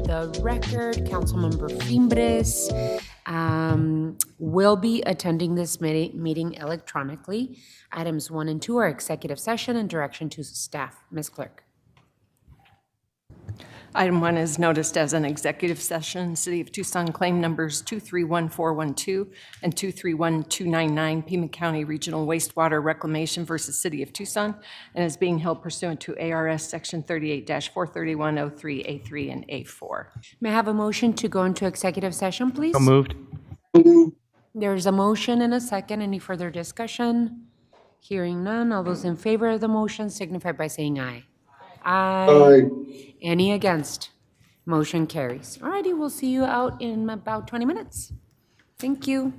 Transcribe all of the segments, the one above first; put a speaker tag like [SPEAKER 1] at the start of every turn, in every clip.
[SPEAKER 1] The record, Councilmember Fimbres will be attending this meeting electronically. Items 1 and 2 are executive session and direction to staff. Ms. Clerk.
[SPEAKER 2] Item 1 is noticed as an executive session. City of Tucson claim numbers 231412 and 231299, Pima County Regional Wastewater Reclamation versus City of Tucson, and is being held pursuant to ARS Section 38-43103A3 and A4.
[SPEAKER 1] May I have a motion to go into executive session, please?
[SPEAKER 3] So moved.
[SPEAKER 1] There's a motion and a second. Any further discussion? Hearing none. All those in favor of the motion signify by saying aye. Aye. Any against? Motion carries. All righty, we'll see you out in about 20 minutes. Thank you.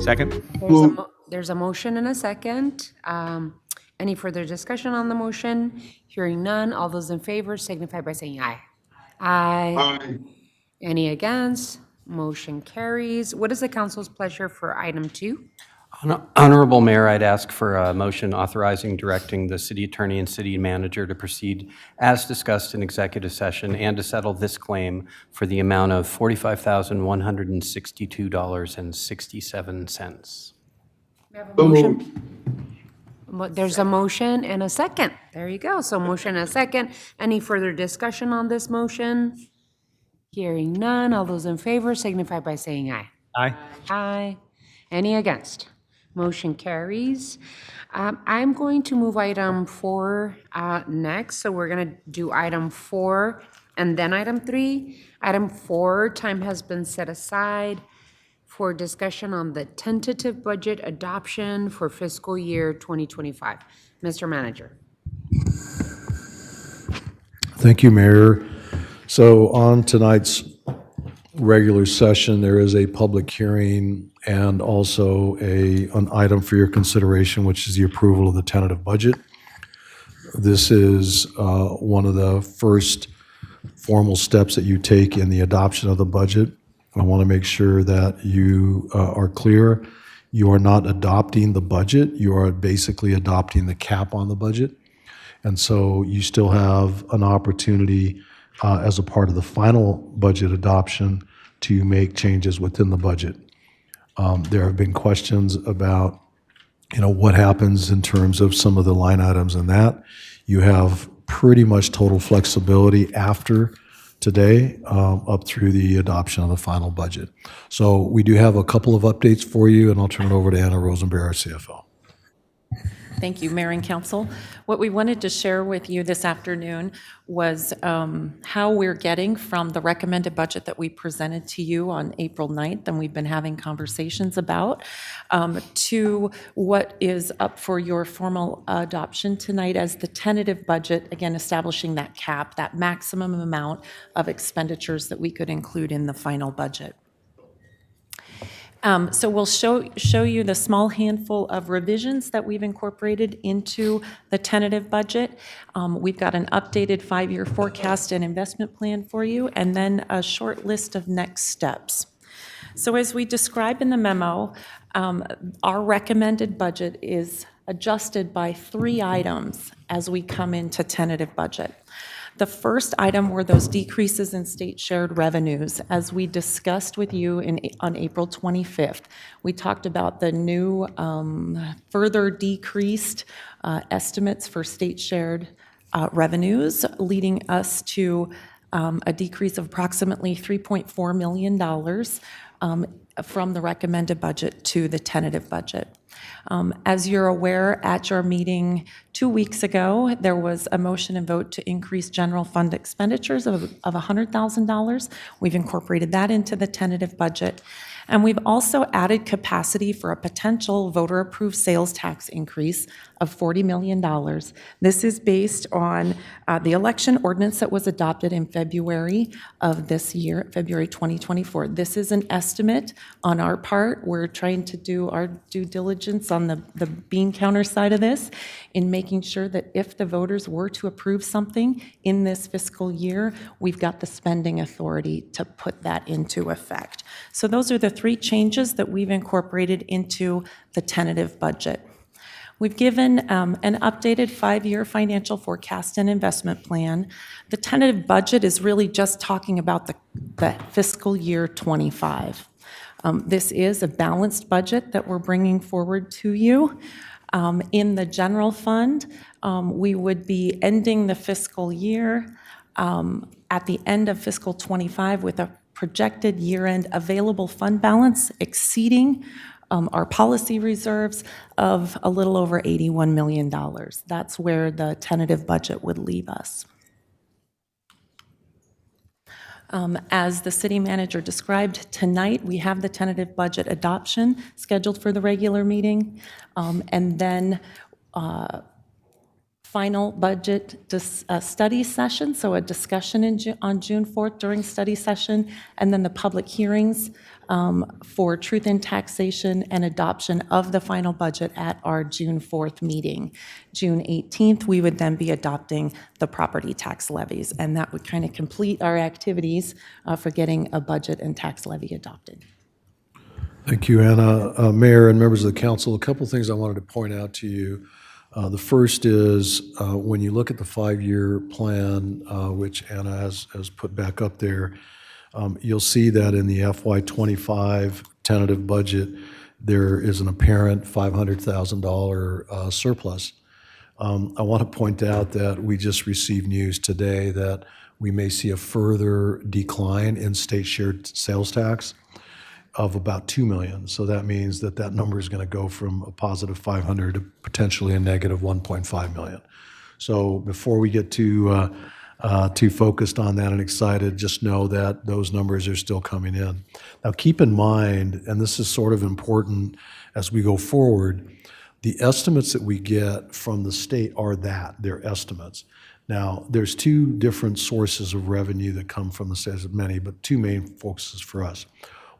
[SPEAKER 3] Second?
[SPEAKER 1] There's a motion and a second. Any further discussion on the motion? Hearing none, all those in favor signify by saying aye. Aye. Any against? Motion carries. What is the council's pleasure for item 2?
[SPEAKER 3] Honorable Mayor, I'd ask for a motion authorizing, directing the city attorney and city manager to proceed as discussed in executive session and to settle this claim for the amount of $45,162.67.
[SPEAKER 1] We have a motion. There's a motion and a second. There you go. So motion and a second. Any further discussion on this motion? Hearing none. All those in favor signify by saying aye.
[SPEAKER 3] Aye.
[SPEAKER 1] Aye. Any against? Motion carries. I'm going to move item 4 next. So we're going to do item 4 and then item 3. Item 4, time has been set aside for discussion on the tentative budget adoption for fiscal year 2025. Mr. Manager.
[SPEAKER 4] Thank you, Mayor. So on tonight's regular session, there is a public hearing and also an item for your consideration, which is the approval of the tentative budget. This is one of the first formal steps that you take in the adoption of the budget. I want to make sure that you are clear. You are not adopting the budget. You are basically adopting the cap on the budget. And so you still have an opportunity as a part of the final budget adoption to make changes within the budget. There have been questions about, what happens in terms of some of the line items in that. You have pretty much total flexibility after today up through the adoption of the final budget. So we do have a couple of updates for you, and I'll turn it over to Anna Rosenberg, our CFO.
[SPEAKER 5] Thank you, Mayor and Council. What we wanted to share with you this afternoon was how we're getting from the recommended budget that we presented to you on April 9th, and we've been having conversations about, to what is up for your formal adoption tonight as the tentative budget, again, establishing that cap, that maximum amount of expenditures that we could include in the final budget. So we'll show you the small handful of revisions that we've incorporated into the tentative budget. We've got an updated 5-year forecast and investment plan for you, and then a short list of next steps. So as we describe in the memo, our recommended budget is adjusted by 3 items as we come into tentative budget. The first item were those decreases in state shared revenues. As we discussed with you on April 25th, we talked about the new further decreased estimates for state shared revenues, leading us to a decrease of approximately $3.4 million from the recommended budget to the tentative budget. As you're aware, at your meeting 2 weeks ago, there was a motion and vote to increase general fund expenditures of $100,000. We've incorporated that into the tentative budget. And we've also added capacity for a potential voter-approved sales tax increase of $40 million. This is based on the election ordinance that was adopted in February of this year, February 2024. This is an estimate on our part. We're trying to do our due diligence on the bean counter side of this in making sure that if the voters were to approve something in this fiscal year, we've got the spending authority to put that into effect. So those are the 3 changes that we've incorporated into the tentative budget. We've given an updated 5-year financial forecast and investment plan. The tentative budget is really just talking about the fiscal year 25. This is a balanced budget that we're bringing forward to you. In the general fund, we would be ending the fiscal year at the end of fiscal 25 with a projected year-end available fund balance exceeding our policy reserves of a little over $81 million. That's where the tentative budget would leave us. As the city manager described tonight, we have the tentative budget adoption scheduled for the regular meeting, and then final budget study session, so a discussion on June 4th during study session, and then the public hearings for truth in taxation and adoption of the final budget at our June 4th meeting. June 18th, we would then be adopting the property tax levies, and that would kind of complete our activities for getting a budget and tax levy adopted.
[SPEAKER 4] Thank you, Anna. Mayor and members of the council, a couple of things I wanted to point out to you. The first is when you look at the 5-year plan, which Anna has put back up there, you'll see that in the FY25 tentative budget, there is an apparent $500,000 surplus. I want to point out that we just received news today that we may see a further decline in state shared sales tax of about $2 million. So that means that that number is going to go from a positive 500 to potentially a negative 1.5 million. So before we get too focused on that and excited, just know that those numbers are still coming in. Now keep in mind, and this is sort of important as we go forward, the estimates that we get from the state are they're estimates. Now, there's two different sources of revenue that come from the state, many, but two main focuses for us.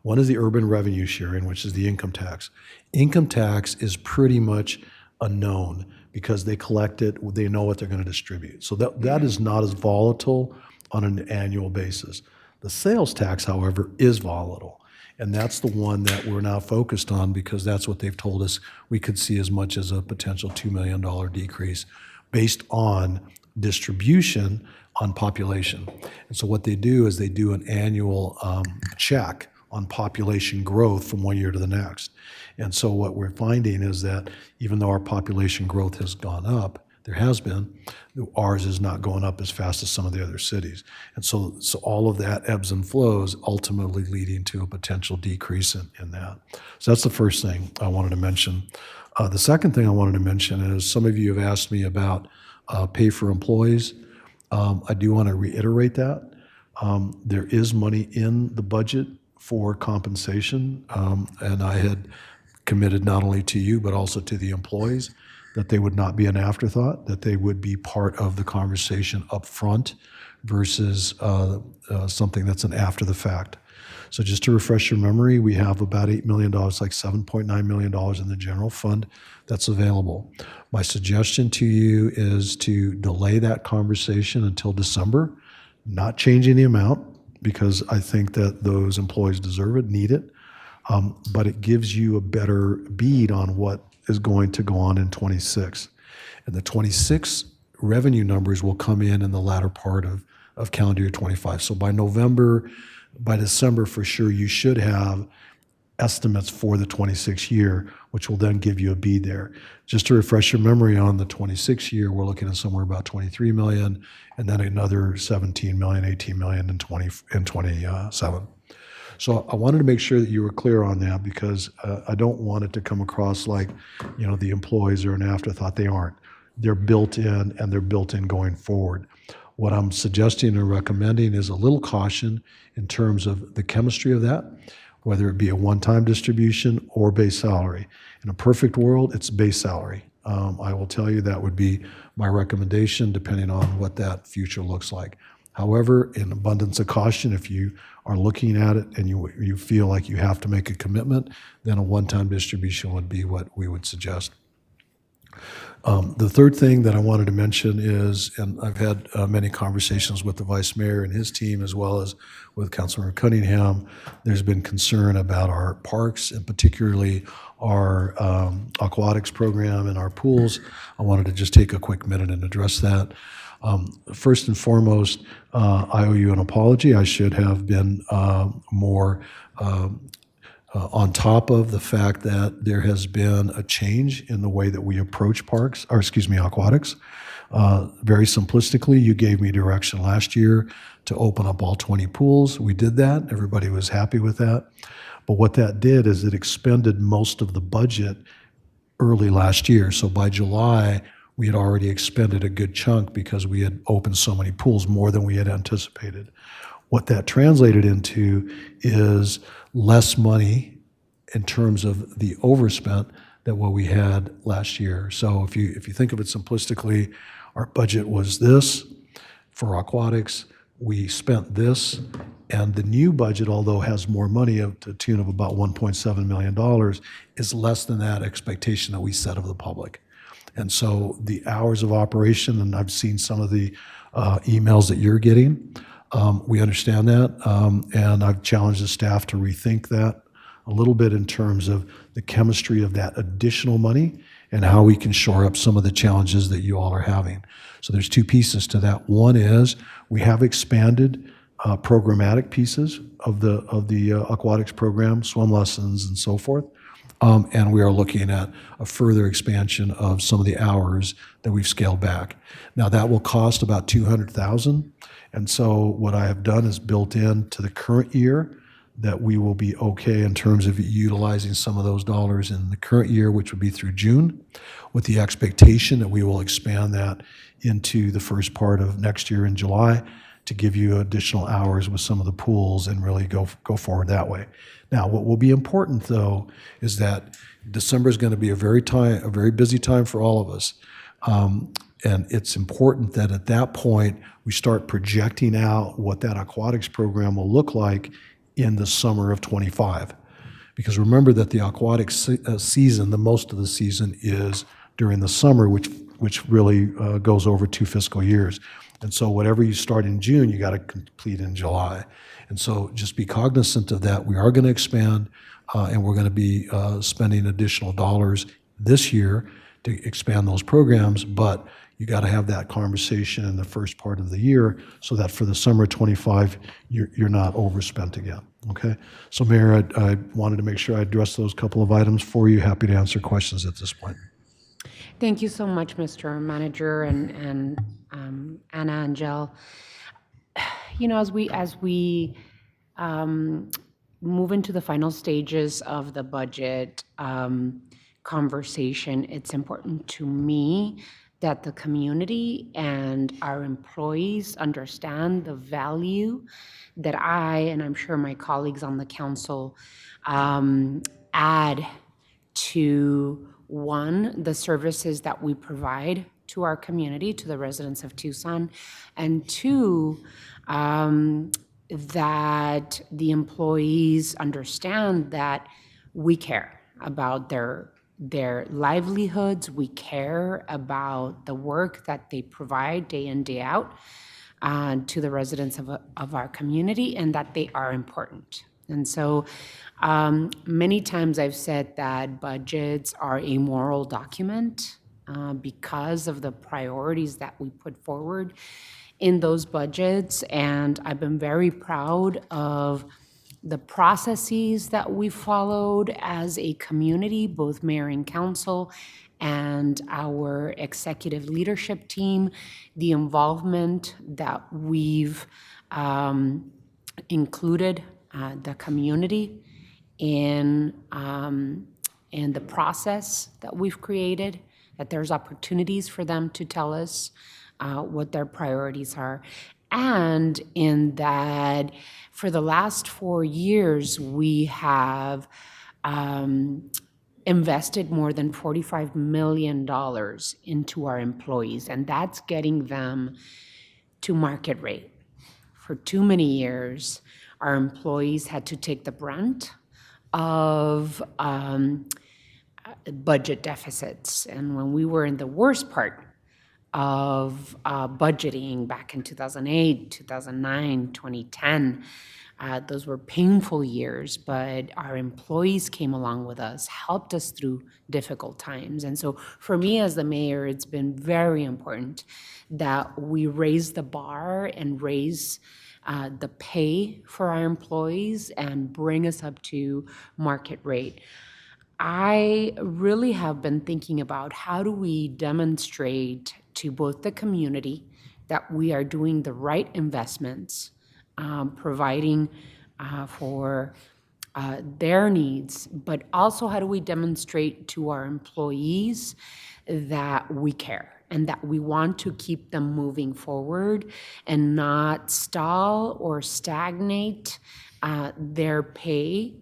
[SPEAKER 4] One is the urban revenue sharing, which is the income tax. Income tax is pretty much a known because they collect it, they know what they're going to distribute. So that is not as volatile on an annual basis. The sales tax, however, is volatile. And that's the one that we're now focused on because that's what they've told us we could see as much as a potential $2 million decrease based on distribution on population. And so what they do is they do an annual check on population growth from one year to the next. And so what we're finding is that even though our population growth has gone up, there has been, ours is not going up as fast as some of the other cities. And so all of that ebbs and flows, ultimately leading to a potential decrease in that. So that's the first thing I wanted to mention. The second thing I wanted to mention is some of you have asked me about pay for employees. I do want to reiterate that. There is money in the budget for compensation, and I had committed not only to you, but also to the employees, that they would not be an afterthought, that they would be part of the conversation up front versus something that's an after the fact. So just to refresh your memory, we have about $8 million, like $7.9 million in the general fund that's available. My suggestion to you is to delay that conversation until December, not changing the amount, because I think that those employees deserve it, need it, but it gives you a better bead on what is going to go on in 26. And the 26 revenue numbers will come in the latter part of calendar year 25. So by December for sure, you should have estimates for the 26 year, which will then give you a bead there. Just to refresh your memory on the 26 year, we're looking at somewhere about 23 million, and then another 17 million, 18 million in 27. So I wanted to make sure that you were clear on that because I don't want it to come across like, the employees are an afterthought. They aren't. They're built in, and they're built in going forward. What I'm suggesting and recommending is a little caution in terms of the chemistry of that, whether it be a one-time distribution or base salary. In a perfect world, it's base salary. I will tell you that would be my recommendation depending on what that future looks like. However, in abundance of caution, if you are looking at it and you feel like you have to make a commitment, then a one-time distribution would be what we would suggest. The third thing that I wanted to mention is, and I've had many conversations with the vice mayor and his team, as well as with Councilmember Cunningham, there's been concern about our parks and particularly our aquatics program and our pools. I wanted to just take a quick minute and address that. First and foremost, I owe you an apology. I should have been more on top of the fact that there has been a change in the way that we approach aquatics. Very simplistically, you gave me direction last year to open up all 20 pools. We did that. Everybody was happy with that. But what that did is it expended most of the budget early last year. So by July, we had already expended a good chunk because we had opened so many pools, more than we had anticipated. What that translated into is less money in terms of the overspent than what we had last year. So if you think of it simplistically, our budget was this for aquatics, we spent this, and the new budget, although has more money up to the tune of about $1.7 million, is less than that expectation that we set of the public. And so the hours of operation, and I've seen some of the emails that you're getting, we understand that, and I've challenged the staff to rethink that a little bit in terms of the chemistry of that additional money and how we can shore up some of the challenges that you all are having. So there's two pieces to that. One is we have expanded programmatic pieces of the aquatics program, swim lessons and so forth. And we are looking at a further expansion of some of the hours that we've scaled back. Now that will cost about $200,000. And so what I have done is built into the current year that we will be okay in terms of utilizing some of those dollars in the current year, which would be through June, with the expectation that we will expand that into the first part of next year in July to give you additional hours with some of the pools and really go forward that way. Now, what will be important, though, is that December is going to be a very busy time for all of us. And it's important that at that point, we start projecting out what that aquatics program will look like in the summer of '25. Because remember that the aquatics season, the most of the season is during the summer, which really goes over 2 fiscal years. And so whatever you start in June, you got to complete in July. And so just be cognizant of that. We are going to expand, and we're going to be spending additional dollars this year to expand those programs, but you got to have that conversation in the first part of the year so that for the summer of '25, you're not overspent again, okay? So Mayor, I wanted to make sure I addressed those couple of items for you. Happy to answer questions at this point.
[SPEAKER 1] Thank you so much, Mr. Manager and Anna and Jill. You know, as we move into the final stages of the budget conversation, it's important to me that the community and our employees understand the value that and I'm sure my colleagues on the council add to, one, the services that we provide to our community, to the residents of Tucson, and two, that the employees understand that we care about their livelihoods, we care about the work that they provide day in, day out to the residents of our community, and that they are important. And so many times I've said that budgets are a moral document because of the priorities that we put forward in those budgets. And I've been very proud of the processes that we followed as a community, both mayor and council, and our executive leadership team, the involvement that we've included the community in the process that we've created, that there's opportunities for them to tell us what their priorities are. And in that, for the last 4 years, we have invested more than $45 million into our employees, and that's getting them to market rate. For too many years, our employees had to take the brunt of budget deficits. And when we were in the worst part of budgeting back in 2008, 2009, 2010, those were painful years, but our employees came along with us, helped us through difficult times. And so for me as the mayor, it's been very important that we raise the bar and raise the pay for our employees and bring us up to market rate. I really have been thinking about how do we demonstrate to both the community that we are doing the right investments, providing for their needs, but also how do we demonstrate to our employees that we care and that we want to keep them moving forward and not stall or stagnate their pay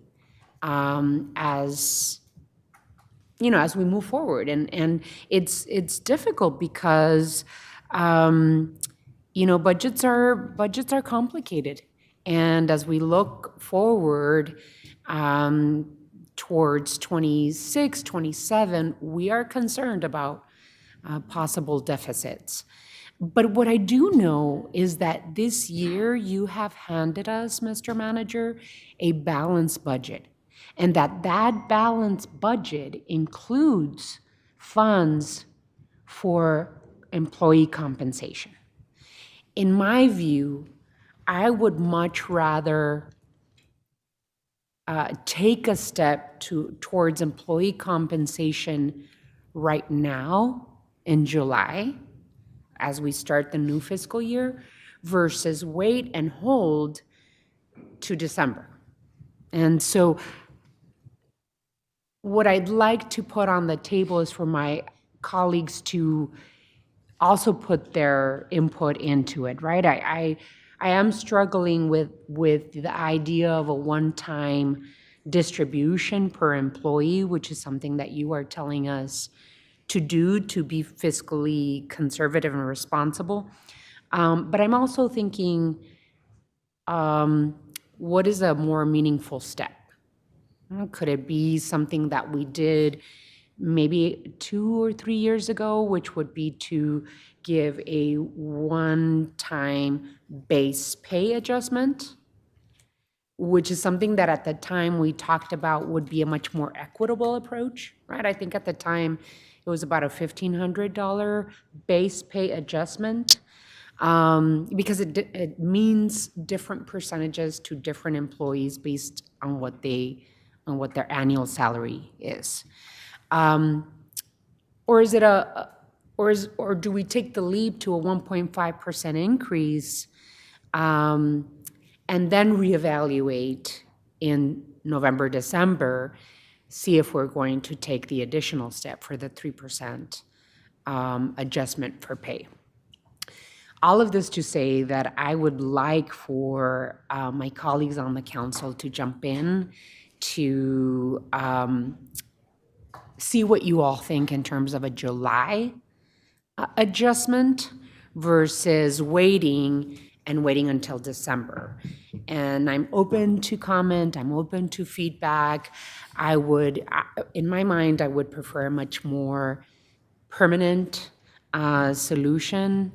[SPEAKER 1] as we move forward. And it's difficult because Budgets are complicated. And as we look forward towards 26, 27, we are concerned about possible deficits. But what I do know is that this year you have handed us, Mr. Manager, a balanced budget. And that balanced budget includes funds for employee compensation. In my view, I would much rather take a step towards employee compensation right now in July as we start the new fiscal year versus wait and hold to December. And so what I'd like to put on the table is for my colleagues to also put their input into it, right? I am struggling with the idea of a one-time distribution per employee, which is something that you are telling us to do to be fiscally conservative and responsible. But I'm also thinking, what is a more meaningful step? Could it be something that we did maybe 2 or 3 years ago, which would be to give a one-time base pay adjustment, which is something that at the time we talked about would be a much more equitable approach, right? I think at the time it was about a $1,500 base pay adjustment, because it means different percentages to different employees based on what their annual salary is. Or is it or do we take the leap to a 1.5% increase, and then reevaluate in November, December, see if we're going to take the additional step for the 3% adjustment for pay? All of this to say that I would like for my colleagues on the council to jump in to see what you all think in terms of a July adjustment versus waiting until December. And I'm open to comment, I'm open to feedback. In my mind, I would prefer a much more permanent solution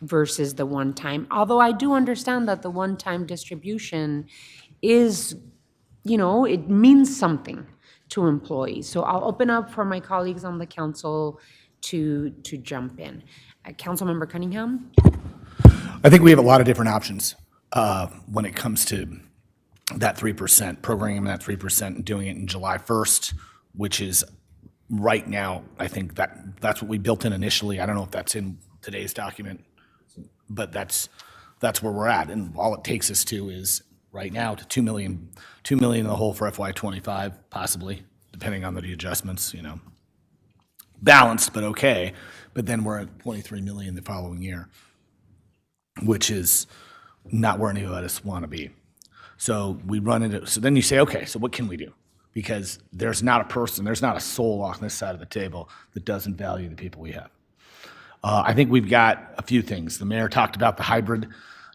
[SPEAKER 1] versus the one-time. Although I do understand that the one-time distribution is, it means something to employees. So I'll open up for my colleagues on the council to jump in. Councilmember Cunningham?
[SPEAKER 6] I think we have a lot of different options when it comes to that 3%, programming that 3% and doing it in July 1st, which is right now, I think that's what we built in initially. I don't know if that's in today's document, but that's where we're at. And all it takes us to is right now to 2 million in the hole for FY25, possibly, depending on the adjustments, balanced, but okay. But then we're at 23 million the following year, which is not where any of us want to be. So we run into, so then you say, okay, so what can we do? Because there's not a soul on this side of the table that doesn't value the people we have. I think we've got a few things. The mayor talked about the hybrid,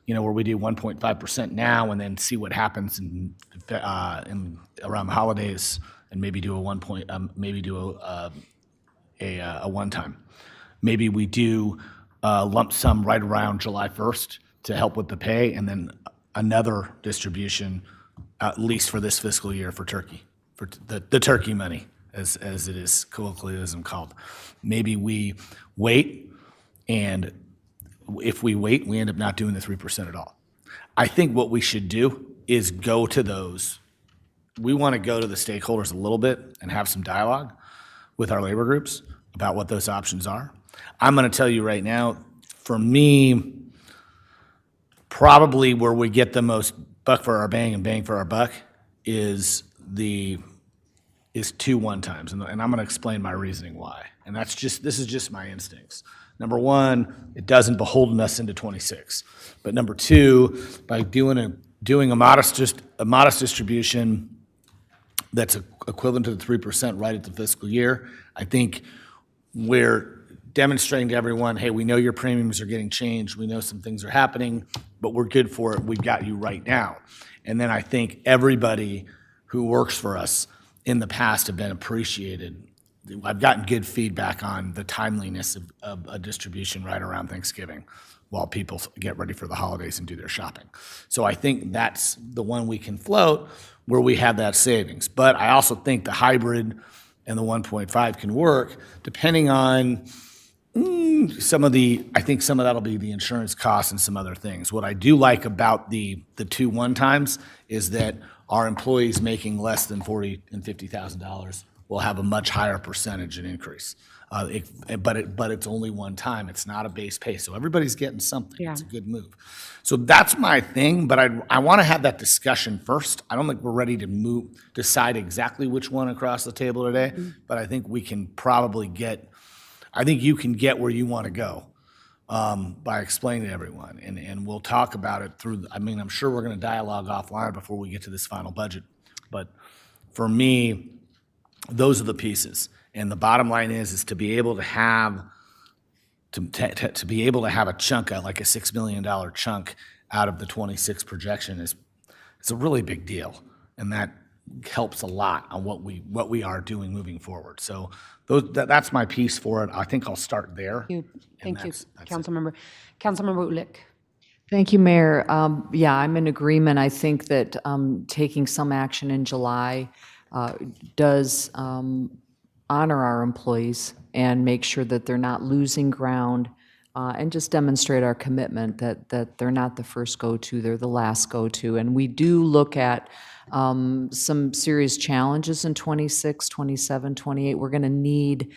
[SPEAKER 6] where we do 1.5% now and then see what happens in around the holidays and maybe do a one-time. Maybe we do lump sum right around July 1st to help with the pay, and then another distribution, at least for this fiscal year, for turkey, for the turkey money, as it is colloquialism called. Maybe we wait, and if we wait, we end up not doing the 3% at all. I think what we should do is go to those. We want to go to the stakeholders a little bit and have some dialogue with our labor groups about what those options are. I'm going to tell you right now, for me, probably where we get the most buck for our bang and bang for our buck is 2 one-times, and I'm going to explain my reasoning why. And this is just my instincts. Number one, it doesn't beholden us into 26. But number two, by doing a modest distribution that's equivalent to the 3% right at the fiscal year, I think we're demonstrating to everyone, hey, we know your premiums are getting changed, we know some things are happening, but we're good for it, we've got you right now. And then I think everybody who works for us in the past have been appreciated. I've gotten good feedback on the timeliness of a distribution right around Thanksgiving while people get ready for the holidays and do their shopping. So I think that's the one we can float where we have that savings. But I also think the hybrid and the 1.5 can work depending on I think some of that'll be the insurance costs and some other things. What I do like about the 2 one-times is that our employees making less than $40,000 and $50,000 will have a much higher percentage in increase. But it's only one time. It's not a base pay. So everybody's getting something.
[SPEAKER 1] Yeah.
[SPEAKER 6] It's a good move. So that's my thing, but I want to have that discussion first. I don't think we're ready to decide exactly which one across the table today, but I think we can probably you can get where you want to go by explaining to everyone. And we'll talk about it I'm sure we're going to dialogue offline before we get to this final budget. But for me, those are the pieces. And the bottom line is to be able to have to be able to have a chunk, like a $6 million chunk out of the 26 projection it's a really big deal. And that helps a lot on what we are doing moving forward. So that's my piece for it. I think I'll start there.
[SPEAKER 1] Thank you,
[SPEAKER 6] that's it.
[SPEAKER 1] Councilmember. Councilmember Ulick.
[SPEAKER 7] Thank you, Mayor. Yeah, I'm in agreement. I think that taking some action in July does honor our employees and make sure that they're not losing ground and just demonstrate our commitment that they're not the first go-to, they're the last go-to. And we do look at some serious challenges in 26, 27, 28. We're going to need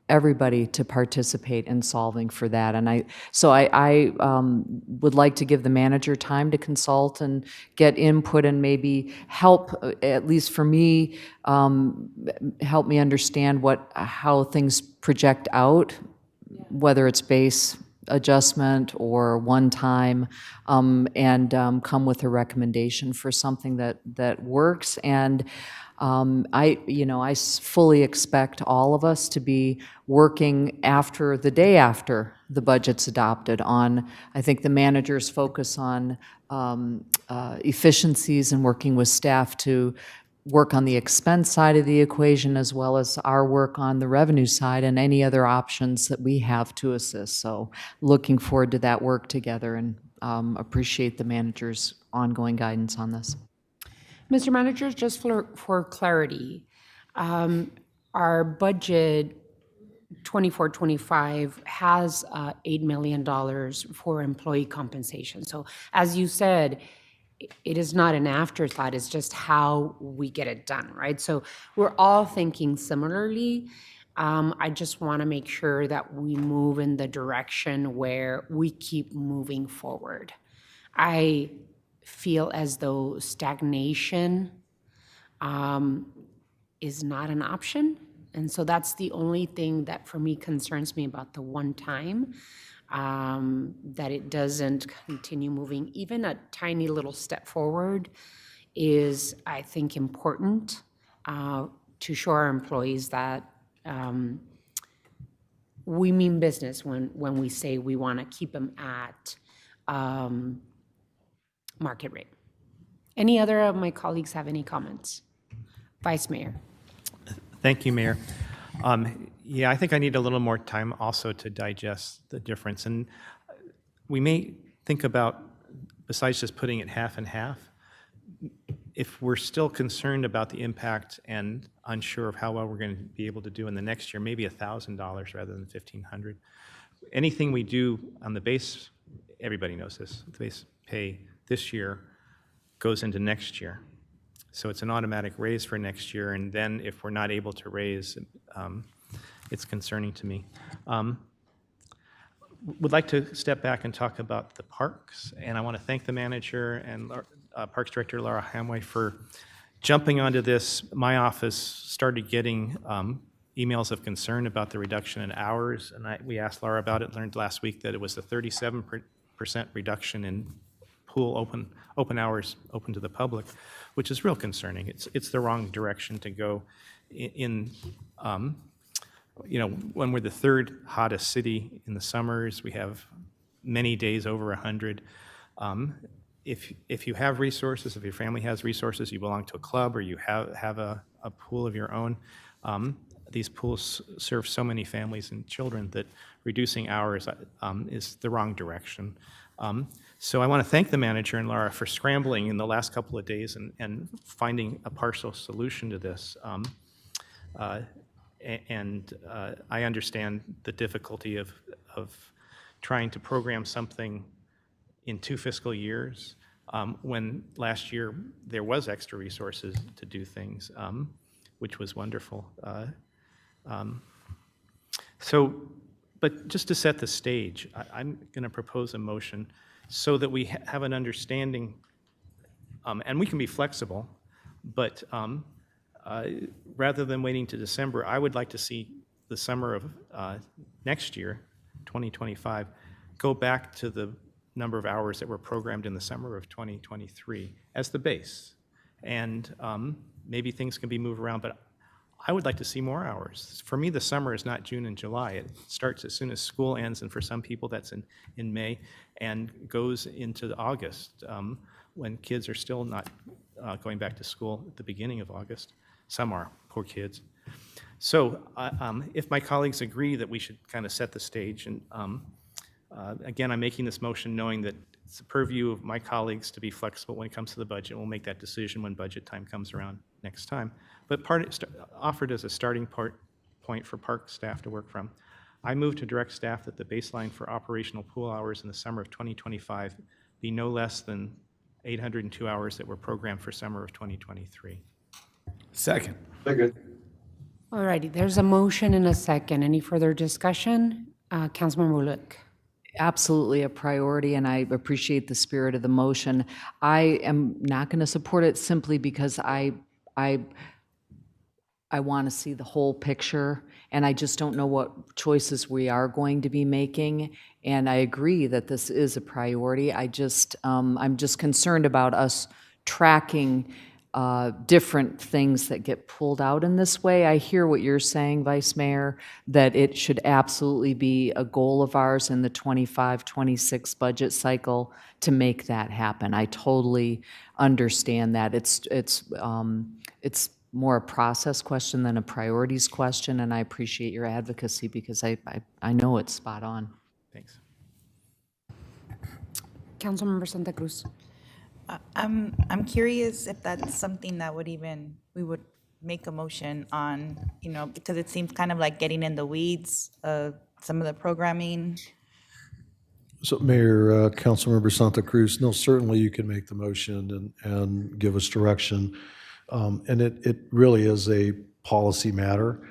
[SPEAKER 7] everybody to participate in solving for that. And I would like to give the manager time to consult and get input and maybe help, at least for me, help me understand how things project out, whether it's base adjustment or one time, and come with a recommendation for something that works. And I fully expect all of us to be working the day after the budget's adopted on, I think, the manager's focus on efficiencies and working with staff to work on the expense side of the equation as well as our work on the revenue side and any other options that we have to assist. So looking forward to that work together and appreciate the manager's ongoing guidance on this.
[SPEAKER 1] Mr. Manager, just for clarity, our budget 24-25 has $8 million for employee compensation. So as you said, it is not an afterthought, it's just how we get it done, right? So we're all thinking similarly. I just want to make sure that we move in the direction where we keep moving forward. I feel as though stagnation is not an option. And so that's the only thing that for me concerns me about the one time, that it doesn't continue moving. Even a tiny little step forward is, I think, important to show our employees that we mean business when we say we want to keep them at market rate. Any other of my colleagues have any comments? Vice Mayor.
[SPEAKER 8] Thank you, Mayor. Yeah, I think I need a little more time also to digest the difference. And we may think about, besides just putting it half and half, if we're still concerned about the impact and unsure of how well we're going to be able to do in the next year, maybe $1,000 rather than $1,500. Anything we do on the base, everybody knows this, the base pay this year goes into next year. So it's an automatic raise for next year, and then if we're not able to raise, it's concerning to me. Would like to step back and talk about the parks, and I want to thank the manager and Parks Director Laura Hamway for jumping onto this. My office started getting emails of concern about the reduction in hours, and we asked Laura about it, learned last week that it was a 37% reduction in pool open hours open to the public, which is real concerning. It's the wrong direction to go in when we're the third hottest city in the summers, we have many days over 100. If you have resources, if your family has resources, you belong to a club or you have a pool of your own, these pools serve so many families and children that reducing hours is the wrong direction. So I want to thank the manager and Laura for scrambling in the last couple of days and finding a partial solution to this. I understand the difficulty of trying to program something in 2 fiscal years, when last year there was extra resources to do things, which was wonderful. But just to set the stage, I'm going to propose a motion so that we have an understanding, and we can be flexible, but rather than waiting to December, I would like to see the summer of next year, 2025, go back to the number of hours that were programmed in the summer of 2023 as the base. And maybe things can be moved around, but I would like to see more hours. For me, the summer is not June and July. It starts as soon as school ends, and for some people that's in May, and goes into August, when kids are still not going back to school at the beginning of August. Some are, poor kids. So if my colleagues agree that we should kind of set the stage, and again, I'm making this motion knowing that it's the purview of my colleagues to be flexible when it comes to the budget. We'll make that decision when budget time comes around next time. But offered as a starting point for park staff to work from, I move to direct staff that the baseline for operational pool hours in the summer of 2025 be no less than 802 hours that were programmed for summer of 2023.
[SPEAKER 6] Second.
[SPEAKER 1] All righty, there's a motion and a second. Any further discussion? Councilmember Luke.
[SPEAKER 7] Absolutely a priority, and I appreciate the spirit of the motion. I am not going to support it simply because I want to see the whole picture, and I just don't know what choices we are going to be making. And I agree that this is a priority. I'm just concerned about us tracking different things that get pulled out in this way. I hear what you're saying, Vice Mayor, that it should absolutely be a goal of ours in the 25-26 budget cycle to make that happen. I totally understand that. It's more a process question than a priorities question, and I appreciate your advocacy because I know it's spot on.
[SPEAKER 8] Thanks.
[SPEAKER 1] Councilmember Santa Cruz.
[SPEAKER 9] I'm curious if that's something that we would make a motion on, because it seems kind of like getting in the weeds of some of the programming.
[SPEAKER 4] So Mayor, Councilmember Santa Cruz, no, certainly you can make the motion and give us direction. And it really is a policy matter.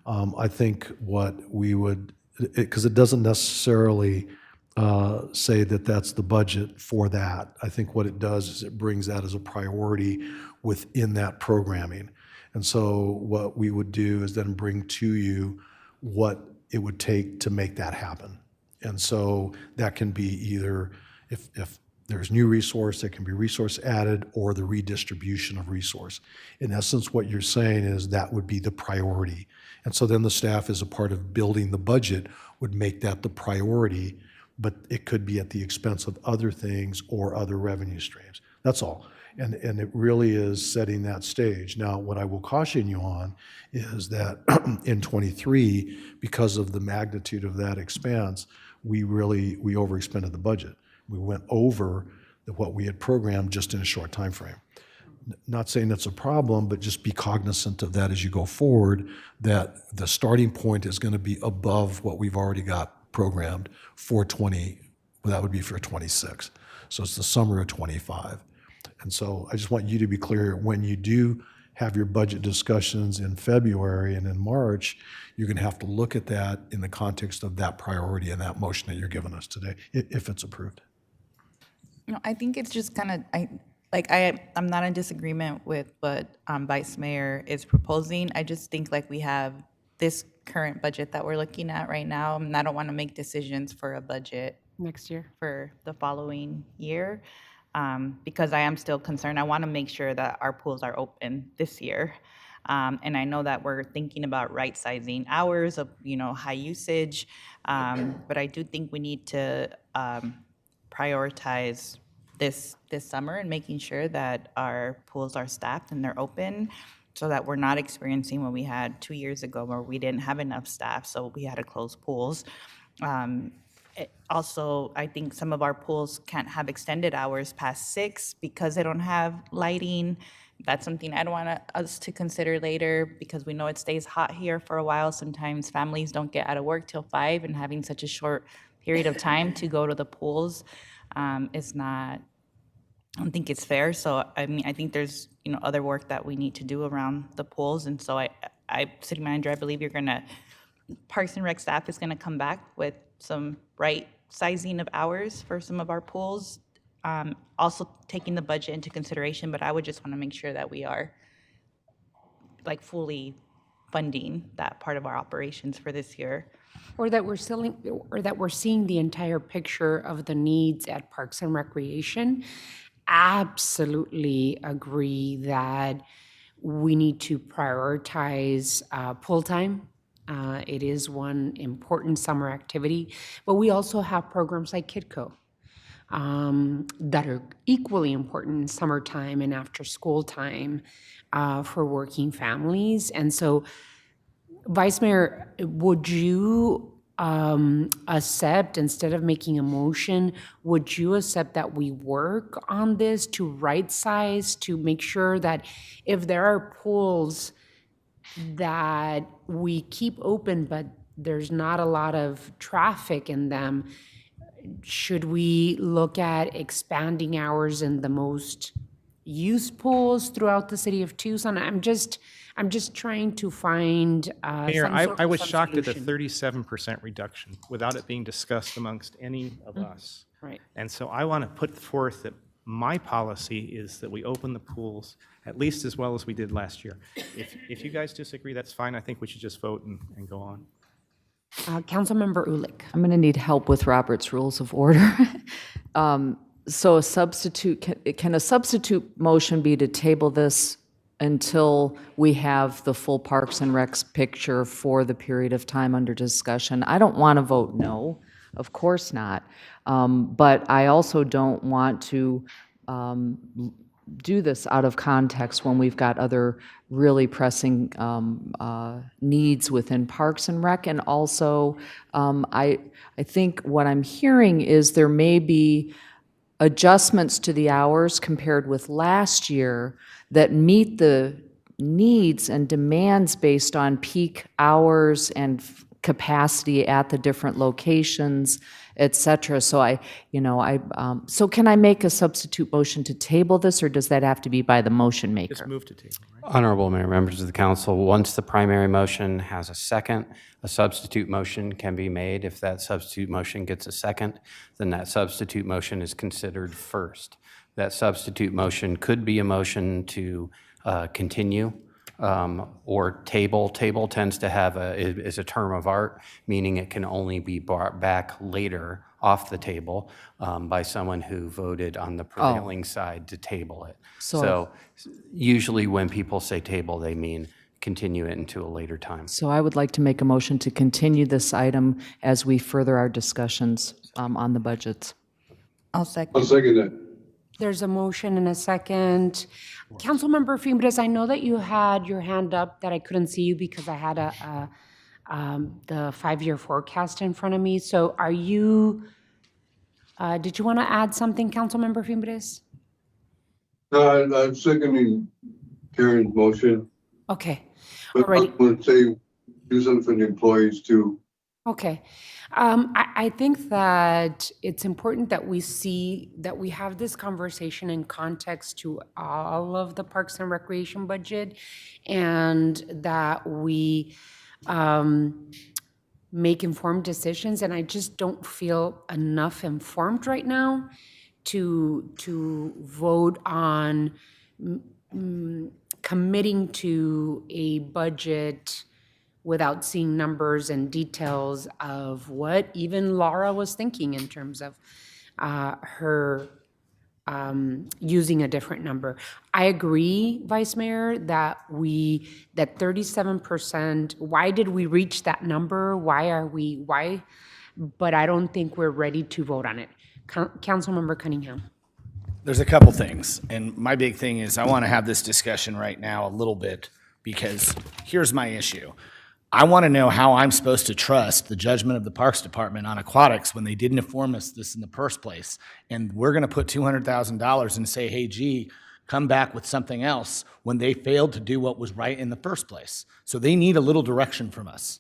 [SPEAKER 4] I think what we would, because it doesn't necessarily say that that's the budget for that. I think what it does is it brings that as a priority within that programming. And so what we would do is then bring to you what it would take to make that happen. And so that can be either, if there's new resource, it can be resource added or the redistribution of resource. In essence, what you're saying is that would be the priority. And so then the staff, as a part of building the budget, would make that the priority, but it could be at the expense of other things or other revenue streams. That's all. And it really is setting that stage. Now, what I will caution you on is that in '23, because of the magnitude of that expense, we overexpended the budget. We went over what we had programmed just in a short time frame. Not saying that's a problem, but just be cognizant of that as you go forward, that the starting point is going to be above what we've already got programmed for that would be for 26. So it's the summer of 25. And so I just want you to be clear, when you do have your budget discussions in February and in March, you're going to have to look at that in the context of that priority and that motion that you're giving us today, if it's approved.
[SPEAKER 9] I think it's just kind of, I'm not in disagreement with what Vice Mayor is proposing. I just think we have this current budget that we're looking at right now, and I don't want to make decisions for a budget
[SPEAKER 1] Next year.
[SPEAKER 9] for the following year, because I am still concerned. I want to make sure that our pools are open this year. And I know that we're thinking about right-sizing hours of, high usage. But I do think we need to prioritize this summer and making sure that our pools are staffed and they're open so that we're not experiencing what we had 2 years ago where we didn't have enough staff, so we had to close pools. Also, I think some of our pools can't have extended hours past 6 because they don't have lighting. That's something I'd want us to consider later because we know it stays hot here for a while. Sometimes families don't get out of work till 5, and having such a short period of time to go to the pools is not, I don't think it's fair. So, I mean, I think there's, other work that we need to do around the pools. And so City Manager, I believe Parks and Rec staff is gonna come back with some right sizing of hours for some of our pools. Also taking the budget into consideration, but I would just wanna make sure that we are like fully funding that part of our operations for this year.
[SPEAKER 1] Or that we're seeing the entire picture of the needs at Parks and Recreation. Absolutely agree that we need to prioritize pool time. It is one important summer activity, but we also have programs like KidCo that are equally important in summertime and after school time for working families. And so, Vice Mayor, would you accept, instead of making a motion, would you accept that we work on this to right size, to make sure that if there are pools that we keep open, but there's not a lot of traffic in them, should we look at expanding hours in the most used pools throughout the city of Tucson? I'm just trying to find
[SPEAKER 8] Mayor, I was
[SPEAKER 1] some
[SPEAKER 8] shocked at the
[SPEAKER 1] solution.
[SPEAKER 8] 37% reduction without it being discussed amongst any of us.
[SPEAKER 1] Right.
[SPEAKER 8] And so I want to put forth that my policy is that we open the pools at least as well as we did last year. If you guys disagree, that's fine. I think we should just vote and go on.
[SPEAKER 1] Councilmember Ulick.
[SPEAKER 7] I'm going to need help with Robert's Rules of Order. So can a substitute motion be to table this until we have the full Parks and Recs picture for the period of time under discussion? I don't want to vote no, of course not. But I also don't want to do this out of context when we've got other really pressing needs within Parks and Rec. And also, I think what I'm hearing is there may be adjustments to the hours compared with last year that meet the needs and demands based on peak hours and capacity at the different locations, et cetera. So so can I make a substitute motion to table this, or does that have to be by the motion maker?
[SPEAKER 8] Just move to table, right?
[SPEAKER 3] Honorable Mayor, members of the council, once the primary motion has a second, a substitute motion can be made. If that substitute motion gets a second, then that substitute motion is considered first. That substitute motion could be a motion to continue or table. Table tends to have is a term of art, meaning it can only be brought back later off the table by someone who voted on the prevailing side to table it. So usually when people say table, they mean continue it into a later time.
[SPEAKER 7] So I would like to make a motion to continue this item as we further our discussions on the budgets.
[SPEAKER 9] I'll second.
[SPEAKER 10] I'll second that.
[SPEAKER 1] There's a motion and a second. Councilmember Fimbres, I know that you had your hand up, that I couldn't see you because I had the 5-year forecast in front of me. So are you, did you want to add something, Councilmember Fimbres?
[SPEAKER 10] No, I'm seconding Karen's motion,
[SPEAKER 1] Okay, all
[SPEAKER 10] but
[SPEAKER 1] right.
[SPEAKER 10] I'm going to say, do something for the employees too.
[SPEAKER 1] Okay. I think that it's important that we see, that we have this conversation in context to all of the Parks and Recreation budget, and that we make informed decisions. And I just don't feel enough informed right now to vote on committing to a budget without seeing numbers and details of what even Laura was thinking in terms of her using a different number. I agree, Vice Mayor, that 37%, why did we reach that number? Why? But I don't think we're ready to vote on it. Councilmember Cunningham.
[SPEAKER 6] There's a couple things, and my big thing is I want to have this discussion right now a little bit, because here's my issue. I want to know how I'm supposed to trust the judgment of the Parks Department on Aquatics when they didn't inform us this in the first place. And we're going to put $200,000 and say, hey, gee, come back with something else when they failed to do what was right in the first place. So they need a little direction from us.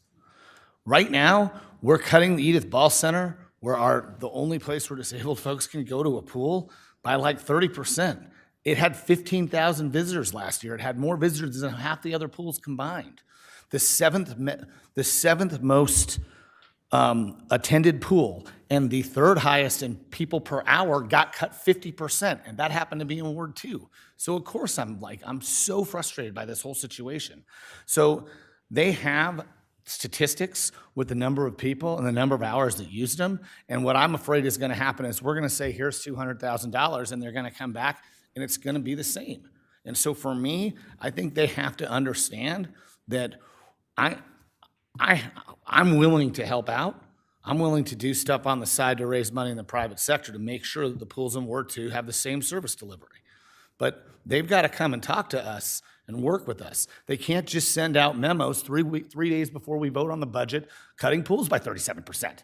[SPEAKER 6] Right now, we're cutting the Edith Ball Center, where the only place where disabled folks can go to a pool, by like 30%. It had 15,000 visitors last year. It had more visitors than half the other pools combined. The seventh most attended pool and the third highest in people per hour got cut 50%, and that happened to be in Ward 2. So of course I'm so frustrated by this whole situation. So they have statistics with the number of people and the number of hours that used them, and what I'm afraid is going to happen is we're going to say, here's $200,000, and they're going to come back and it's going to be the same. And so for me, I think they have to understand that I'm willing to help out. I'm willing to do stuff on the side to raise money in the private sector to make sure that the pools in Ward 2 have the same service delivery. But they've got to come and talk to us and work with us. They can't just send out memos 3 days before we vote on the budget, cutting pools by 37%.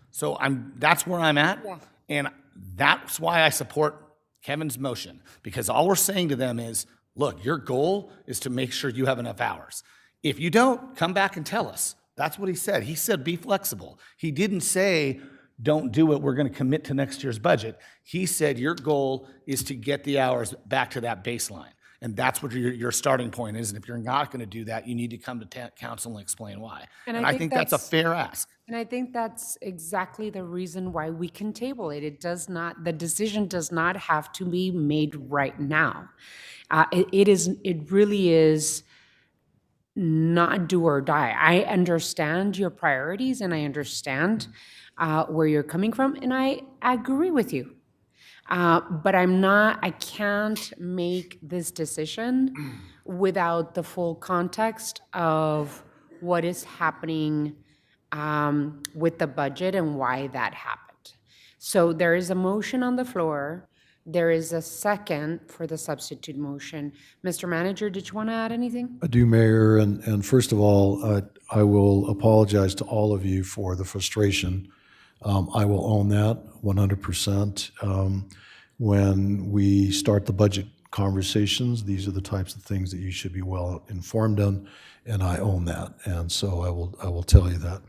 [SPEAKER 6] So that's where I'm at, and that's why I support Kevin's motion, because all we're saying to them is, look, your goal is to make sure you have enough hours. If you don't, come back and tell us. That's what he said. He said be flexible. He didn't say don't do it, we're going to commit to next year's budget. He said your goal is to get the hours back to that baseline. And that's what your starting point is. And if you're not going to do that, you need to come to council and explain why. And I think that's a fair ask.
[SPEAKER 1] And I think that's exactly the reason why we can table it. The decision does not have to be made right now. It really is not do or die. I understand your priorities and I understand where you're coming from, and I agree with you. But I can't make this decision without the full context of what is happening with the budget and why that happened. So there is a motion on the floor. There is a second for the substitute motion. Mr. Manager, did you want to add anything?
[SPEAKER 4] I do, Mayor, and first of all, I will apologize to all of you for the frustration. I will own that 100%. When we start the budget conversations, these are the types of things that you should be well informed on, and I own that, and so I will tell you that.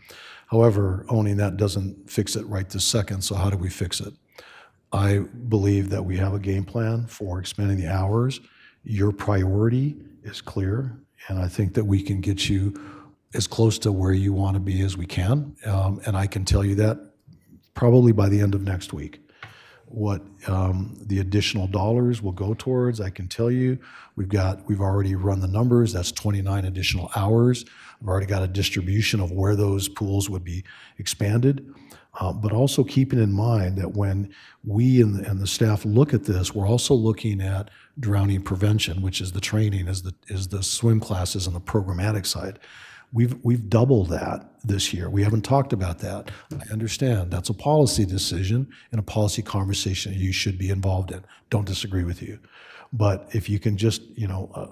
[SPEAKER 4] However, owning that doesn't fix it right this second, so how do we fix it? I believe that we have a game plan for expanding the hours. Your priority is clear, and I think that we can get you as close to where you want to be as we can, and I can tell you that probably by the end of next week. What the additional dollars will go towards, I can tell you, we've already run the numbers. That's 29 additional hours. I've already got a distribution of where those pools would be expanded. But also keeping in mind that when we and the staff look at this, we're also looking at drowning prevention, which is the training, is the swim classes on the programmatic side. We've doubled that this year. We haven't talked about that. I understand that's a policy decision and a policy conversation you should be involved in. Don't disagree with you. But if you can just,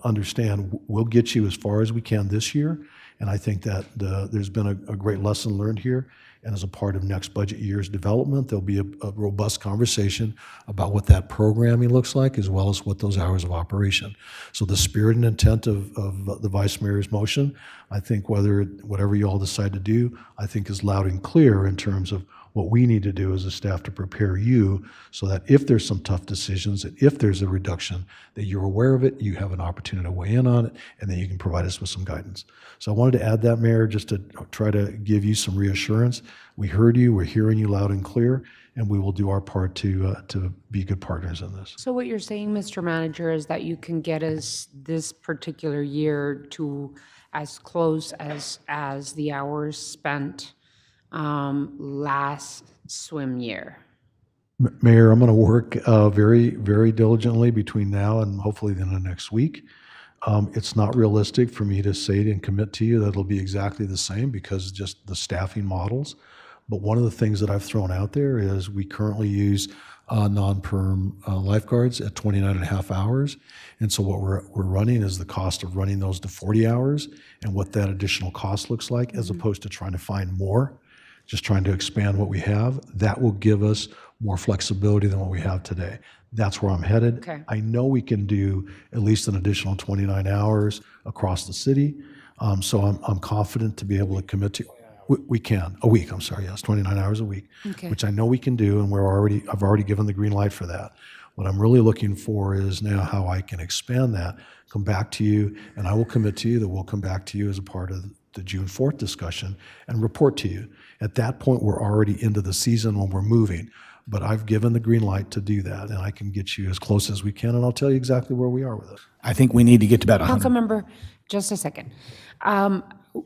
[SPEAKER 4] understand, we'll get you as far as we can this year. And I think that there's been a great lesson learned here. And as a part of next budget year's development, there'll be a robust conversation about what that programming looks like, as well as what those hours of operation. So the spirit and intent of the Vice Mayor's motion, I think whatever you all decide to do, I think is loud and clear in terms of what we need to do as a staff to prepare you so that if there's some tough decisions, and if there's a reduction, that you're aware of it, you have an opportunity to weigh in on it, and then you can provide us with some guidance. So I wanted to add that, Mayor, just to try to give you some reassurance. We heard you, we're hearing you loud and clear, and we will do our part to be good partners in this.
[SPEAKER 1] So what you're saying, Mr. Manager, is that you can get us this particular year to as close as the hours spent last swim year.
[SPEAKER 4] Mayor, I'm going to work very, very diligently between now and hopefully the end of next week. It's not realistic for me to say and commit to you that it'll be exactly the same because just the staffing models. But one of the things that I've thrown out there is we currently use non-perm lifeguards at 29 and a half hours. And so what we're running is the cost of running those to 40 hours and what that additional cost looks like, as opposed to trying to find more, just trying to expand what we have. That will give us more flexibility than what we have today. That's where I'm headed.
[SPEAKER 1] Okay.
[SPEAKER 4] I know we can do at least an additional 29 hours across the city. So I'm confident to be able to commit to, we can, a week, I'm sorry, yes, 29 hours a week,
[SPEAKER 1] Okay.
[SPEAKER 4] which I know we can do, and I've already given the green light for that. What I'm really looking for is now how I can expand that, come back to you, and I will commit to you that we'll come back to you as a part of the June 4th discussion and report to you. At that point, we're already into the season when we're moving, but I've given the green light to do that, and I can get you as close as we can, and I'll tell you exactly where we are with it.
[SPEAKER 6] I think we need to get to about 100.
[SPEAKER 1] Councilmember, just a second.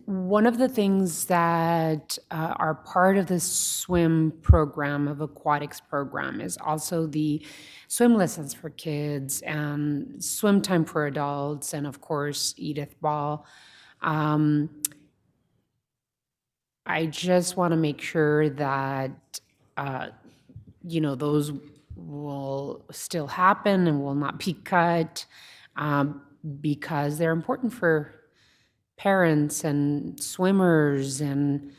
[SPEAKER 1] One of the things that are part of the swim program, of Aquatics program, is also the swim lessons for kids and swim time for adults, and of course, Edith Ball. I just want to make sure that, those will still happen and will not be cut, because they're important for parents and swimmers and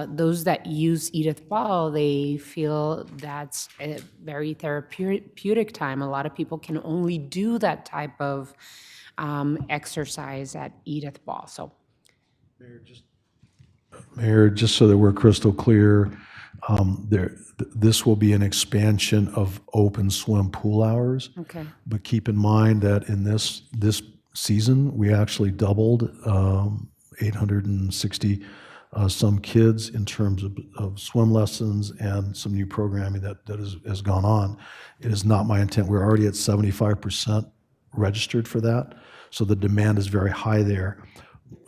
[SPEAKER 1] those that use Edith Ball. They feel that's a very therapeutic time. A lot of people can only do that type of exercise at Edith Ball. So,
[SPEAKER 4] Mayor, just so that we're crystal clear, this will be an expansion of open swim pool hours.
[SPEAKER 1] okay.
[SPEAKER 4] But keep in mind that in this season, we actually doubled 860 some kids in terms of swim lessons and some new programming that has gone on. It is not my intent. We're already at 75% registered for that, so the demand is very high there.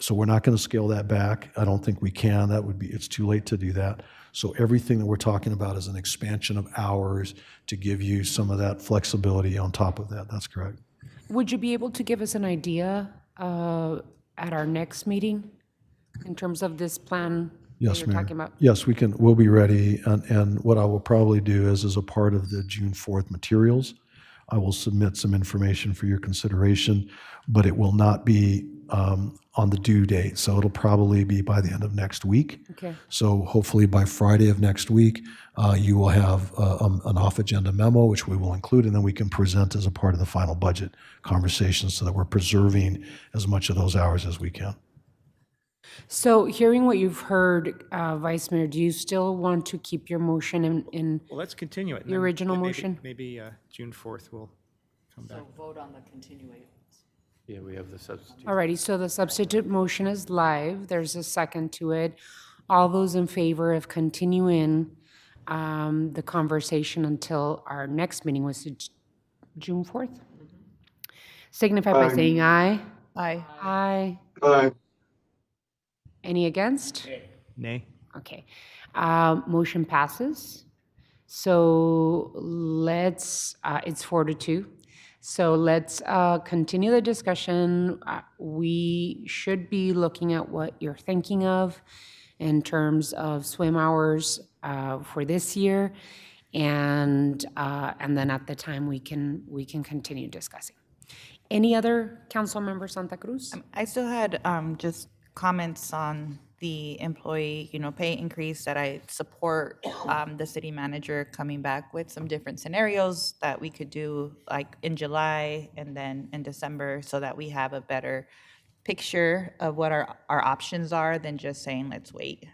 [SPEAKER 4] So we're not going to scale that back. I don't think we can. It's too late to do that. So everything that we're talking about is an expansion of hours to give you some of that flexibility on top of that. That's correct.
[SPEAKER 1] Would you be able to give us an idea at our next meeting in terms of this plan that
[SPEAKER 4] Yes,
[SPEAKER 1] you're
[SPEAKER 4] Mayor.
[SPEAKER 1] talking about?
[SPEAKER 4] Yes, we can. We'll be ready. And what I will probably do is, as a part of the June 4th materials, I will submit some information for your consideration, but it will not be on the due date. So it'll probably be by the end of next week.
[SPEAKER 1] Okay.
[SPEAKER 4] So hopefully by Friday of next week, you will have an off-agenda memo, which we will include, and then we can present as a part of the final budget conversation so that we're preserving as much of those hours as we can.
[SPEAKER 1] So hearing what you've heard, Vice Mayor, do you still want to keep your motion in?
[SPEAKER 8] Well, let's continue it. and
[SPEAKER 1] Your
[SPEAKER 8] then
[SPEAKER 1] original
[SPEAKER 8] maybe-
[SPEAKER 1] motion?
[SPEAKER 8] Maybe June 4th will come back.
[SPEAKER 7] Vote on the continuation.
[SPEAKER 3] Yeah, we have the substitute.
[SPEAKER 1] Alrighty, so the substitute motion is live. There's a second to it. All those in favor of continuing the conversation until our next meeting, was it June 4th? Signify by
[SPEAKER 10] Aye.
[SPEAKER 1] saying aye.
[SPEAKER 9] Aye.
[SPEAKER 1] Aye.
[SPEAKER 10] Aye.
[SPEAKER 1] Any against?
[SPEAKER 8] Nay?
[SPEAKER 1] Okay. Motion passes. So it's 4-2. So let's continue the discussion. We should be looking at what you're thinking of in terms of swim hours for this year. And then at the time, we can continue discussing. Any other council member, Santa Cruz?
[SPEAKER 9] I still had just comments on the employee, pay increase, that I support the city manager coming back with some different scenarios that we could do, like in July and then in December, so that we have a better picture of what our options are than just saying, let's wait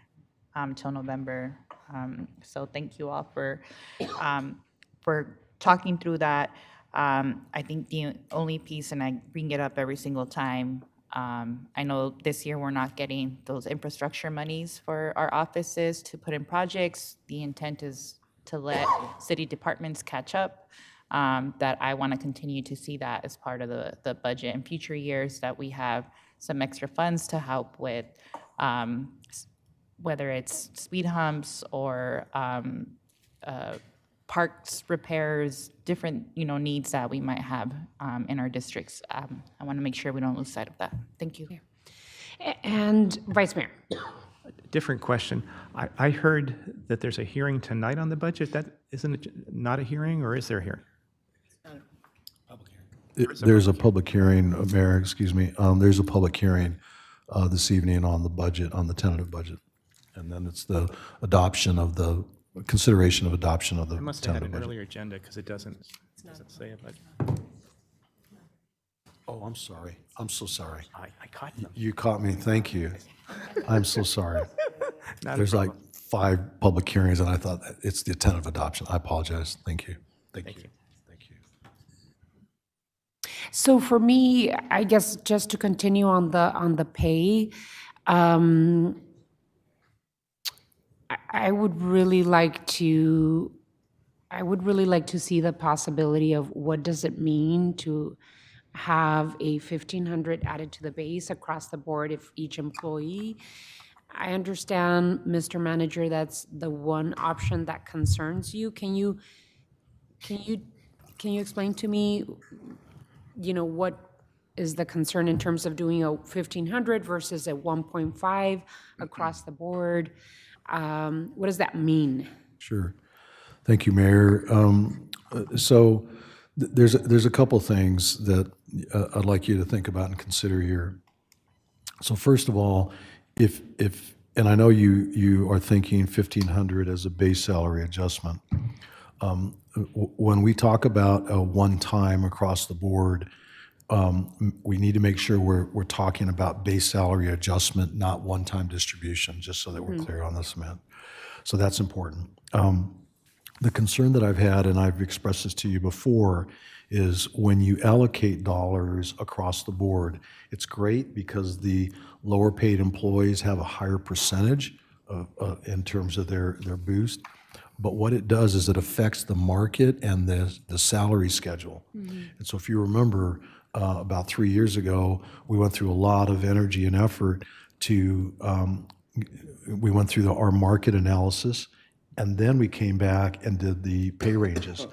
[SPEAKER 9] till November. So thank you all for talking through that. I think the only piece, and I bring it up every single time, I know this year we're not getting those infrastructure monies for our offices to put in projects. The intent is to let city departments catch up. That I want to continue to see that as part of the budget in future years, that we have some extra funds to help with whether it's speed humps or parks repairs, different, needs that we might have in our districts. I want to make sure we don't lose sight of that. Thank you.
[SPEAKER 1] And Vice Mayor?
[SPEAKER 8] Different question. I heard that there's a hearing tonight on the budget. That isn't it not a hearing, or is there a hearing?
[SPEAKER 4] There's a public hearing, Mayor, excuse me, there's a public hearing this evening on the budget, on the tentative budget. And then it's the consideration of adoption of the
[SPEAKER 8] I must have had
[SPEAKER 4] tentative
[SPEAKER 8] an
[SPEAKER 4] budget.
[SPEAKER 8] earlier agenda because it doesn't say it, but
[SPEAKER 4] Oh, I'm sorry. I'm so sorry.
[SPEAKER 8] I caught them.
[SPEAKER 4] You caught me, thank you. I'm so sorry.
[SPEAKER 8] Not a
[SPEAKER 4] There's like
[SPEAKER 8] problem.
[SPEAKER 4] 5 public hearings, and I thought that it's the tentative adoption. I apologize. Thank you. Thank you. Thank you.
[SPEAKER 1] So for me, I guess just to continue on the pay, I would really like to see the possibility of what does it mean to have a 1,500 added to the base across the board if each employee. I understand, Mr. Manager, that's the one option that concerns you. Can you explain to me, what is the concern in terms of doing a 1,500 versus a 1.5 across the board? What does that mean?
[SPEAKER 4] Sure. Thank you, Mayor. So there's a couple things that I'd like you to think about and consider here. So first of all, and I know you are thinking 1,500 as a base salary adjustment. When we talk about a one-time across the board, we need to make sure we're talking about base salary adjustment, not one-time distribution, just so that we're clear on this, man. So that's important. The concern that I've had, and I've expressed this to you before, is when you allocate dollars across the board, it's great because the lower paid employees have a higher percentage in terms of their boost. But what it does is it affects the market and the salary schedule. And so if you remember, about 3 years ago, we went through a lot of energy and effort we went through our market analysis, and then we came back and did the pay ranges.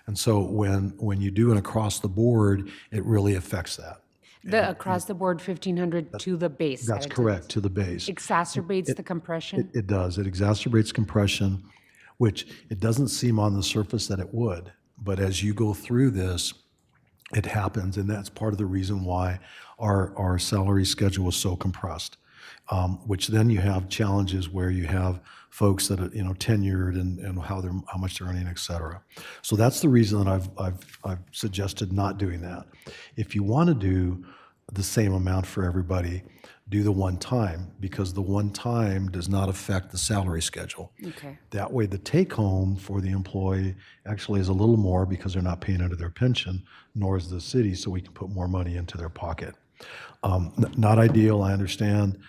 [SPEAKER 4] And so when you do an across the board, it really affects that.
[SPEAKER 1] The across the board 1,500 to the base.
[SPEAKER 4] That's correct, to the base.
[SPEAKER 1] Exacerbates the compression?
[SPEAKER 4] It does. It exacerbates compression, which it doesn't seem on the surface that it would. But as you go through this, it happens, and that's part of the reason why our salary schedule is so compressed. Which then you have challenges where you have folks that are tenured and how much they're earning, et cetera. So that's the reason that I've suggested not doing that. If you want to do the same amount for everybody, do the one time, because the one time does not affect the salary schedule.
[SPEAKER 1] Okay.
[SPEAKER 4] That way, the take home for the employee actually is a little more because they're not paying into their pension, nor is the city, so we can put more money into their pocket. Not ideal, I understand,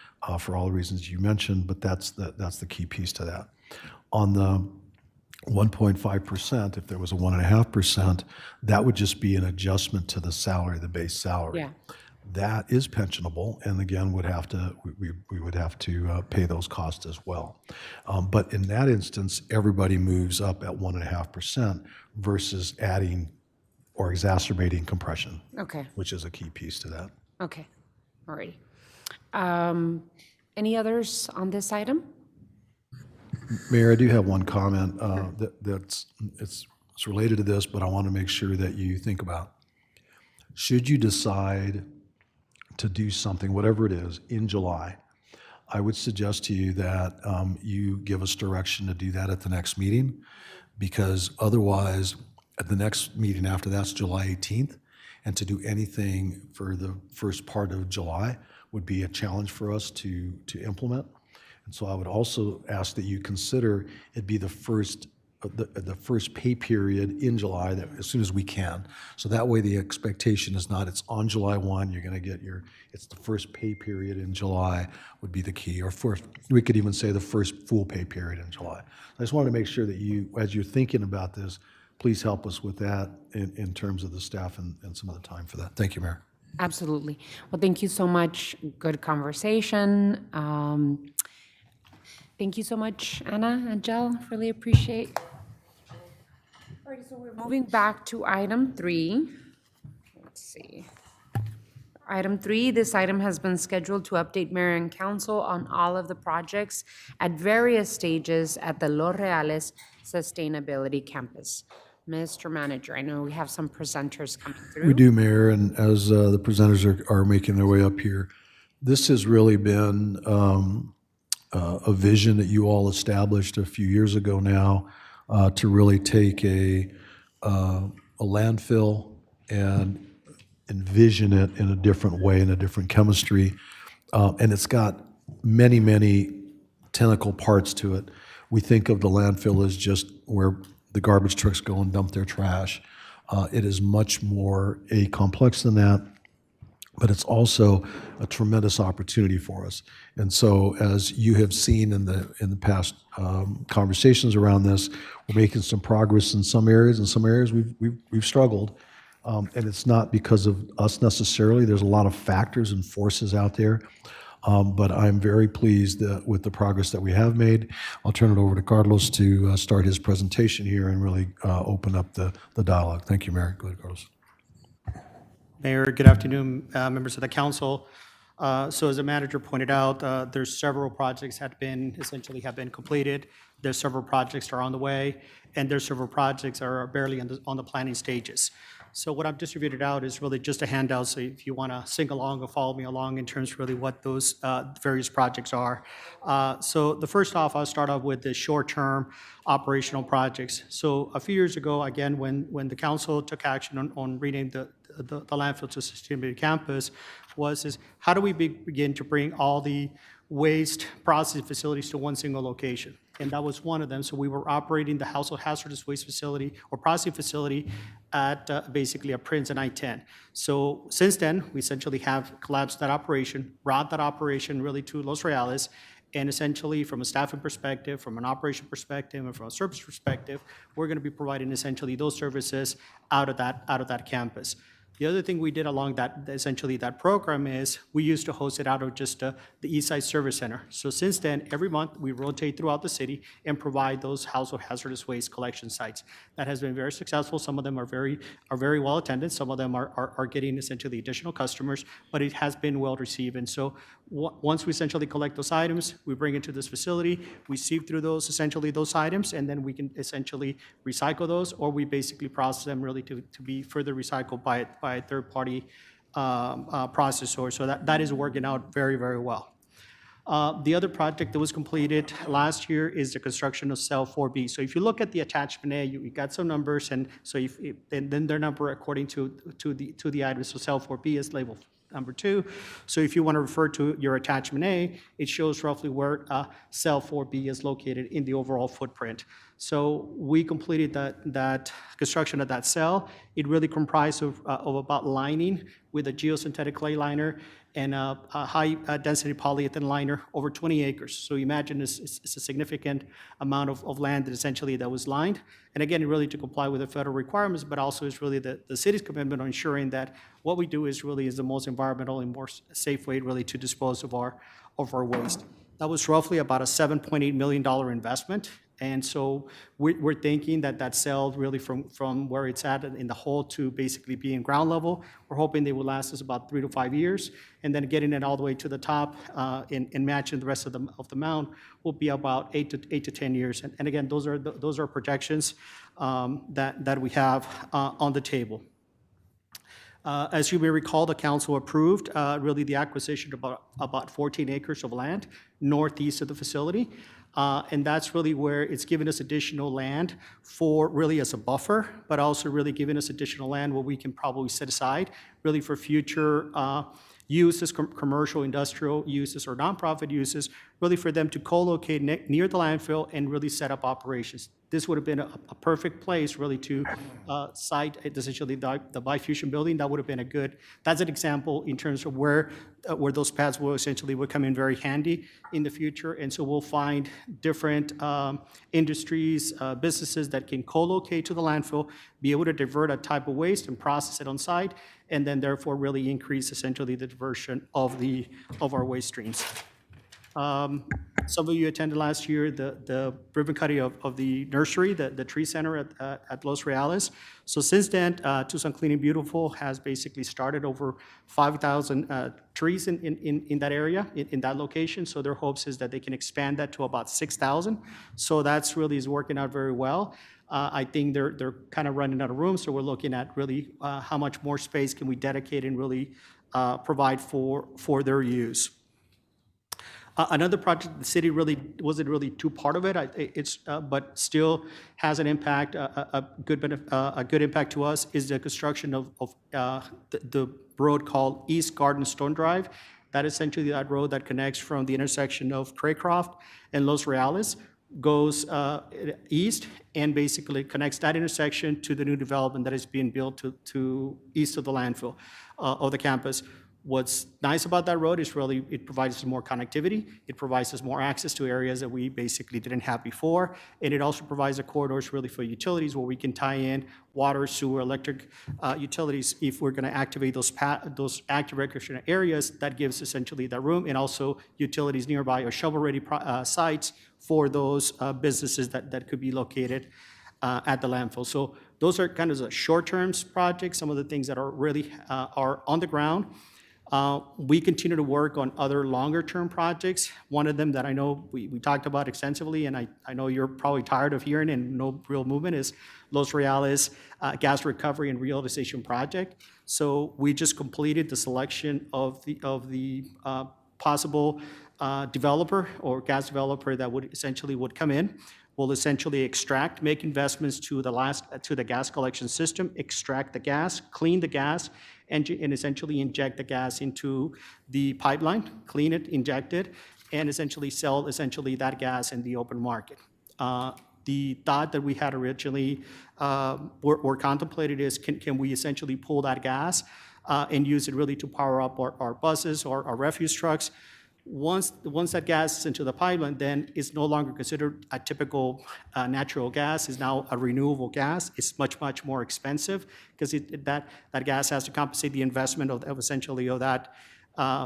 [SPEAKER 4] for all the reasons you mentioned, but that's the key piece to that. On the 1.5%, if there was a 1.5%, that would just be an adjustment to the salary, the base salary.
[SPEAKER 1] Yeah.
[SPEAKER 4] That is pensionable, and again, we would have to pay those costs as well. But in that instance, everybody moves up at 1.5% versus adding or exacerbating compression,
[SPEAKER 1] Okay,
[SPEAKER 4] which is a key piece to that.
[SPEAKER 1] okay, all righty. Any others on this item?
[SPEAKER 4] Mayor, I do have one comment it's related to this, but I want to make sure that you think about. Should you decide to do something, whatever it is, in July, I would suggest to you that you give us direction to do that at the next meeting, because otherwise, at the next meeting after that's July 18th, and to do anything for the first part of July would be a challenge for us to implement. And so I would also ask that you consider it be the first pay period in July, that as soon as we can. So that way the expectation is not it's on July 1, you're going to get it's the first pay period in July would be the key, or first, we could even say the first full pay period in July. I just wanted to make sure that you, as you're thinking about this, please help us with that in terms of the staff and some of the time for that. Thank you, Mayor.
[SPEAKER 1] Absolutely. Well, thank you so much. Good conversation. Thank you so much, Anna and Jill. Really appreciate Alrighty, so we're moving back to item 3. Let's see. Item 3, this item has been scheduled to update mayor and council on all of the projects at various stages at the Los Reales Sustainability Campus. Mr. Manager, I know we have some presenters coming through.
[SPEAKER 4] We do, Mayor, and as the presenters are making their way up here, this has really been a vision that you all established a few years ago now to really take a landfill and envision it in a different way, in a different chemistry. And it's got many, many tentacle parts to it. We think of the landfill as just where the garbage trucks go and dump their trash. It is much more complex than that, but it's also a tremendous opportunity for us. And so, as you have seen in the past conversations around this, we're making some progress in some areas. In some areas, we've struggled, and it's not because of us necessarily. There's a lot of factors and forces out there. But I'm very pleased with the progress that we have made. I'll turn it over to Carlos to start his presentation here and really open up the dialogue. Thank you, Mayor. Go ahead, Carlos.
[SPEAKER 11] Mayor, good afternoon, members of the council. So as the manager pointed out, there's several projects have been completed. There's several projects that are on the way, and there's several projects that are barely on the planning stages. So what I've distributed out is really just a handout, so if you want to sing along or follow me along in terms of really what those various projects are. So the first off, I'll start off with the short-term operational projects. So a few years ago, again, when the council took action on renaming the landfill to Sustainability Campus, is how do we begin to bring all the waste processing facilities to one single location? And that was one of them. So we were operating the household hazardous waste facility or processing facility at basically a Prince and I-10. So since then, we essentially have collapsed that operation, brought that operation really to Los Reales, and essentially from a staffing perspective, from an operation perspective, and from a service perspective, we're going to be providing essentially those services out of that campus. The other thing we did along that program is we used to host it out of just the East Side Service Center. So since then, every month we rotate throughout the city and provide those household hazardous waste collection sites. That has been very successful. Some of them are very well attended. Some of them are getting essentially additional customers, but it has been well received. And so once we essentially collect those items, we bring it to this facility, we sieve through those items, and then we can essentially recycle those, or we basically process them really to be further recycled by a third-party processor. So that is working out very, very well. The other project that was completed last year is the construction of cell 4B. So if you look at the attachment A, you got some numbers, and so and then their number according to the items. So cell 4B is labeled number 2. So if you want to refer to your attachment A, it shows roughly where cell 4B is located in the overall footprint. So we completed that construction of that cell. It really comprised of about lining with a geosynthetic clay liner and a high-density polyethylene liner over 20 acres. So imagine it's a significant amount of land that essentially that was lined. And again, really to comply with the federal requirements, but also is really the city's commitment on ensuring that what we do is the most environmental and more safe way really to dispose of our waste. That was roughly about a $7.8 million investment. And so we're thinking that cell really from where it's at in the hole to basically being ground level, we're hoping they will last us about 3 to 5 years. And then getting it all the way to the top and matching the rest of the mound will be about 8 to 10 years. And again, those are projections that we have on the table. As you may recall, the council approved really the acquisition of about 14 acres of land northeast of the facility. And that's really where it's giving us additional land for really as a buffer, but also really giving us additional land where we can probably set aside really for future uses, commercial, industrial uses, or nonprofit uses, really for them to co-locate near the landfill and really set up operations. This would have been a perfect place really to site essentially the Bifusion building. That would have been that's an example in terms of where those pads would come in very handy in the future. And so we'll find different industries, businesses that can co-locate to the landfill, be able to divert a type of waste and process it on site, and then therefore really increase essentially the diversion of our waste streams. Some of you attended last year the ribbon cutting of the nursery, the tree center at Los Reales. So since then, Tucson Clean and Beautiful has basically started over 5,000 trees in that area, in that location. So their hopes is that they can expand that to about 6,000. So that's really is working out very well. I think they're kind of running out of room, so we're looking at really how much more space can we dedicate and really provide for their use. Another project, the city really wasn't really too part of it. But still has an impact, a good impact to us is the construction of the road called East Garden Stone Drive. That is essentially that road that connects from the intersection of Craycroft and Los Reales, goes east and basically connects that intersection to the new development that is being built to east of the landfill of the campus. What's nice about that road is really it provides us more connectivity. It provides us more access to areas that we basically didn't have before. And it also provides the corridors really for utilities where we can tie in water, sewer, electric utilities. If we're going to activate those active recreation areas, that gives essentially that room, and also utilities nearby or shovel-ready sites for those businesses that could be located at the landfill. So those are kind of the short-term projects, some of the things that are really are on the ground. We continue to work on other longer-term projects. One of them that I know we talked about extensively, and I know you're probably tired of hearing and no real movement, is Los Reales Gas Recovery and Reutilization Project. So we just completed the selection of the possible developer or gas developer that would essentially come in. Will essentially extract, make investments to the gas collection system, extract the gas, clean the gas, and essentially inject the gas into the pipeline, clean it, inject it, and essentially sell that gas in the open market. The thought that we had originally or contemplated is can we essentially pull that gas and use it really to power up our buses or our refuse trucks. Once that gas is into the pipeline, then it's no longer considered a typical natural gas. It's now a renewable gas. It's much, much more expensive because that gas has to compensate the investment of essentially of that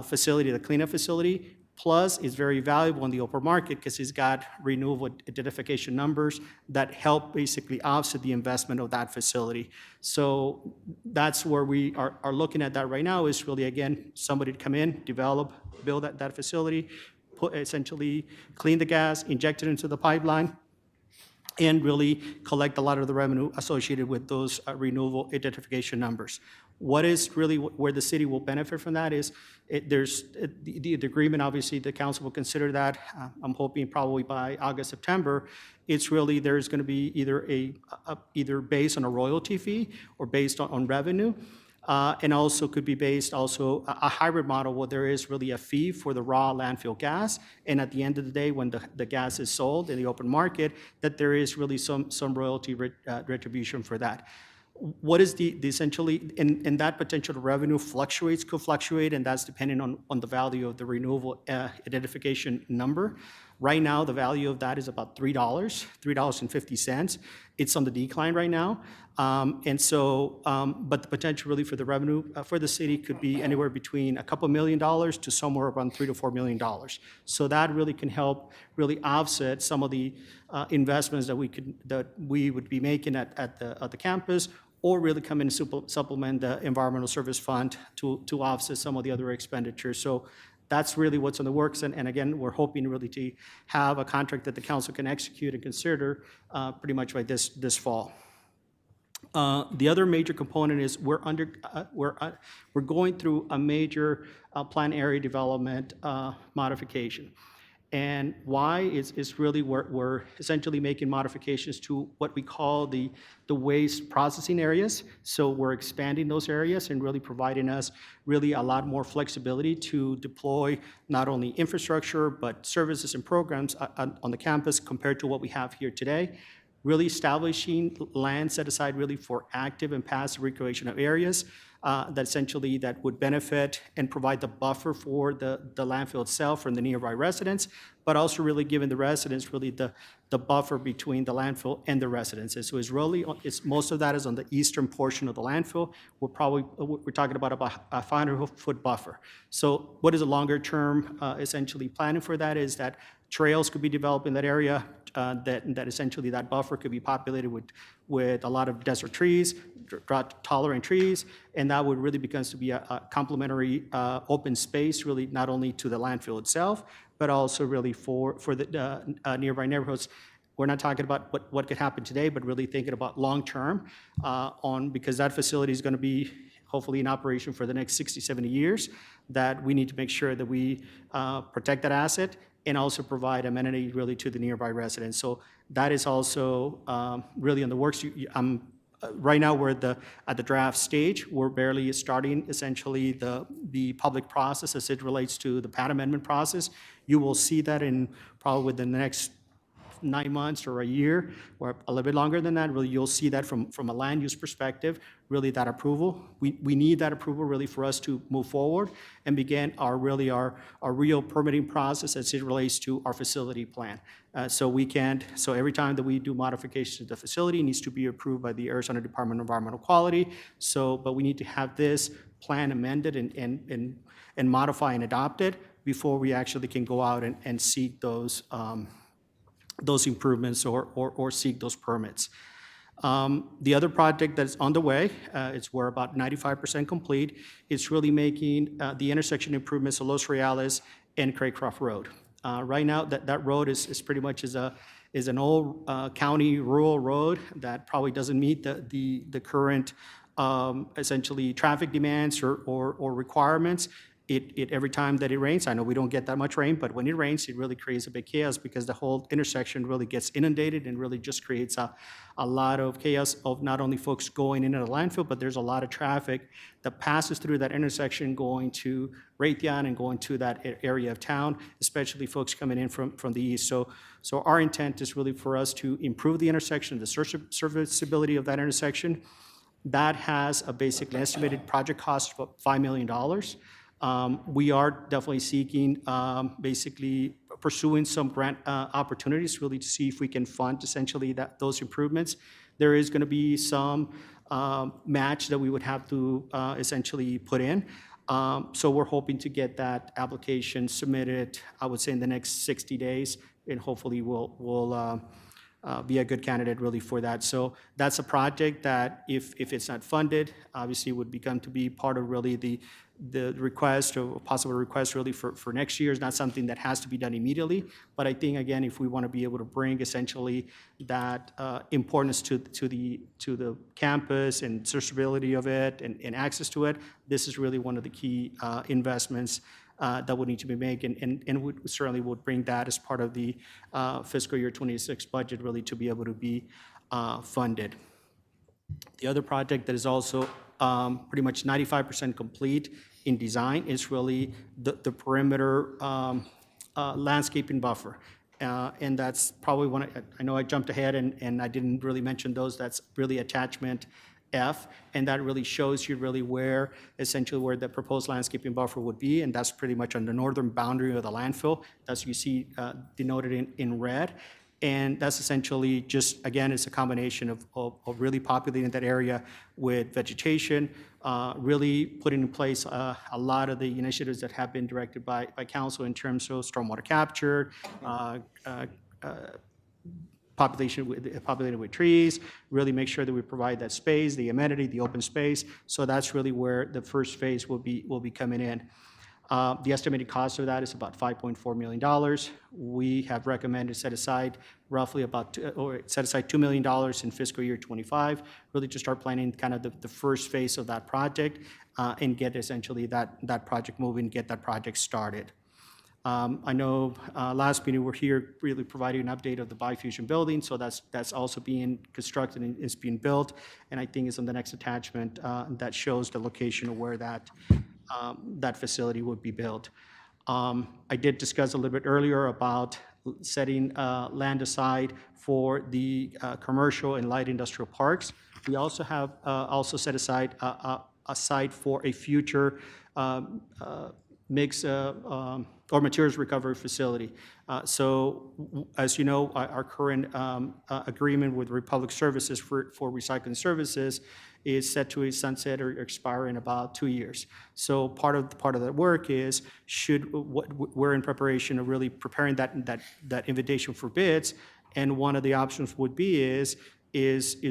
[SPEAKER 11] facility, the cleanup facility. Plus, it's very valuable in the open market because it's got renewable identification numbers that help basically offset the investment of that facility. So that's where we are looking at that right now is really, again, somebody to come in, develop, build that facility, essentially clean the gas, inject it into the pipeline, and really collect a lot of the revenue associated with those renewable identification numbers. What is really where the city will benefit from that is the agreement, obviously, the council will consider that. I'm hoping probably by August, September. It's really there's going to be either based on a royalty fee or based on revenue. And also could be based also a hybrid model where there is really a fee for the raw landfill gas. And at the end of the day, when the gas is sold in the open market, that there is really some royalty retribution for that. What is the essentially, and that potential revenue could fluctuate, and that's depending on the value of the renewable identification number. Right now, the value of that is about $3.50. It's on the decline right now. But the potential really for the revenue for the city could be anywhere between a couple $1 million to somewhere around $3 to $4 million. So that really can help really offset some of the investments that we would be making at the campus, or really come in and supplement the environmental service fund to offset some of the other expenditures. So that's really what's in the works. And again, we're hoping really to have a contract that the council can execute and consider pretty much by this fall. The other major component is we're going through a major plan area development modification. And why is really we're essentially making modifications to what we call the waste processing areas. So we're expanding those areas and really providing us really a lot more flexibility to deploy not only infrastructure, but services and programs on the campus compared to what we have here today. Really establishing land set aside really for active and passive recreation of areas that essentially that would benefit and provide the buffer for the landfill itself from the nearby residents, but also really giving the residents really the buffer between the landfill and the residences. So most of that is on the eastern portion of the landfill. We're talking about a 500-foot buffer. So what is a longer term essentially planning for that is that trails could be developed in that area, that essentially that buffer could be populated with a lot of desert trees, drought-tolerant trees, and that would really becomes to be a complementary open space, really not only to the landfill itself, but also really for the nearby neighborhoods. We're not talking about what could happen today, but really thinking about long-term because that facility is going to be hopefully in operation for the next 60, 70 years, that we need to make sure that we protect that asset and also provide amenity really to the nearby residents. So that is also really in the works. Right now, we're at the draft stage. We're barely starting essentially the public process as it relates to the PAT amendment process. You will see that in probably within the next 9 months or a year, or a little bit longer than that. Really, you'll see that from a land use perspective, really that approval. We need that approval really for us to move forward and begin our real permitting process as it relates to our facility plan. So every time that we do modifications to the facility, it needs to be approved by the Arizona Department of Environmental Quality. So, but we need to have this plan amended and modify and adopted before we actually can go out and seek those improvements or seek those permits. The other project that's on the way, we're about 95% complete. It's really making the intersection improvements of Los Reales and Craycroft Road. Right now, that road is pretty much is an old county rural road that probably doesn't meet the current essentially traffic demands or requirements. Every time that it rains, I know we don't get that much rain, but when it rains, it really creates a big chaos because the whole intersection really gets inundated and really just creates a lot of chaos of not only folks going into the landfill, but there's a lot of traffic that passes through that intersection going to Raytheon and going to that area of town, especially folks coming in from the east. So our intent is really for us to improve the intersection, the serviceability of that intersection. That has a basically estimated project cost of $5 million. We are definitely seeking, basically pursuing some grant opportunities really to see if we can fund essentially those improvements. There is going to be some match that we would have to essentially put in. So we're hoping to get that application submitted, I would say, in the next 60 days, and hopefully we'll be a good candidate really for that. So that's a project that if it's not funded, obviously would become to be part of really the request or possible request really for next year. Is not something that has to be done immediately, but I think again, if we want to be able to bring essentially that importance to the campus and searchability of it and access to it, this is really one of the key investments that would need to be made, and we certainly would bring that as part of the fiscal year 26 budget really to be able to be funded. The other project that is also pretty much 95% complete in design is really the perimeter landscaping buffer. And that's probably I know I jumped ahead and I didn't really mention those. That's really attachment F, and that really shows you really essentially where the proposed landscaping buffer would be, and that's pretty much on the northern boundary of the landfill. That's you see denoted in red. And that's essentially just, again, it's a combination of really populating that area with vegetation, really putting in place a lot of the initiatives that have been directed by council in terms of stormwater capture, populated with trees, really make sure that we provide that space, the amenity, the open space. So that's really where the first phase will be coming in. The estimated cost of that is about $5.4 million. We have recommended set aside $2 million in fiscal year 25, really to start planning kind of the first phase of that project and get essentially that project moving, get that project started. I know last meeting we're here really providing an update of the Bifusion building, so that's also being constructed and is being built, and I think it's on the next attachment that shows the location of where that facility would be built. I did discuss a little bit earlier about setting land aside for the commercial and light industrial parks. We also have set aside for a future mix or materials recovery facility. As you know, our current agreement with Republic Services for recycling services is set to a sunset or expire in about 2 years. So part of that work is we're in preparation of really preparing that invitation for bids, and one of the options would be is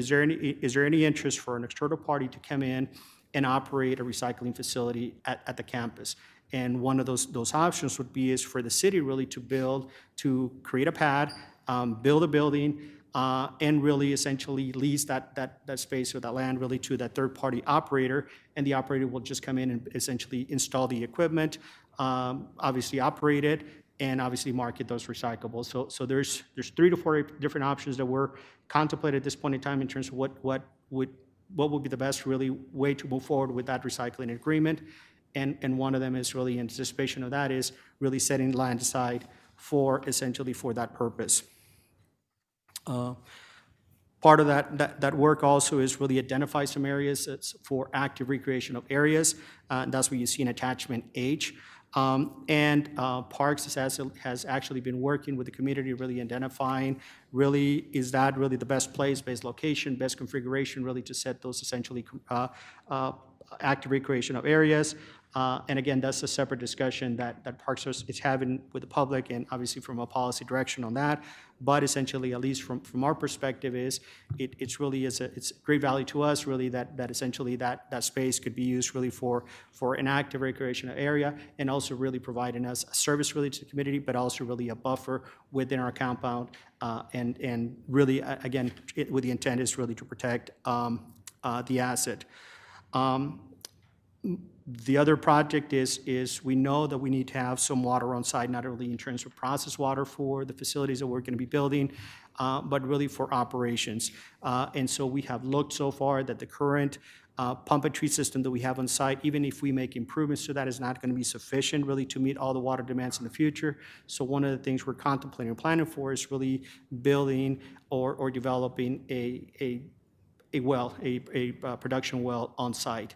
[SPEAKER 11] there any interest for an external party to come in and operate a recycling facility at the campus? And one of those options would be is for the city really to create a pad, build a building, and really essentially lease that space or that land really to that third-party operator, and the operator will just come in and essentially install the equipment, obviously operate it, and obviously market those recyclables. So there's 3 to 4 different options that we're contemplating at this point in time in terms of what would be the best really way to move forward with that recycling agreement. And one of them is really in anticipation of that is really setting land aside essentially for that purpose. Part of that work also is really identify some areas for active recreational areas. That's what you see in attachment H. Parks has actually been working with the community, really identifying is that really the best place, best location, best configuration really to set those essentially active recreational areas. And again, that's a separate discussion that Parks is having with the public and obviously from a policy direction on that. But essentially, at least from our perspective, it's great value to us really that essentially that space could be used really for an active recreational area and also really providing us a service really to the community, but also really a buffer within our compound. And really, again, with the intent is really to protect the asset. The other project is we know that we need to have some water on site, not only in terms of processed water for the facilities that we're going to be building, but really for operations. And so we have looked so far that the current pump and treat system that we have on site, even if we make improvements to that, is not going to be sufficient really to meet all the water demands in the future. So one of the things we're contemplating and planning for is really building or developing a production well on site.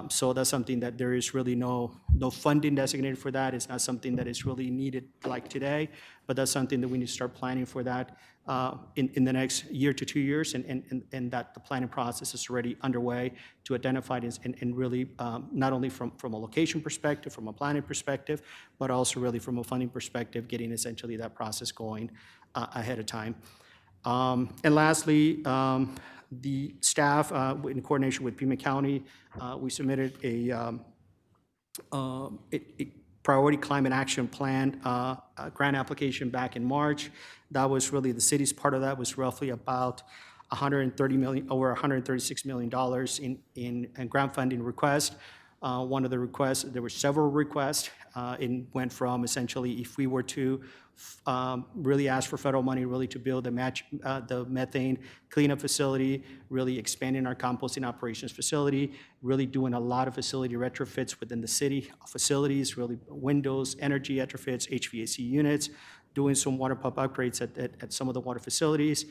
[SPEAKER 11] So that's something that there is really no funding designated for that. It's not something that is really needed like today, but that's something that we need to start planning for that in the next year to 2 years, and that the planning process is already underway to identify this and really not only from a location perspective, from a planning perspective, but also really from a funding perspective, getting essentially that process going ahead of time. And lastly, the staff, in coordination with Pima County, we submitted a priority climate action plan grant application back in March. That was really the city's part of that was roughly about $130 million, over $136 million in grant funding request. One of the requests, there were several requests. It went from essentially if we were to really ask for federal money really to build the methane cleanup facility, really expanding our composting operations facility, really doing a lot of facility retrofits within the city facilities, really windows, energy retrofits, HVAC units, doing some water pump upgrades at some of the water facilities,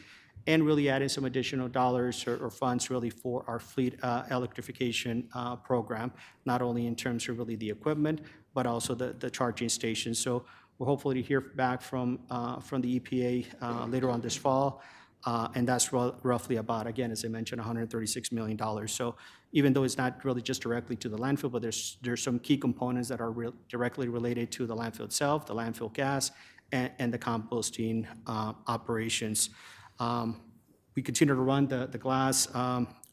[SPEAKER 11] and really adding some additional dollars or funds really for our fleet electrification program, not only in terms of really the equipment, but also the charging stations. So we're hopefully to hear back from the EPA later on this fall, and that's roughly about, again, as I mentioned, $136 million. So even though it's not really just directly to the landfill, but there's some key components that are directly related to the landfill itself, the landfill gas, and the composting operations. We continue to run the glass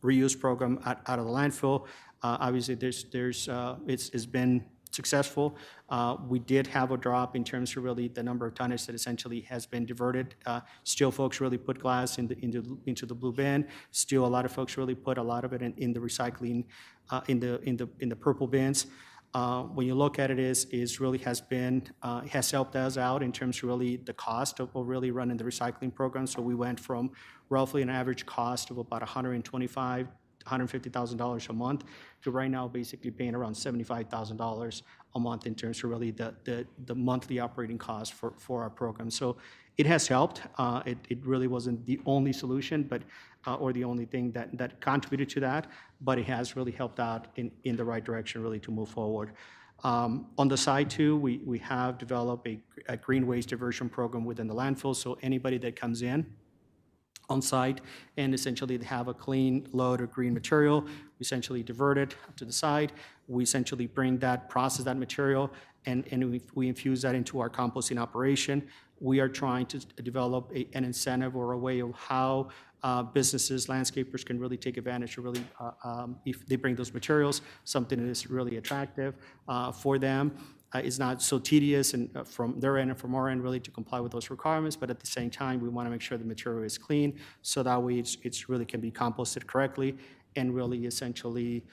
[SPEAKER 11] reuse program out of the landfill. Obviously, it's been successful. We did have a drop in terms of really the number of tonnage that essentially has been diverted. Still, folks really put glass into the blue bin. Still, a lot of folks really put a lot of it in the recycling, in the purple bins. When you look at it, is really has helped us out in terms of really the cost of really running the recycling program. So we went from roughly an average cost of about $125,000, $150,000 a month to right now basically paying around $75,000 a month in terms of really the monthly operating cost for our program. So it has helped. It really wasn't the only solution, but or the only thing that contributed to that, but it has really helped out in the right direction really to move forward. On the side too, we have developed a green waste diversion program within the landfill, so anybody that comes in on site and essentially they have a clean load of green material, we essentially divert it to the side. We essentially process that material, and we infuse that into our composting operation. We are trying to develop an incentive or a way of how businesses, landscapers can really take advantage of really, if they bring those materials, something that is really attractive for them. It's not so tedious and from their end and from our end really to comply with those requirements, but at the same time, we want to make sure the material is clean so that way it's really can be composted correctly and really essentially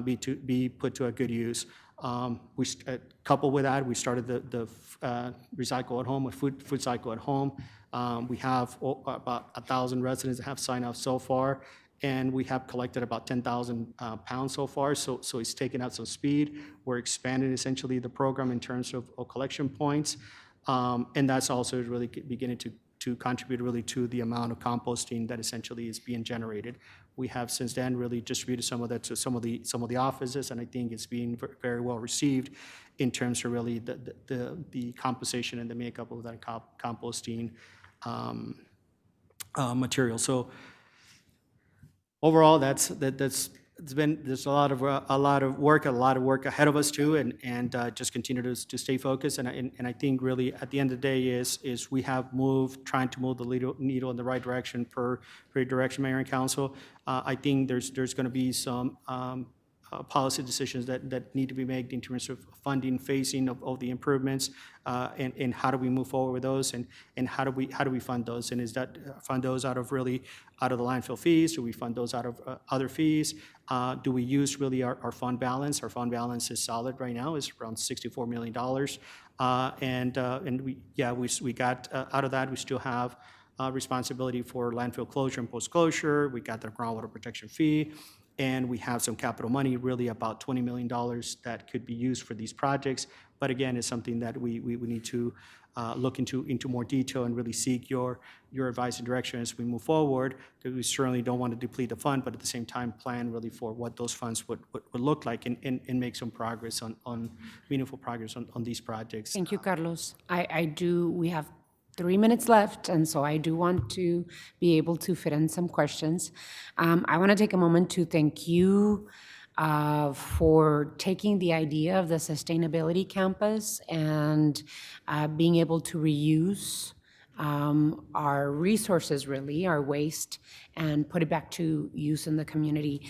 [SPEAKER 11] be put to a good use. Coupled with that, we started the recycle at home, a food cycle at home. We have about 1,000 residents that have signed up so far, and we have collected about 10,000 pounds so far, so it's taken out some speed. We're expanding essentially the program in terms of collection points, and that's also really beginning to contribute really to the amount of composting that essentially is being generated. We have since then really distributed some of that to some of the offices, and I think it's being very well received in terms of really the composition and the makeup of that composting material. So overall, there's a lot of work ahead of us too, and just continue to stay focused. And I think really at the end of the day is we have trying to move the needle in the right direction per direction, Mayor and Council. I think there's going to be some policy decisions that need to be made in terms of funding, phasing of the improvements, and how do we move forward with those, and how do we fund those, and is that fund those out of the landfill fees? Do we fund those out of other fees? Do we use really our fund balance? Our fund balance is solid right now, it's around $64 million, and we got out of that. We still have responsibility for landfill closure and post-closure. We got the groundwater protection fee. And we have some capital money, really about $20 million that could be used for these projects. But again, it's something that we need to look into more detail and really seek your advice and direction as we move forward, because we certainly don't want to deplete the fund, but at the same time plan really for what those funds would look like and make some progress on meaningful progress on these projects.
[SPEAKER 1] Thank you, Carlos. We have 3 minutes left, and so I do want to be able to fit in some questions. I want to take a moment to thank you for taking the idea of the sustainability campus and being able to reuse our resources, really, our waste, and put it back to use in the community.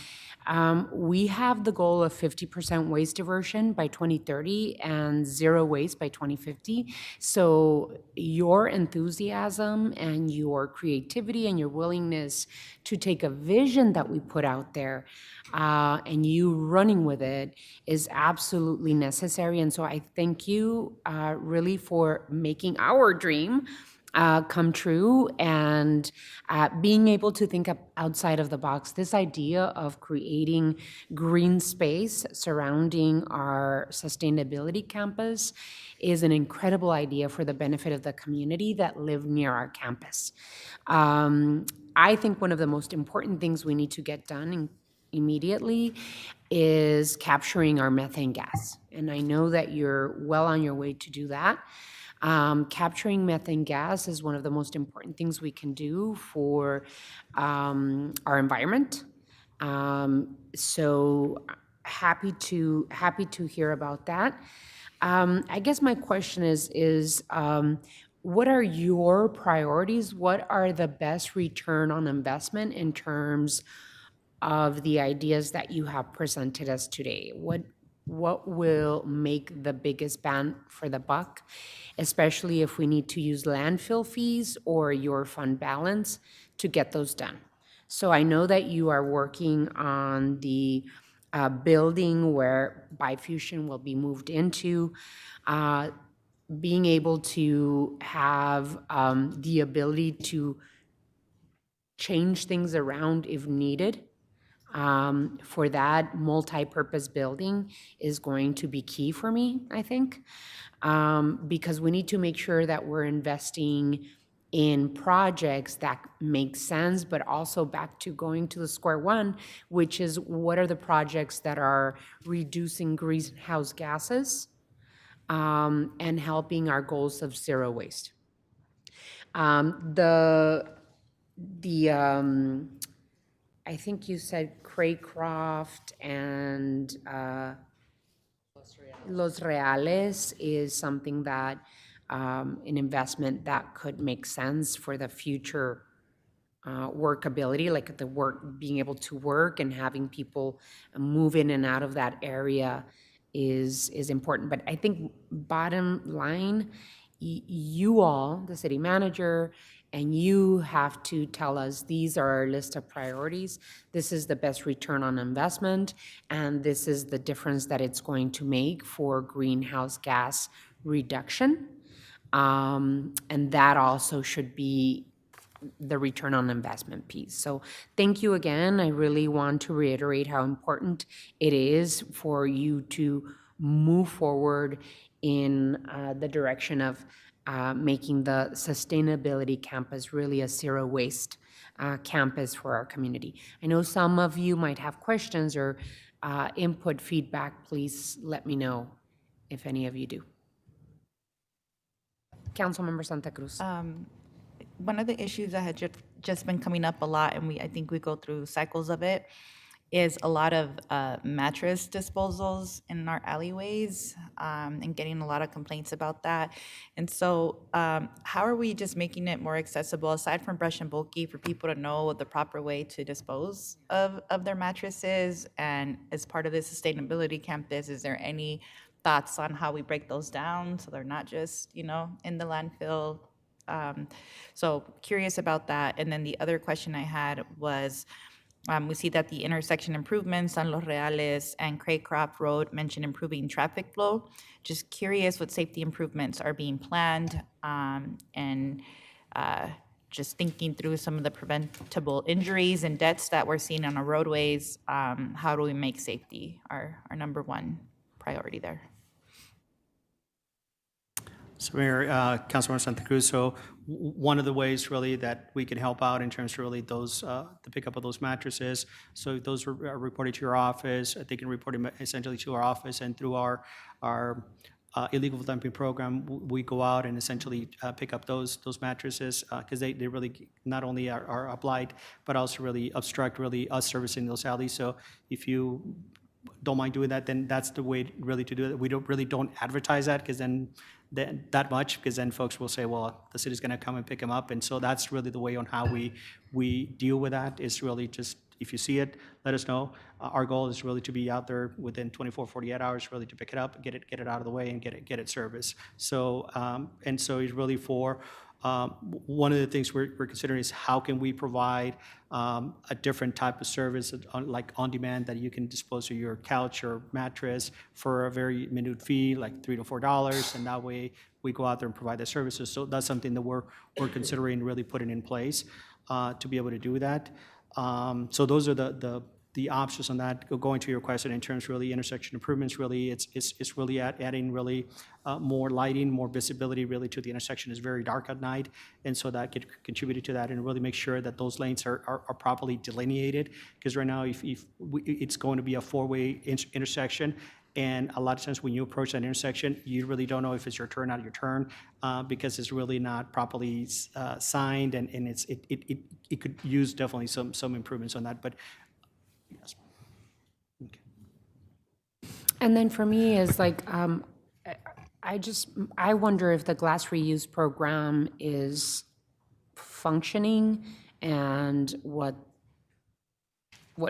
[SPEAKER 1] We have the goal of 50% waste diversion by 2030 and zero waste by 2050. So your enthusiasm and your creativity and your willingness to take a vision that we put out there and you running with it is absolutely necessary. And so I thank you really for making our dream come true and being able to think outside of the box. This idea of creating green space surrounding our sustainability campus is an incredible idea for the benefit of the community that live near our campus. I think one of the most important things we need to get done immediately is capturing our methane gas. And I know that you're well on your way to do that. Capturing methane gas is one of the most important things we can do for our environment. So happy to hear about that. I guess my question is what are your priorities? What are the best return on investment in terms of the ideas that you have presented us today? What will make the biggest bang for the buck, especially if we need to use landfill fees or your fund balance to get those done? So I know that you are working on the building where Bifusion will be moved into, being able to have the ability to change things around if needed. For that, multi-purpose building is going to be key for me, I think, because we need to make sure that we're investing in projects that make sense, but also back to going to the square one, which is what are the projects that are reducing greenhouse gases and helping our goals of zero waste. I think you said Craycroft and Los Reales is something that, an investment that could make sense for the future workability, like the work, being able to work and having people move in and out of that area is important. But I think bottom line, you all, the city manager, and you have to tell us, these are our list of priorities. This is the best return on investment, and this is the difference that it's going to make for greenhouse gas reduction. And that also should be the return on investment piece. So thank you again. I really want to reiterate how important it is for you to move forward in the direction of making the sustainability campus really a zero waste campus for our community. I know some of you might have questions or input, feedback. Please let me know if any of you do. Councilmember Santa Cruz.
[SPEAKER 9] One of the issues that had just been coming up a lot, and I think we go through cycles of it, is a lot of mattress disposals in our alleyways, and getting a lot of complaints about that. And so how are we just making it more accessible, aside from brush and bulky, for people to know the proper way to dispose of their mattresses? And as part of the sustainability campus, is there any thoughts on how we break those down so they're not just, in the landfill? So curious about that. And then the other question I had was, we see that the intersection improvements on Los Reales and Craycroft Road mention improving traffic flow. Just curious what safety improvements are being planned, and just thinking through some of the preventable injuries and deaths that we're seeing on our roadways. How do we make safety our number one priority there?
[SPEAKER 11] So Mayor, Councilmember Santa Cruz, so one of the ways really that we can help out in terms of really those, the pickup of those mattresses, so if those are reported to your office, they can report them essentially to our office, and through our illegal dumping program, we go out and essentially pick up those mattresses, because they really not only are a blight, but also really obstruct really us servicing those alleys. So if you don't mind doing that, then that's the way really to do it. We don't advertise that, because then that much, because then folks will say, well, the city's going to come and pick them up. And so that's really the way on how we deal with that, is really just, if you see it, let us know. Our goal is really to be out there within 24, 48 hours, really to pick it up, get it out of the way, and get it serviced. So and so it's really for one of the things we're considering is how can we provide a different type of service, like on demand, that you can dispose of your couch or mattress for a very minute fee, like $3 to $4, and that way we go out there and provide the services. So that's something that we're considering really putting in place to be able to do that. So those are the options on that. Going to your question in terms of really intersection improvements, really it's really adding really more lighting, more visibility really to the intersection. Is very dark at night, and so that could contribute to that, and really make sure that those lanes are properly delineated, because right now it's going to be a four-way intersection. And a lot of times when you approach that intersection, you really don't know if it's your turn, not your turn, because it's really not properly signed, and it could use definitely some improvements on that. But yes. Okay.
[SPEAKER 1] And then for me is like, I wonder if the glass reuse program is functioning, and what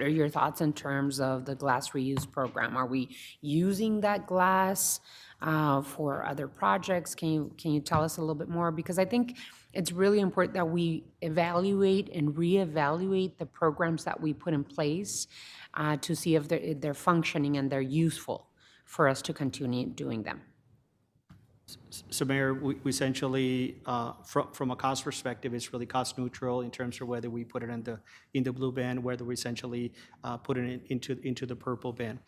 [SPEAKER 1] are your thoughts in terms of the glass reuse program? Are we using that glass for other projects? Can you tell us a little bit more? Because I think it's really important that we evaluate and reevaluate the programs that we put in place to see if they're functioning and they're useful for us to continue doing them.
[SPEAKER 11] So Mayor, we essentially, from a cost perspective, it's really cost neutral in terms of whether we put it in the blue bin, whether we essentially put it into the purple bin.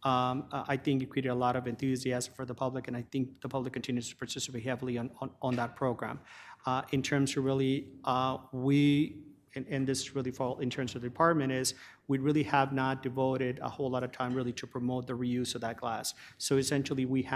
[SPEAKER 11] I think it created a lot of enthusiasm for the public, and I think the public continues to participate heavily on that program. In terms of really, and this really fall in terms of the department is, we really have not devoted a whole lot of time really to promote the reuse of that glass. So essentially, we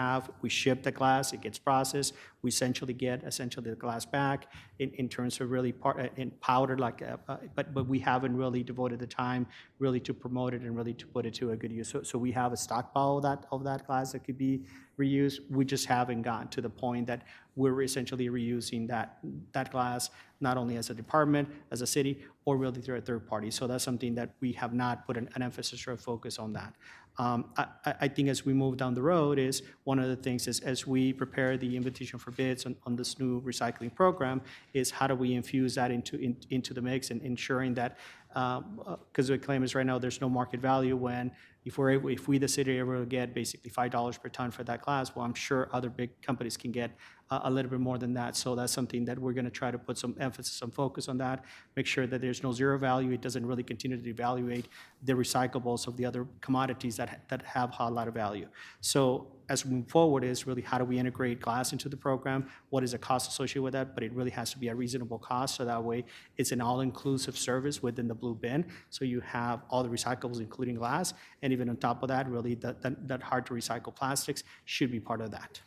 [SPEAKER 11] ship the glass, it gets processed, we essentially get the glass back in terms of really in powder, but we haven't really devoted the time really to promote it and really to put it to a good use. So we have a stockpile of that glass that could be reused. We just haven't gotten to the point that we're essentially reusing that glass, not only as a department, as a city, or really through a third party. So that's something that we have not put an emphasis or a focus on that. I think as we move down the road is, one of the things is, as we prepare the invitation for bids on this new recycling program, is how do we infuse that into the mix, and ensuring that, because the claim is right now there's no market value, when if we the city are able to get basically $5 per ton for that glass, well, I'm sure other big companies can get a little bit more than that. So that's something that we're going to try to put some emphasis, some focus on that, make sure that there's no zero value. It doesn't really continue to devaluate the recyclables of the other commodities that have a lot of value. So as we move forward is really, how do we integrate glass into the program? What is the cost associated with that? But it really has to be a reasonable cost, so that way it's an all-inclusive service within the blue bin. So you have all the recyclables, including glass, and even on top of that, really that hard-to-recycle plastics should be part of that.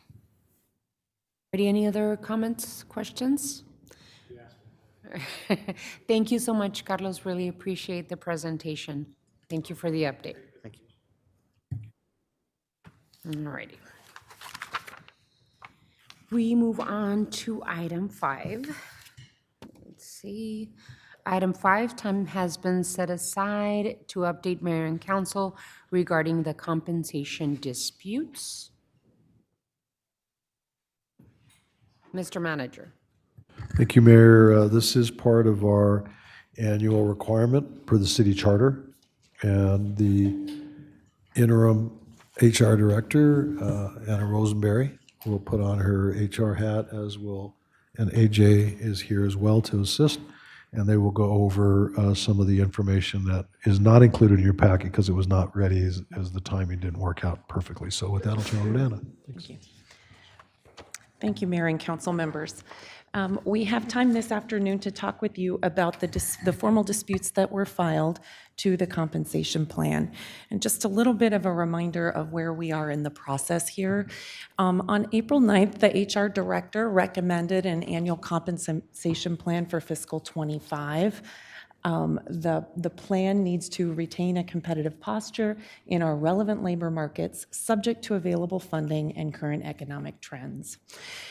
[SPEAKER 1] Any other comments, questions? Thank you so much, Carlos. Really appreciate the presentation. Thank you for the update.
[SPEAKER 11] Thank you.
[SPEAKER 1] All righty. We move on to item 5. Let's see. Item 5, time has been set aside to update mayor and council regarding the compensation disputes. Mr. Manager.
[SPEAKER 4] Thank you, Mayor. This is part of our annual requirement per the city charter, and the interim HR director, Anna Rosenberry, will put on her HR hat, as will, and AJ is here as well to assist, and they will go over some of the information that is not included in your packet because it was not ready as the timing didn't work out perfectly. So with that, I'll turn it over to Anna. Thanks.
[SPEAKER 5] Thank you. Thank you, Mayor and council members. We have time this afternoon to talk with you about the formal disputes that were filed to the compensation plan. And just a little bit of a reminder of where we are in the process here. On April 9th, the HR director recommended an annual compensation plan for fiscal '25. The plan needs to retain a competitive posture in our relevant labor markets, subject to available funding and current economic trends.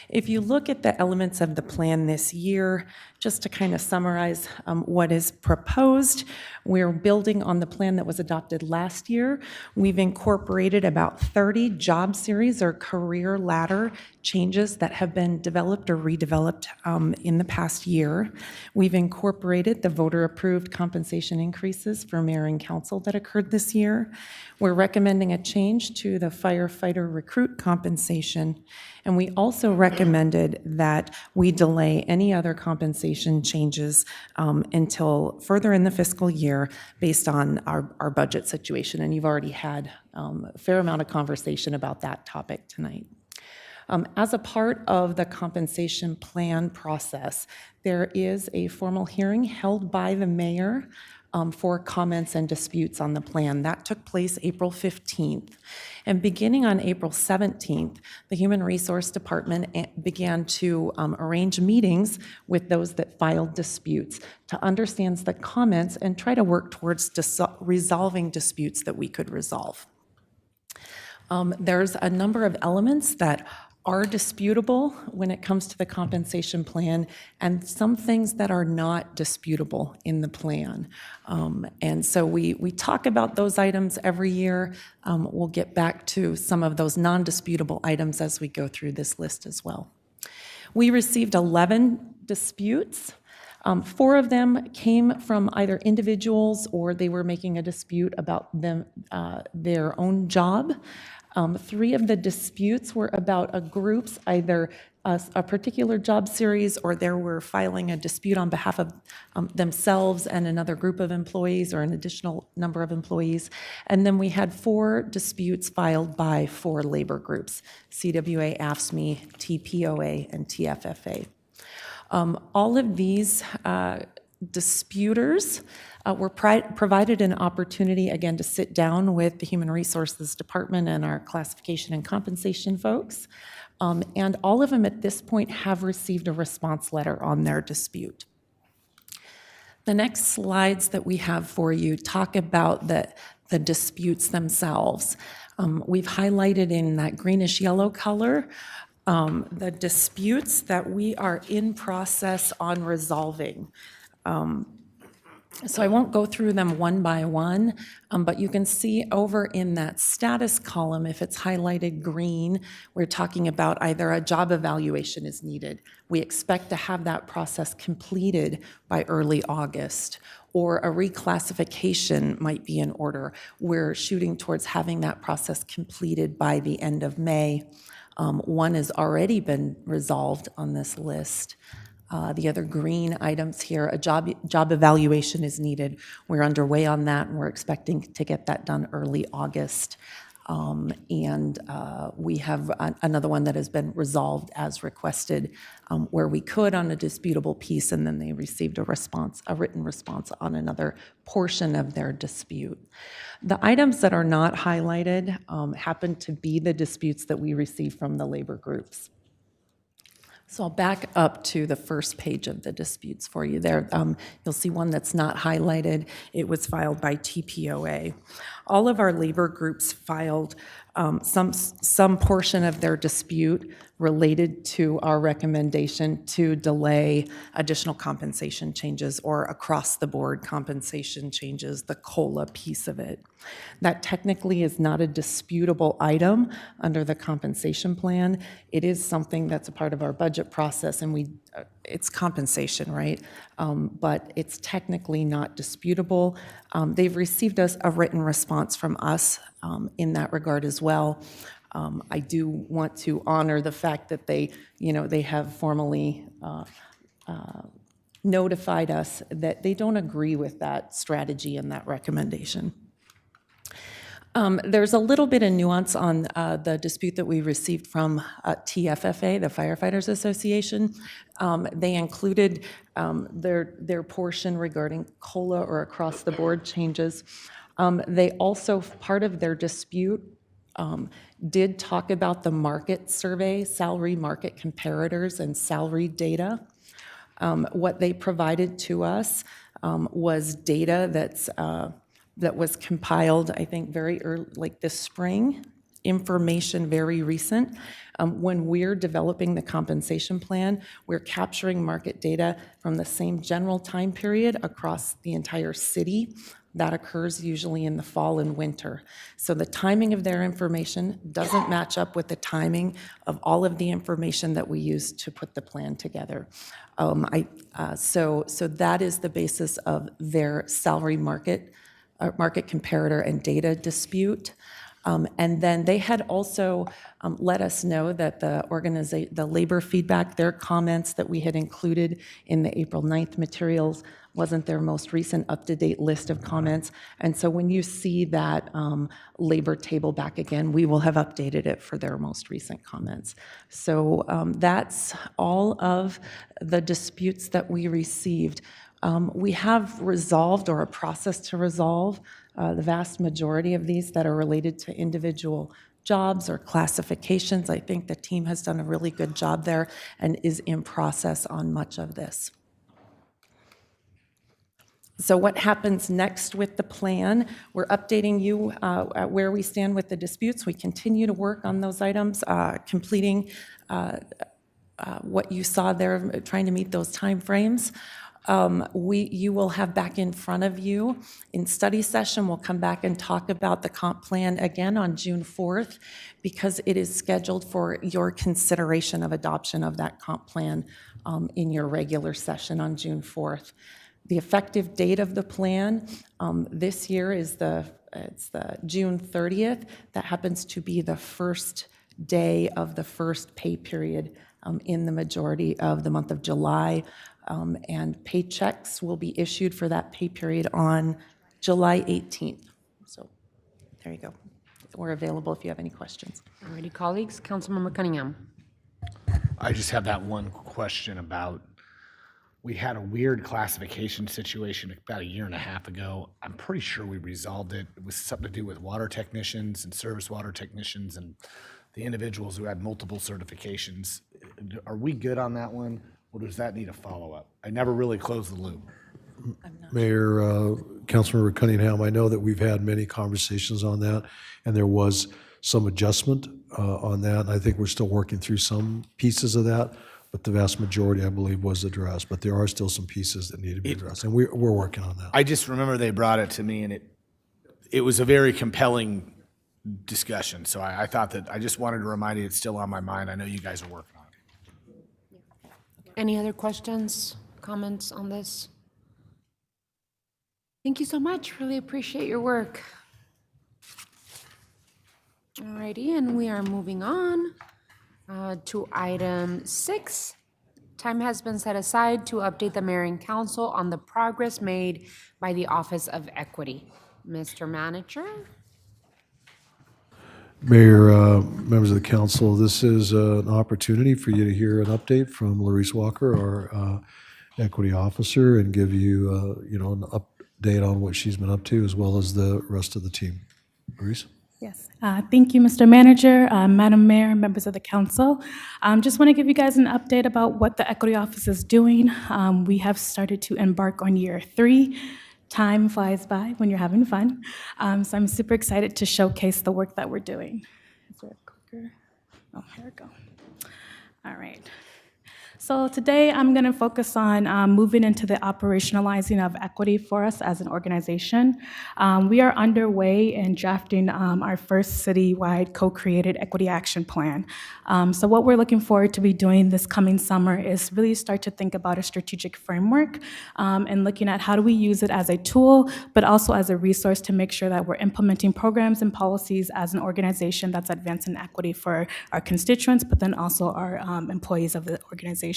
[SPEAKER 5] If you look at the elements of the plan this year, just to kind of summarize what is proposed, we're building on the plan that was adopted last year. We've incorporated about 30 job series or career ladder changes that have been developed or redeveloped in the past year. We've incorporated the voter-approved compensation increases for mayor and council that occurred this year. We're recommending a change to the firefighter recruit compensation, and we also recommended that we delay any other compensation changes until further in the fiscal year based on our budget situation, and you've already had a fair amount of conversation about that topic tonight. As a part of the compensation plan process, there is a formal hearing held by the mayor for comments and disputes on the plan. That took place April 15th. And beginning on April 17th, the Human Resource Department began to arrange meetings with those that filed disputes to understand the comments and try to work towards resolving disputes that we could resolve. There's a number of elements that are disputable when it comes to the compensation plan, and some things that are not disputable in the plan. And so we talk about those items every year. We'll get back to some of those non-disputable items as we go through this list as well. We received 11 disputes. 4 of them came from either individuals or they were making a dispute about their own job. 3 of the disputes were about a group's either a particular job series, or they were filing a dispute on behalf of themselves and another group of employees or an additional number of employees. And then we had 4 disputes filed by 4 labor groups: CWA, AFSCME, TPOA, and TFFA. All of these disputers were provided an opportunity, again, to sit down with the Human Resources Department and our classification and compensation folks. And all of them at this point have received a response letter on their dispute. The next slides that we have for you talk about the disputes themselves. We've highlighted in that greenish-yellow color the disputes that we are in process on resolving. So I won't go through them one by one, but you can see over in that status column, if it's highlighted green, we're talking about either a job evaluation is needed. We expect to have that process completed by early August, or a reclassification might be in order. We're shooting towards having that process completed by the end of May. One has already been resolved on this list. The other green items here, a job evaluation is needed. We're underway on that, and we're expecting to get that done early August. We have another one that has been resolved as requested, where we could on a disputable piece, and then they received a written response on another portion of their dispute. The items that are not highlighted happen to be the disputes that we received from the labor groups. So I'll back up to the first page of the disputes for you there. You'll see one that's not highlighted. It was filed by TPOA. All of our labor groups filed some portion of their dispute related to our recommendation to delay additional compensation changes or across-the-board compensation changes, the COLA piece of it. That technically is not a disputable item under the compensation plan. It is something that's a part of our budget process, and it's compensation, right? But it's technically not disputable. They've received a written response from us in that regard as well. I do want to honor the fact that they have formally notified us that they don't agree with that strategy and that recommendation. There's a little bit of nuance on the dispute that we received from TFFA, the Firefighters Association. They included their portion regarding COLA or across-the-board changes. They also, part of their dispute, did talk about the market survey, salary market comparators, and salary data. What they provided to us was data that was compiled, I think, very early, like this spring, information very recent. When we're developing the compensation plan, we're capturing market data from the same general time period across the entire city. That occurs usually in the fall and winter. So the timing of their information doesn't match up with the timing of all of the information that we use to put the plan together. So that is the basis of their salary market comparator and data dispute. And then they had also let us know that the labor feedback, their comments that we had included in the April 9th materials wasn't their most recent up-to-date list of comments. And so when you see that labor table back again, we will have updated it for their most recent comments. So that's all of the disputes that we received. We have resolved, or a process to resolve, the vast majority of these that are related to individual jobs or classifications. I think the team has done a really good job there and is in process on much of this. So what happens next with the plan? We're updating you at where we stand with the disputes. We continue to work on those items, completing what you saw there, trying to meet those timeframes. You will have back in front of you in study session, we'll come back and talk about the comp plan again on June 4th, because it is scheduled for your consideration of adoption of that comp plan in your regular session on June 4th. The effective date of the plan this year is it's the June 30th. That happens to be the first day of the first pay period in the majority of the month of July, and paychecks will be issued for that pay period on July 18th. So there you go. We're available if you have any questions.
[SPEAKER 1] Alrighty, colleagues. Councilmember Cunningham.
[SPEAKER 6] I just have that one question about, we had a weird classification situation about a year and a half ago. I'm pretty sure we resolved it. It was something to do with water technicians and service water technicians and the individuals who had multiple certifications. Are we good on that one, or does that need a follow-up? I never really closed the loop.
[SPEAKER 4] Mayor, Councilmember Cunningham, I know that we've had many conversations on that, and there was some adjustment on that. And I think we're still working through some pieces of that, but the vast majority, I believe, was addressed. But there are still some pieces that need to be addressed, and we're working on that.
[SPEAKER 6] I just remember they brought it to me, and it was a very compelling discussion. So I thought that, I just wanted to remind you, it's still on my mind. I know you guys are working on it.
[SPEAKER 1] Any other questions, comments on this? Thank you so much. Really appreciate your work. Alrighty, and we are moving on to item 6. Time has been set aside to update the mayor and council on the progress made by the Office of Equity. Mr. Manager?
[SPEAKER 4] Mayor, members of the council, this is an opportunity for you to hear an update from Larice Walker, our equity officer, and give you, an update on what she's been up to, as well as the rest of the team. Larice?
[SPEAKER 12] Yes, thank you, Mr. Manager, Madam Mayor, members of the council. Just want to give you guys an update about what the Equity Office is doing. We have started to embark on year 3. Time flies by when you're having fun. So I'm super excited to showcase the work that we're doing. Is there a clicker? Oh, here we go. All right. So today I'm going to focus on moving into the operationalizing of equity for us as an organization. We are underway in drafting our first citywide co-created equity action plan. So what we're looking forward to be doing this coming summer is really start to think about a strategic framework and looking at how do we use it as a tool, but also as a resource to make sure that we're implementing programs and policies as an organization that's advancing equity for our constituents, but then also our employees of the organization.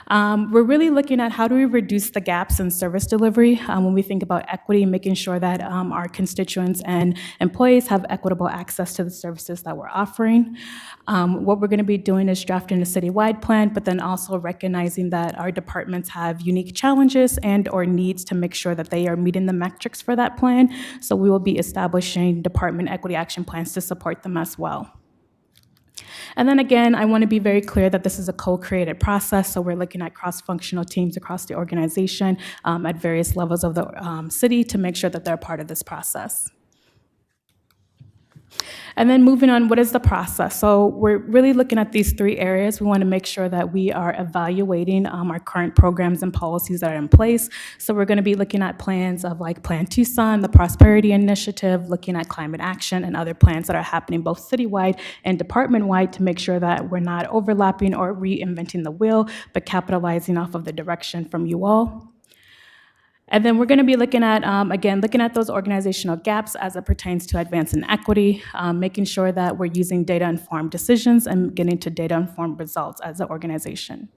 [SPEAKER 12] We're really looking at how do we reduce the gaps in service delivery when we think about equity, making sure that our constituents and employees have equitable access to the services that we're offering. What we're going to be doing is drafting a citywide plan, but then also recognizing that our departments have unique challenges and or needs to make sure that they are meeting the metrics for that plan. So we will be establishing department equity action plans to support them as well. And then again, I want to be very clear that this is a co-created process, so we're looking at cross-functional teams across the organization at various levels of the city to make sure that they're part of this process. And then moving on, what is the process? So we're really looking at these 3 areas. We want to make sure that we are evaluating our current programs and policies that are in place. So we're going to be looking at plans of like Plan Tucson, the Prosperity Initiative, looking at climate action and other plans that are happening both citywide and department-wide to make sure that we're not overlapping or reinventing the wheel, but capitalizing off of the direction from you all. And then we're going to be looking at, again, looking at those organizational gaps as it pertains to advancing equity, making sure that we're using data-informed decisions and getting to data-informed results as an organization.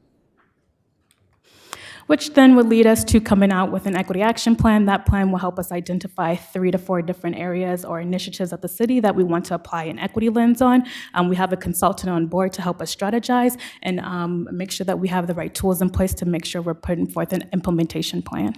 [SPEAKER 12] Which then would lead us to coming out with an equity action plan. That plan will help us identify 3 to 4 different areas or initiatives at the city that we want to apply an equity lens on. We have a consultant on board to help us strategize and make sure that we have the right tools in place to make sure we're putting forth an implementation plan.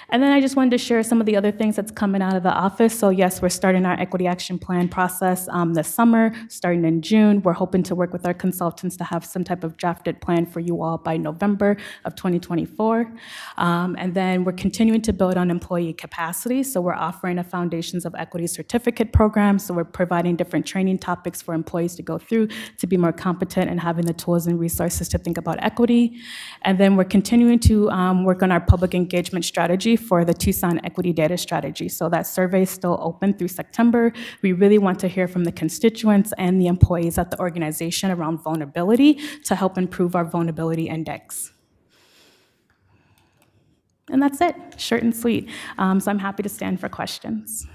[SPEAKER 12] And then I just wanted to share some of the other things that's coming out of the office. So yes, we're starting our equity action plan process this summer, starting in June. We're hoping to work with our consultants to have some type of drafted plan for you all by November of 2024. And then we're continuing to build on employee capacity. So we're offering a Foundations of Equity certificate program. So we're providing different training topics for employees to go through to be more competent and having the tools and resources to think about equity. And then we're continuing to work on our public engagement strategy for the Tucson Equity Data Strategy. So that survey is still open through September. We really want to hear from the constituents and the employees at the organization around vulnerability to help improve our vulnerability index. And that's it, short and sweet. So I'm happy to stand for questions.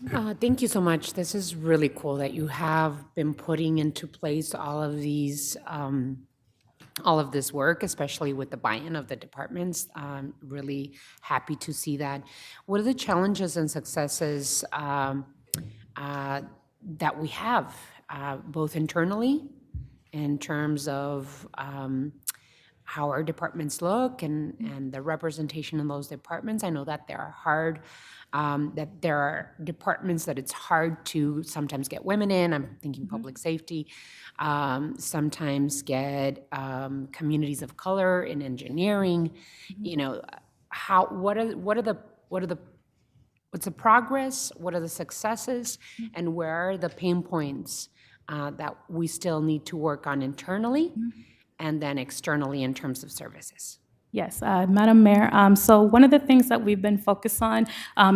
[SPEAKER 1] Thank you so much. This is really cool that you have been putting into place all of these, all of this work, especially with the buy-in of the departments. Really happy to see that. What are the challenges and successes that we have, both internally in terms of how our departments look and the representation in those departments? I know that there are that there are departments that it's hard to sometimes get women in. I'm thinking public safety, sometimes get communities of color in engineering. You know, what's the progress? What are the successes? And where are the pain points that we still need to work on internally and then externally in terms of services?
[SPEAKER 12] Yes, Madam Mayor. So one of the things that we've been focused on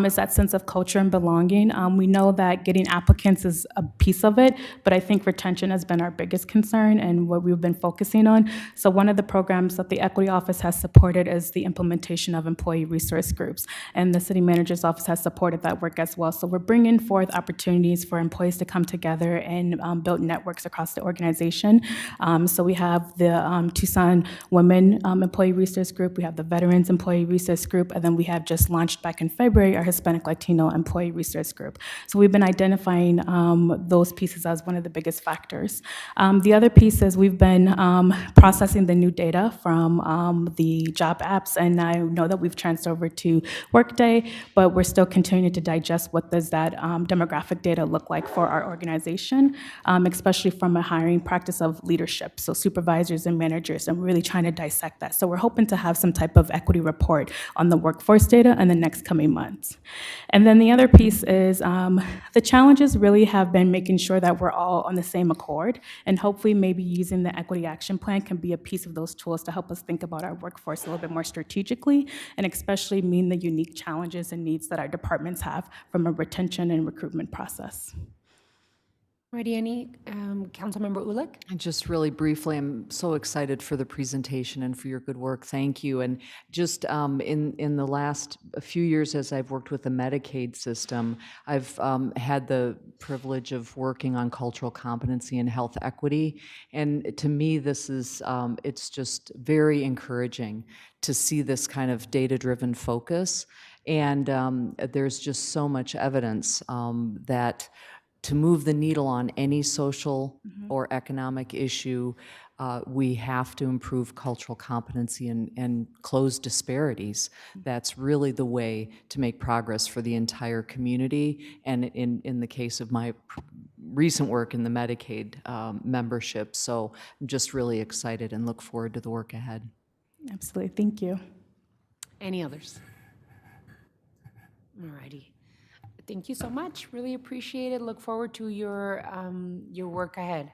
[SPEAKER 12] is that sense of culture and belonging. We know that getting applicants is a piece of it, but I think retention has been our biggest concern and what we've been focusing on. So one of the programs that the Equity Office has supported is the implementation of employee resource groups, and the City Manager's Office has supported that work as well. So we're bringing forth opportunities for employees to come together and build networks across the organization. So we have the Tucson Women Employee Resource Group, we have the Veterans Employee Resource Group, and then we have just launched back in February our Hispanic Latino Employee Resource Group. So we've been identifying those pieces as one of the biggest factors. The other piece is we've been processing the new data from the job apps, and I know that we've transferred over to Workday, but we're still continuing to digest what does that demographic data look like for our organization, especially from a hiring practice of leadership, so supervisors and managers, and we're really trying to dissect that. So we're hoping to have some type of equity report on the workforce data in the next coming months. And then the other piece is the challenges really have been making sure that we're all on the same accord, and hopefully maybe using the equity action plan can be a piece of those tools to help us think about our workforce a little bit more strategically, and especially meet the unique challenges and needs that our departments have from a retention and recruitment process.
[SPEAKER 1] Ready, any Councilmember Ulick?
[SPEAKER 7] And just really briefly, I'm so excited for the presentation and for your good work. Thank you. And just in the last few years, as I've worked with the Medicaid system, I've had the privilege of working on cultural competency and health equity. And to me, this is it's just very encouraging to see this kind of data-driven focus. And there's just so much evidence that to move the needle on any social or economic issue, we have to improve cultural competency and close disparities. That's really the way to make progress for the entire community. And in the case of my recent work in the Medicaid membership, so I'm just really excited and look forward to the work ahead.
[SPEAKER 12] Absolutely, thank you.
[SPEAKER 1] Any others? All righty. Thank you so much. Really appreciate it. Look forward to your work ahead.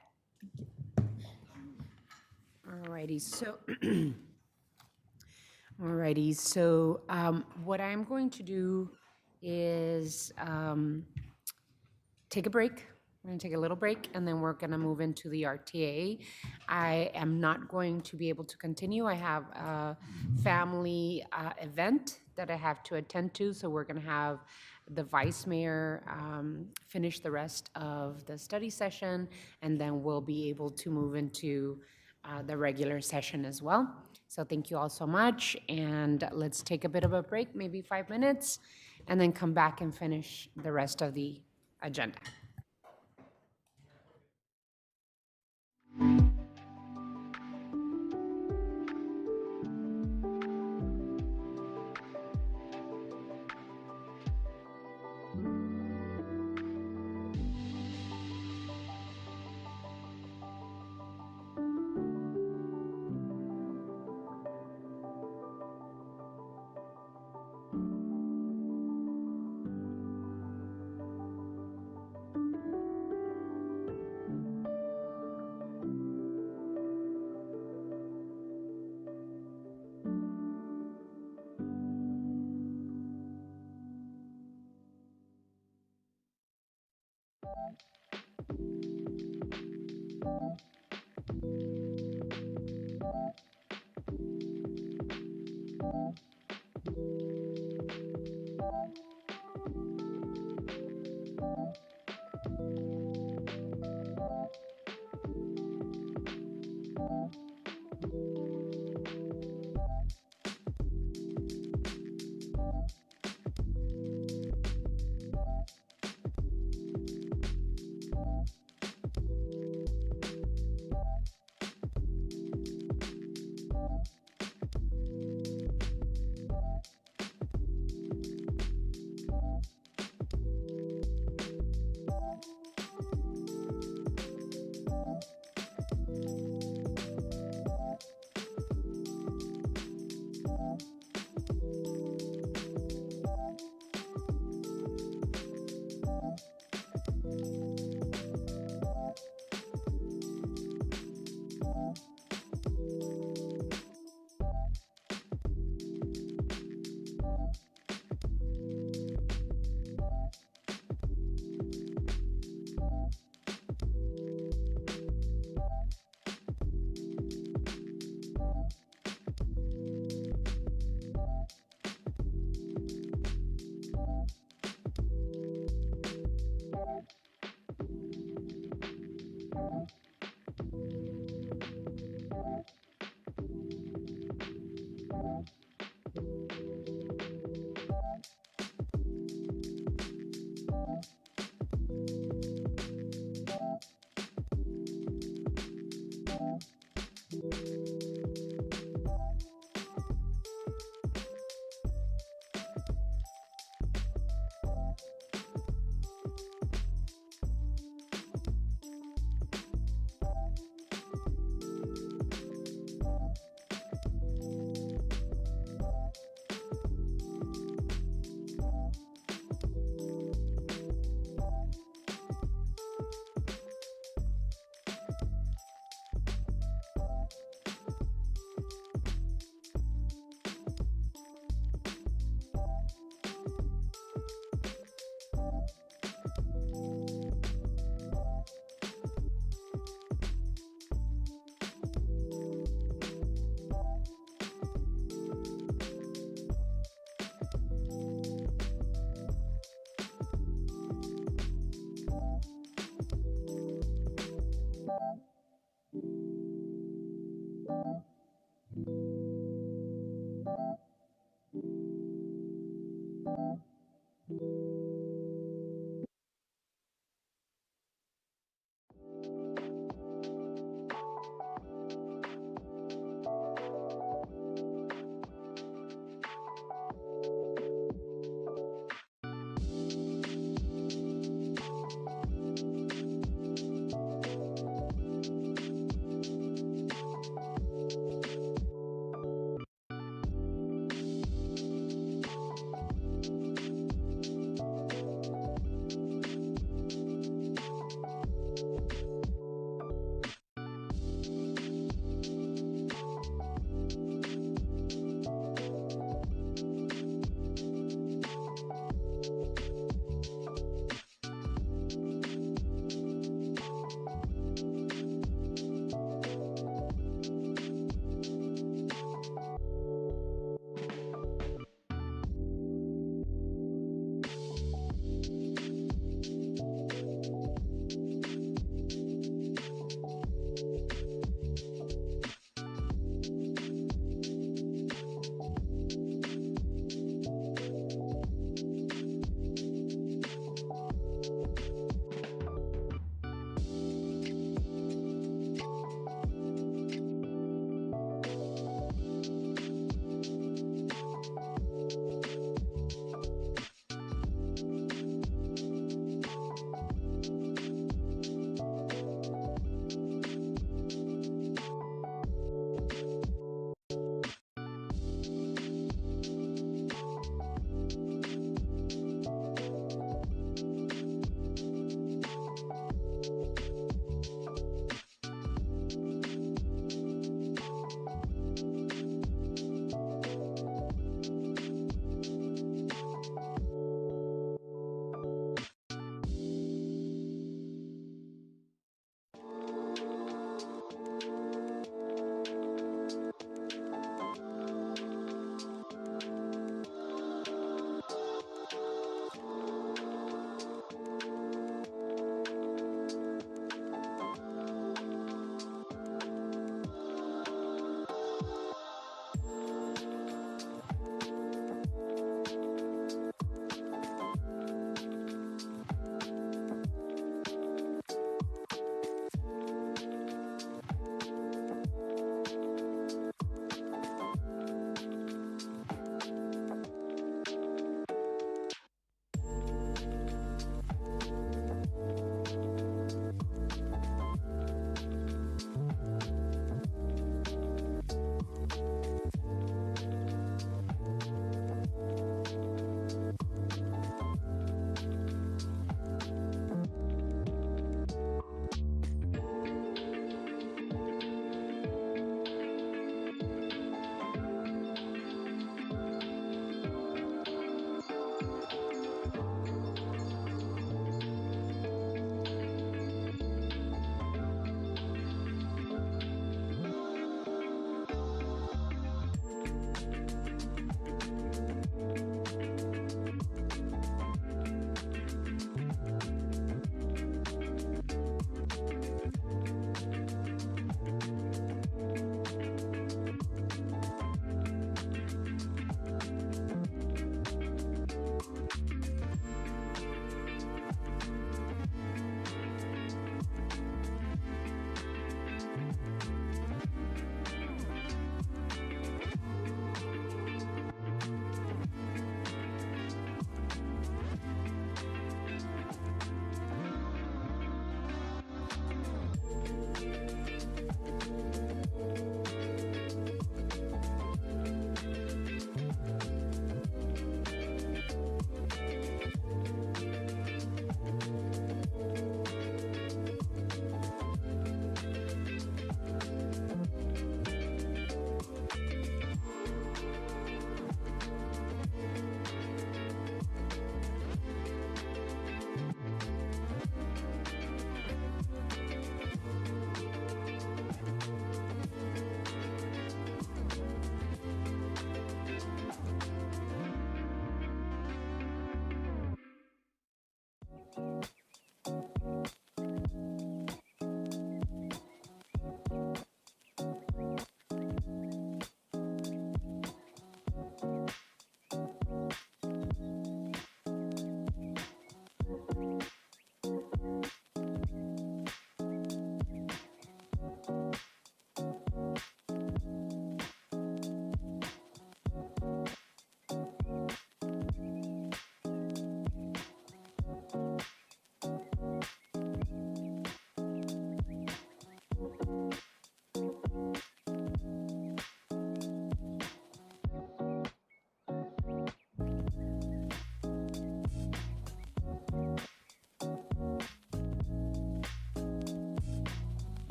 [SPEAKER 1] All righty. So, what I'm going to do is take a break. We're going to take a little break, and then we're going to move into the RTA. I am not going to be able to continue. I have a family event that I have to attend to, so we're going to have the Vice Mayor finish the rest of the study session, and then we'll be able to move into the regular session as well. So thank you all so much, and let's take a bit of a break, maybe 5 minutes, and then come back and finish the rest of the agenda.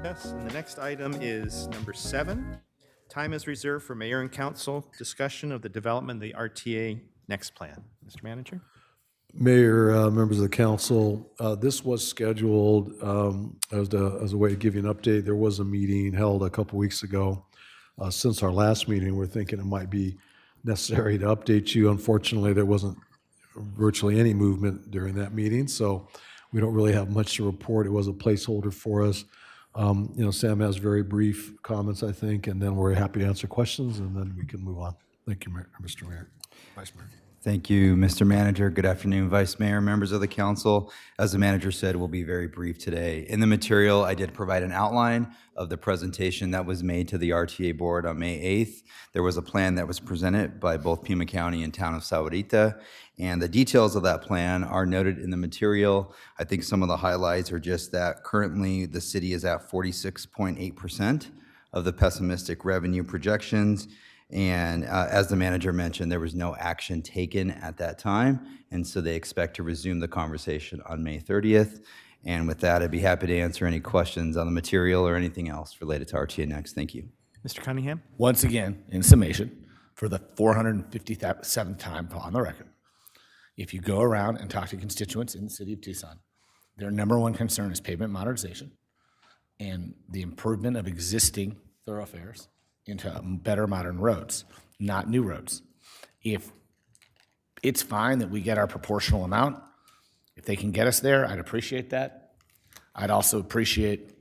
[SPEAKER 8] Yes, and the next item is number 7. Time is reserved for mayor and council discussion of the development of the RTA Next plan. Mr. Manager?
[SPEAKER 4] Mayor, members of the council, this was scheduled as a way to give you an update. There was a meeting held a couple weeks ago. Since our last meeting, we're thinking it might be necessary to update you. Unfortunately, there wasn't virtually any movement during that meeting, so we don't really have much to report. It was a placeholder for us. Sam has very brief comments, I think, and then we're happy to answer questions, and then we can move on. Thank you, Mr. Mayor, Vice Mayor.
[SPEAKER 13] Thank you, Mr. Manager. Good afternoon, Vice Mayor, members of the council. As the manager said, we'll be very brief today. In the material, I did provide an outline of the presentation that was made to the RTA board on May 8th. There was a plan that was presented by both Pima County and Town of Sahuarita, and the details of that plan are noted in the material. I think some of the highlights are just that currently the city is at 46.8% of the pessimistic revenue projections. And as the manager mentioned, there was no action taken at that time, and so they expect to resume the conversation on May 30th. And with that, I'd be happy to answer any questions on the material or anything else related to RTA Next. Thank you.
[SPEAKER 8] Mr. Cunningham?
[SPEAKER 6] Once again, in summation, for the 457th time on the record, if you go around and talk to constituents in the city of Tucson, their number one concern is pavement modernization and the improvement of existing thoroughfares into better modern roads, not new roads. If it's fine that we get our proportional amount, if they can get us there, I'd appreciate that. I'd also appreciate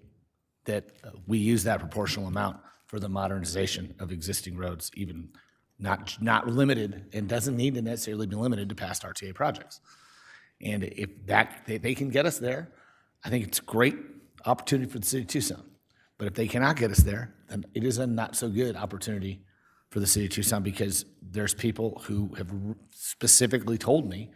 [SPEAKER 6] that we use that proportional amount for the modernization of existing roads, even not limited, and doesn't need to necessarily be limited to past RTA projects. And if they can get us there, I think it's a great opportunity for the city of Tucson. But if they cannot get us there, then it is a not so good opportunity for the city of Tucson, because there's people who have specifically told me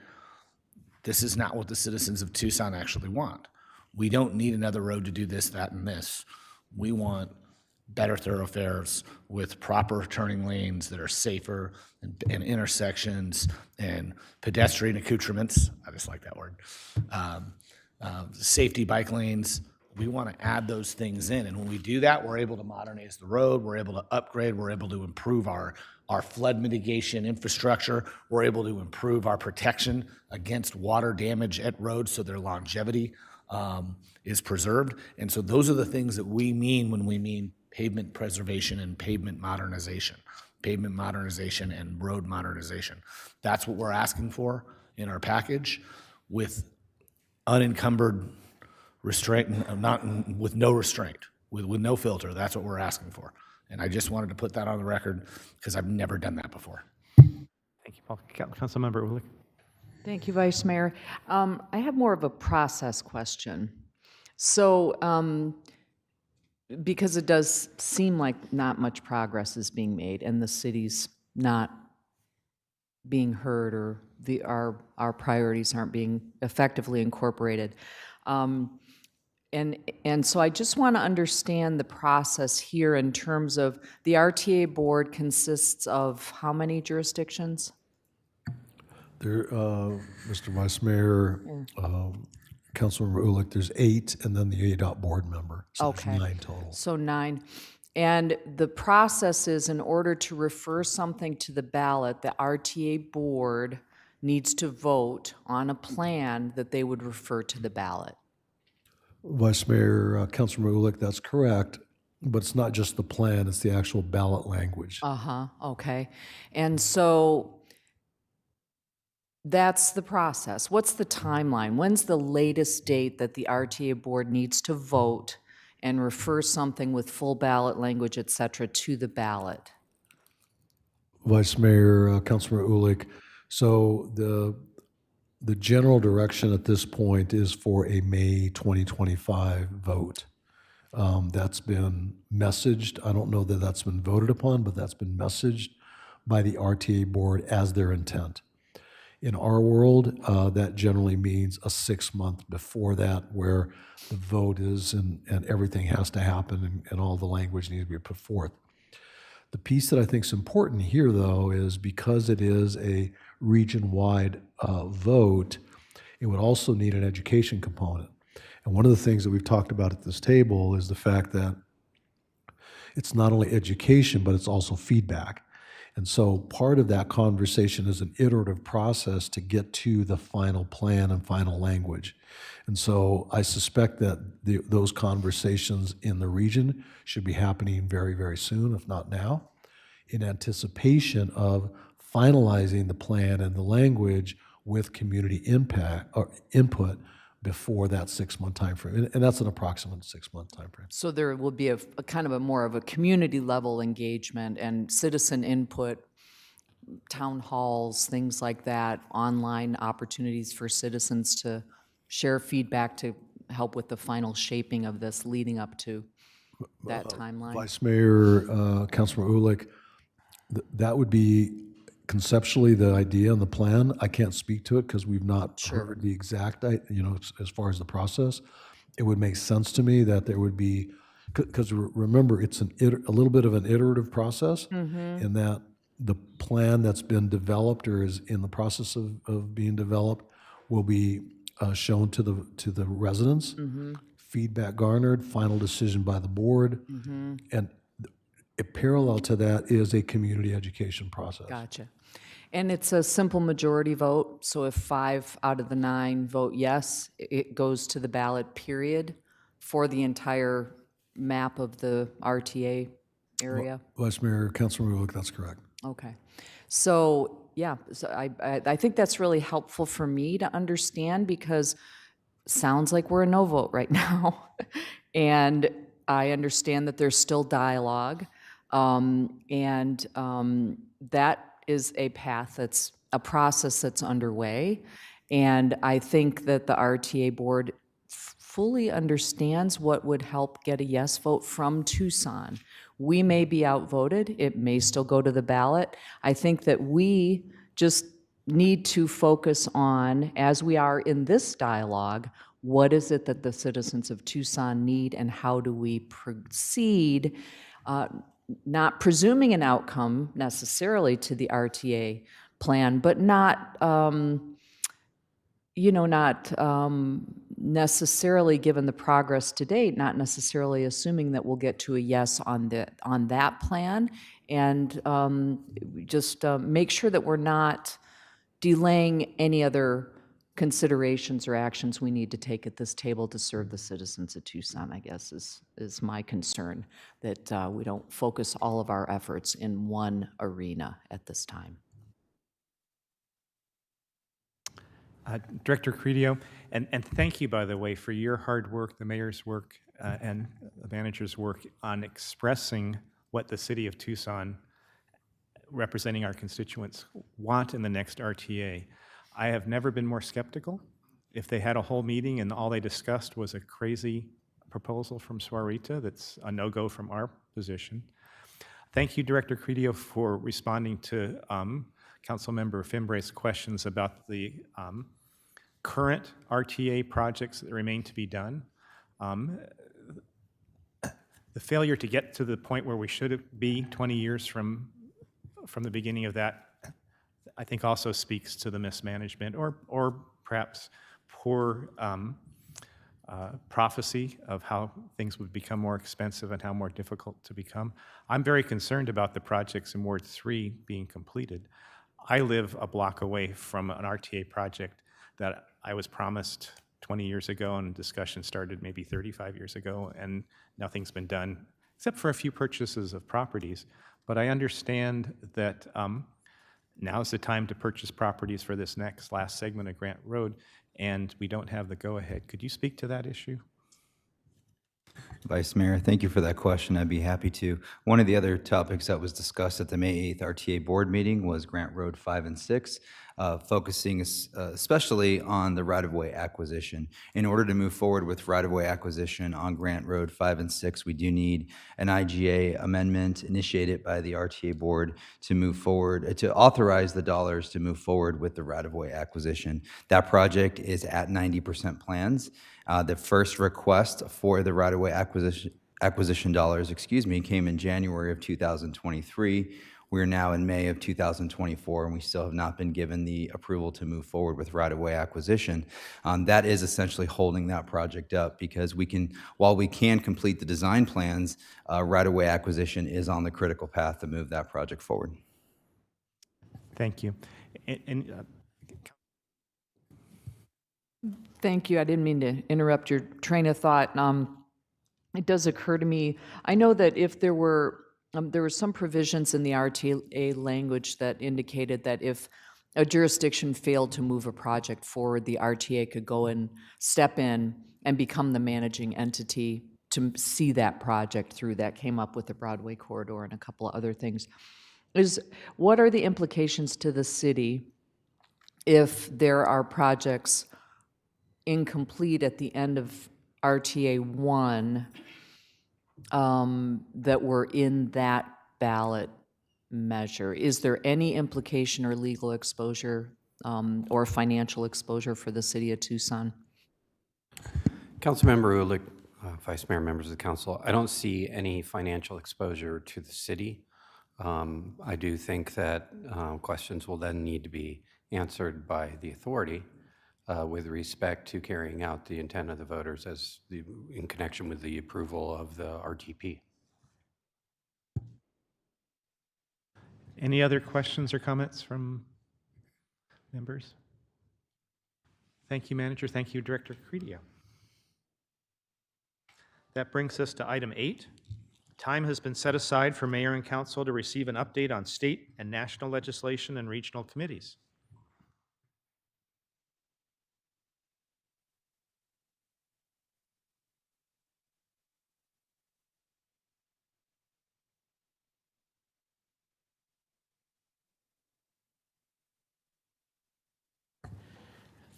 [SPEAKER 6] this is not what the citizens of Tucson actually want. We don't need another road to do this, that, and this. We want better thoroughfares with proper turning lanes that are safer, and intersections and pedestrian accoutrements. I just like that word. Safety bike lanes. We want to add those things in, and when we do that, we're able to modernize the road, we're able to upgrade, we're able to improve our flood mitigation infrastructure, we're able to improve our protection against water damage at roads so their longevity is preserved. And so those are the things that we mean when we mean pavement preservation and pavement modernization and road modernization. That's what we're asking for in our package, with unencumbered restraint, not with no restraint, with no filter. That's what we're asking for. And I just wanted to put that on the record because I've never done that before.
[SPEAKER 8] Thank you, Paul. Councilmember Ulick.
[SPEAKER 7] Thank you, Vice Mayor. I have more of a process question. So, because it does seem like not much progress is being made and the city's not being heard, or our priorities aren't being effectively incorporated. And so I just want to understand the process here in terms of the RTA board consists of how many jurisdictions?
[SPEAKER 4] There, Mr. Vice Mayor, Councilmember Ulick, there's 8, and then the ADOT board member. So
[SPEAKER 7] Okay.
[SPEAKER 4] there's 9 total.
[SPEAKER 7] So 9. And the process is, in order to refer something to the ballot, the RTA board needs to vote on a plan that they would refer to the ballot.
[SPEAKER 4] Vice Mayor, Councilmember Ulick, that's correct, but it's not just the plan, it's the actual ballot language.
[SPEAKER 7] Okay. And so that's the process. What's the timeline? When's the latest date that the RTA board needs to vote and refer something with full ballot language, et cetera, to the ballot?
[SPEAKER 4] Vice Mayor, Councilmember Ulick, so the general direction at this point is for a May 2025 vote. That's been messaged. I don't know that that's been voted upon, but that's been messaged by the RTA board as their intent. In our world, that generally means a 6-month before that, where the vote is and everything has to happen and all the language needs to be put forth. The piece that I think is important here, though, is because it is a region-wide vote, it would also need an education component. And one of the things that we've talked about at this table is the fact that it's not only education, but it's also feedback. And so part of that conversation is an iterative process to get to the final plan and final language. And so I suspect that those conversations in the region should be happening very, very soon, if not now, in anticipation of finalizing the plan and the language with community impact or input before that 6-month timeframe. And that's an approximate 6-month timeframe.
[SPEAKER 7] So there will be a kind of a more of a community level engagement and citizen input, town halls, things like that, online opportunities for citizens to share feedback to help with the final shaping of this leading up to that timeline.
[SPEAKER 4] Vice Mayor, Councilor Ulick, that would be conceptually the idea and the plan. I can't speak to it because we've not heard the exact, as far as the process. It would make sense to me that there would be, because remember, it's a little bit of an iterative process in that the plan that's been developed or is in the process of being developed will be shown to the residents, feedback garnered, final decision by the board, and a parallel to that is a community education process.
[SPEAKER 7] Gotcha. And it's a simple majority vote, so if 5 out of the 9 vote yes, it goes to the ballot, period, for the entire map of the RTA area?
[SPEAKER 4] Vice Mayor, Councilor Ulick, that's correct.
[SPEAKER 7] Okay. So, yeah, so I think that's really helpful for me to understand because it sounds like we're a no vote right now. And I understand that there's still dialogue. That is a path that's a process that's underway. And I think that the RTA board fully understands what would help get a yes vote from Tucson. We may be outvoted. It may still go to the ballot. I think that we just need to focus on, as we are in this dialogue, what is it that the citizens of Tucson need and how do we proceed, not presuming an outcome necessarily to the RTA plan, but not, necessarily, given the progress to date, not necessarily assuming that we'll get to a yes on that plan, and just make sure that we're not delaying any other considerations or actions we need to take at this table to serve the citizens of Tucson, I guess, is my concern, that we don't focus all of our efforts in one arena at this time.
[SPEAKER 8] Director Credio, and thank you, by the way, for your hard work, the mayor's work, and the manager's work on expressing what the city of Tucson, representing our constituents, want in the next RTA. I have never been more skeptical. If they had a whole meeting and all they discussed was a crazy proposal from Suarita, that's a no-go from our position. Thank you, Director Credio, for responding to Councilmember Fimbre's questions about the current RTA projects that remain to be done. The failure to get to the point where we should be 20 years from the beginning of that, I think also speaks to the mismanagement or perhaps poor prophecy of how things would become more expensive and how more difficult to become. I'm very concerned about the projects in Ward 3 being completed. I live a block away from an RTA project that I was promised 20 years ago, and discussion started maybe 35 years ago, and nothing's been done except for a few purchases of properties. But I understand that now's the time to purchase properties for this last segment of Grant Road, and we don't have the go-ahead. Could you speak to that issue?
[SPEAKER 13] Vice Mayor, thank you for that question. I'd be happy to. One of the other topics that was discussed at the May 8th RTA board meeting was Grant Road 5 and 6. focusing especially on the right-of-way acquisition. In order to move forward with right-of-way acquisition on Grant Road 5 and 6, we do need an IGA amendment initiated by the RTA board to move forward, to authorize the dollars to move forward with the right-of-way acquisition. That project is at 90% plans. The first request for the right-of-way acquisition dollars, came in January of 2023. We're now in May of 2024, and we still have not been given the approval to move forward with right-of-way acquisition. That is essentially holding that project up because while we can complete the design plans, right-of-way acquisition is on the critical path to move that project forward.
[SPEAKER 8] Thank you.
[SPEAKER 7] Thank you. I didn't mean to interrupt your train of thought. It does occur to me, I know that if there were some provisions in the RTA language that indicated that if a jurisdiction failed to move a project forward, the RTA could go and step in and become the managing entity to see that project through. That came up with the Broadway corridor and a couple of other things. What are the implications to the city if there are projects incomplete at the end of RTA 1 that were in that ballot measure? Is there any implication or legal exposure or financial exposure for the city of Tucson?
[SPEAKER 3] Councilmember Ulick, Vice Mayor, members of the council, I don't see any financial exposure to the city. I do think that questions will then need to be answered by the authority with respect to carrying out the intent of the voters in connection with the approval of the RTP.
[SPEAKER 8] Any other questions or comments from members? Thank you, Manager. Thank you, Director Credio. That brings us to item 8. Time has been set aside for Mayor and Council to receive an update on state and national legislation and regional committees.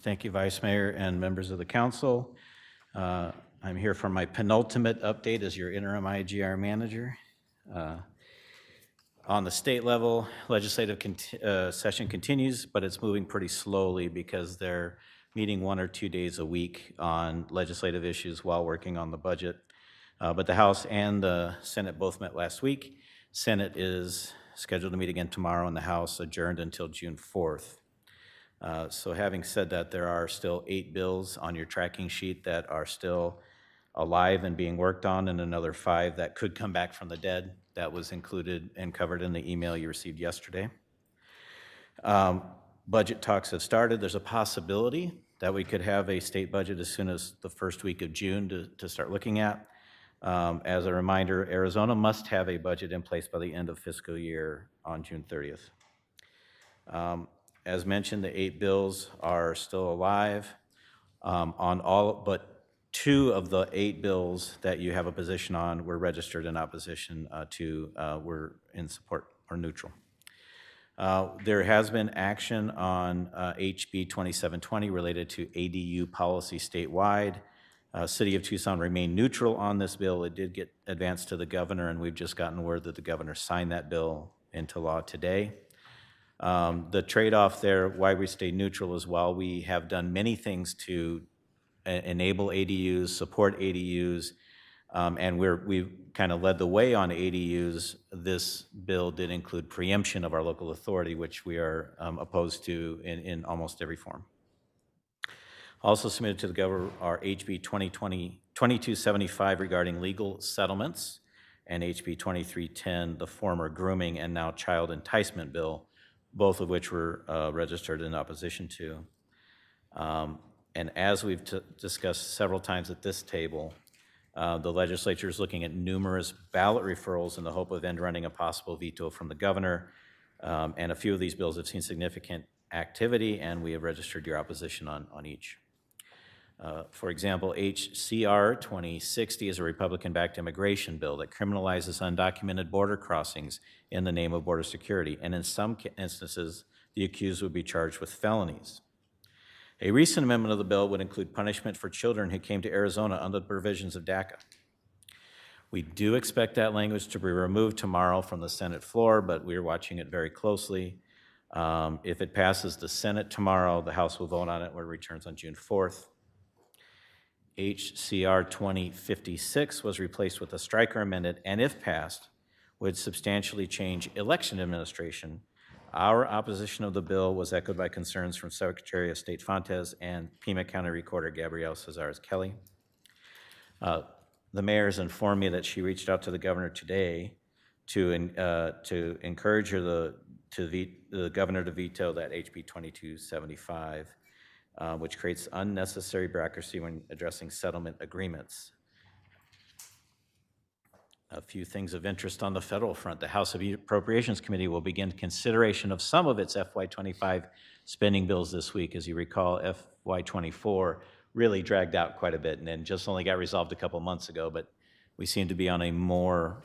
[SPEAKER 14] Thank you, Vice Mayor and members of the council. I'm here for my penultimate update as your interim IGR manager. On the state level, legislative session continues, but it's moving pretty slowly because they're meeting 1 or 2 days a week on legislative issues while working on the budget. But the House and the Senate both met last week. Senate is scheduled to meet again tomorrow, and the House adjourned until June 4th. So having said that, there are still 8 bills on your tracking sheet that are still alive and being worked on, and another 5 that could come back from the dead. That was included and covered in the email you received yesterday. Budget talks have started. There's a possibility that we could have a state budget as soon as the first week of June to start looking at. As a reminder, Arizona must have a budget in place by the end of fiscal year on June 30th. As mentioned, the 8 bills are still alive. On all but 2 of the 8 bills that you have a position on were registered in opposition to, were in support or neutral. There has been action on HB 2720 related to ADU policy statewide. City of Tucson remained neutral on this bill. It did get advanced to the governor, and we've just gotten word that the governor signed that bill into law today. The trade-off there, why we stay neutral, is while we have done many things to enable ADUs, support ADUs, and we've kind of led the way on ADUs, this bill did include preemption of our local authority, which we are opposed to in almost every form. Also submitted to the governor are HB 2275 regarding legal settlements, and HB 2310, the former grooming and now child enticement bill, both of which were registered in opposition to. And as we've discussed several times at this table, the legislature is looking at numerous ballot referrals in the hope of end running a possible veto from the governor. And a few of these bills have seen significant activity, and we have registered your opposition on each. For example, HCR 2060 is a Republican-backed immigration bill that criminalizes undocumented border crossings in the name of border security, and in some instances the accused would be charged with felonies. A recent amendment of the bill would include punishment for children who came to Arizona under the provisions of DACA. We do expect that language to be removed tomorrow from the Senate floor, but we are watching it very closely. If it passes the Senate tomorrow, the House will vote on it when it returns on June 4th. HCR 2056 was replaced with a striker amendment, and if passed, would substantially change election administration. Our opposition of the bill was echoed by concerns from Secretary of State Fontes and Pima County Recorder Gabrielle Cesares-Kelly. The mayor has informed me that she reached out to the governor today to encourage her the governor to veto that HB 2275, which creates unnecessary bureaucracy when addressing settlement agreements. A few things of interest on the federal front. The House Appropriations Committee will begin consideration of some of its FY25 spending bills this week. As you recall, FY24 really dragged out quite a bit and then just only got resolved a couple months ago, but we seem to be on a more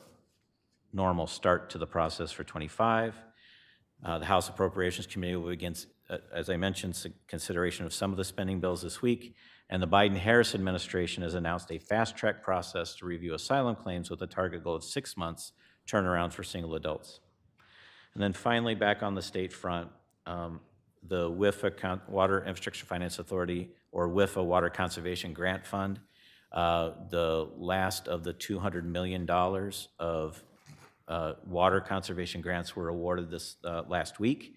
[SPEAKER 14] normal start to the process for 25. The House Appropriations Committee will begin, as I mentioned, consideration of some of the spending bills this week, and the Biden-Harris administration has announced a fast-track process to review asylum claims with a target goal of 6 months turnaround for single adults. And then finally, back on the state front, the WIFA Water Infrastructure Finance Authority, or WIFA Water Conservation Grant Fund, the last of the $200 million of water conservation grants were awarded this last week.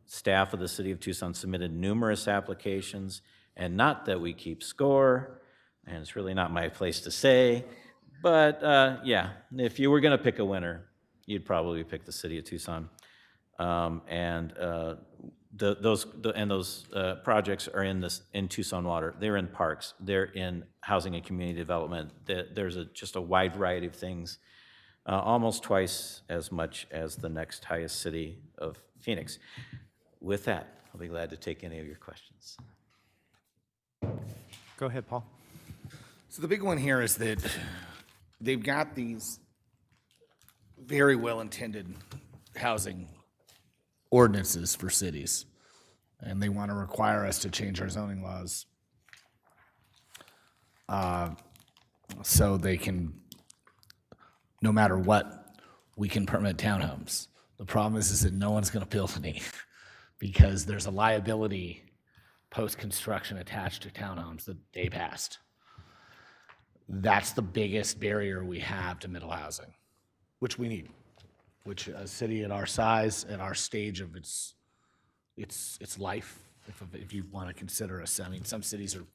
[SPEAKER 14] Staff of the City of Tucson submitted numerous applications, and not that we keep score, and it's really not my place to say, but yeah, if you were going to pick a winner, you'd probably pick the City of Tucson. Those projects are in Tucson Water. They're in parks. They're in housing and community development. There's just a wide variety of things, almost twice as much as the next highest city of Phoenix. With that, I'll be glad to take any of your questions.
[SPEAKER 8] Go ahead, Paul.
[SPEAKER 6] So the big one here is that they've got these very well-intended housing ordinances for cities, and they want to require us to change our zoning laws so they can, no matter what, we can permit townhomes. The problem is that no one's going to build any because there's a liability post-construction attached to townhomes that they passed. That's the biggest barrier we have to middle housing, which we need, which a city at our size, at our stage of its life, if you want to consider us. I mean, some cities are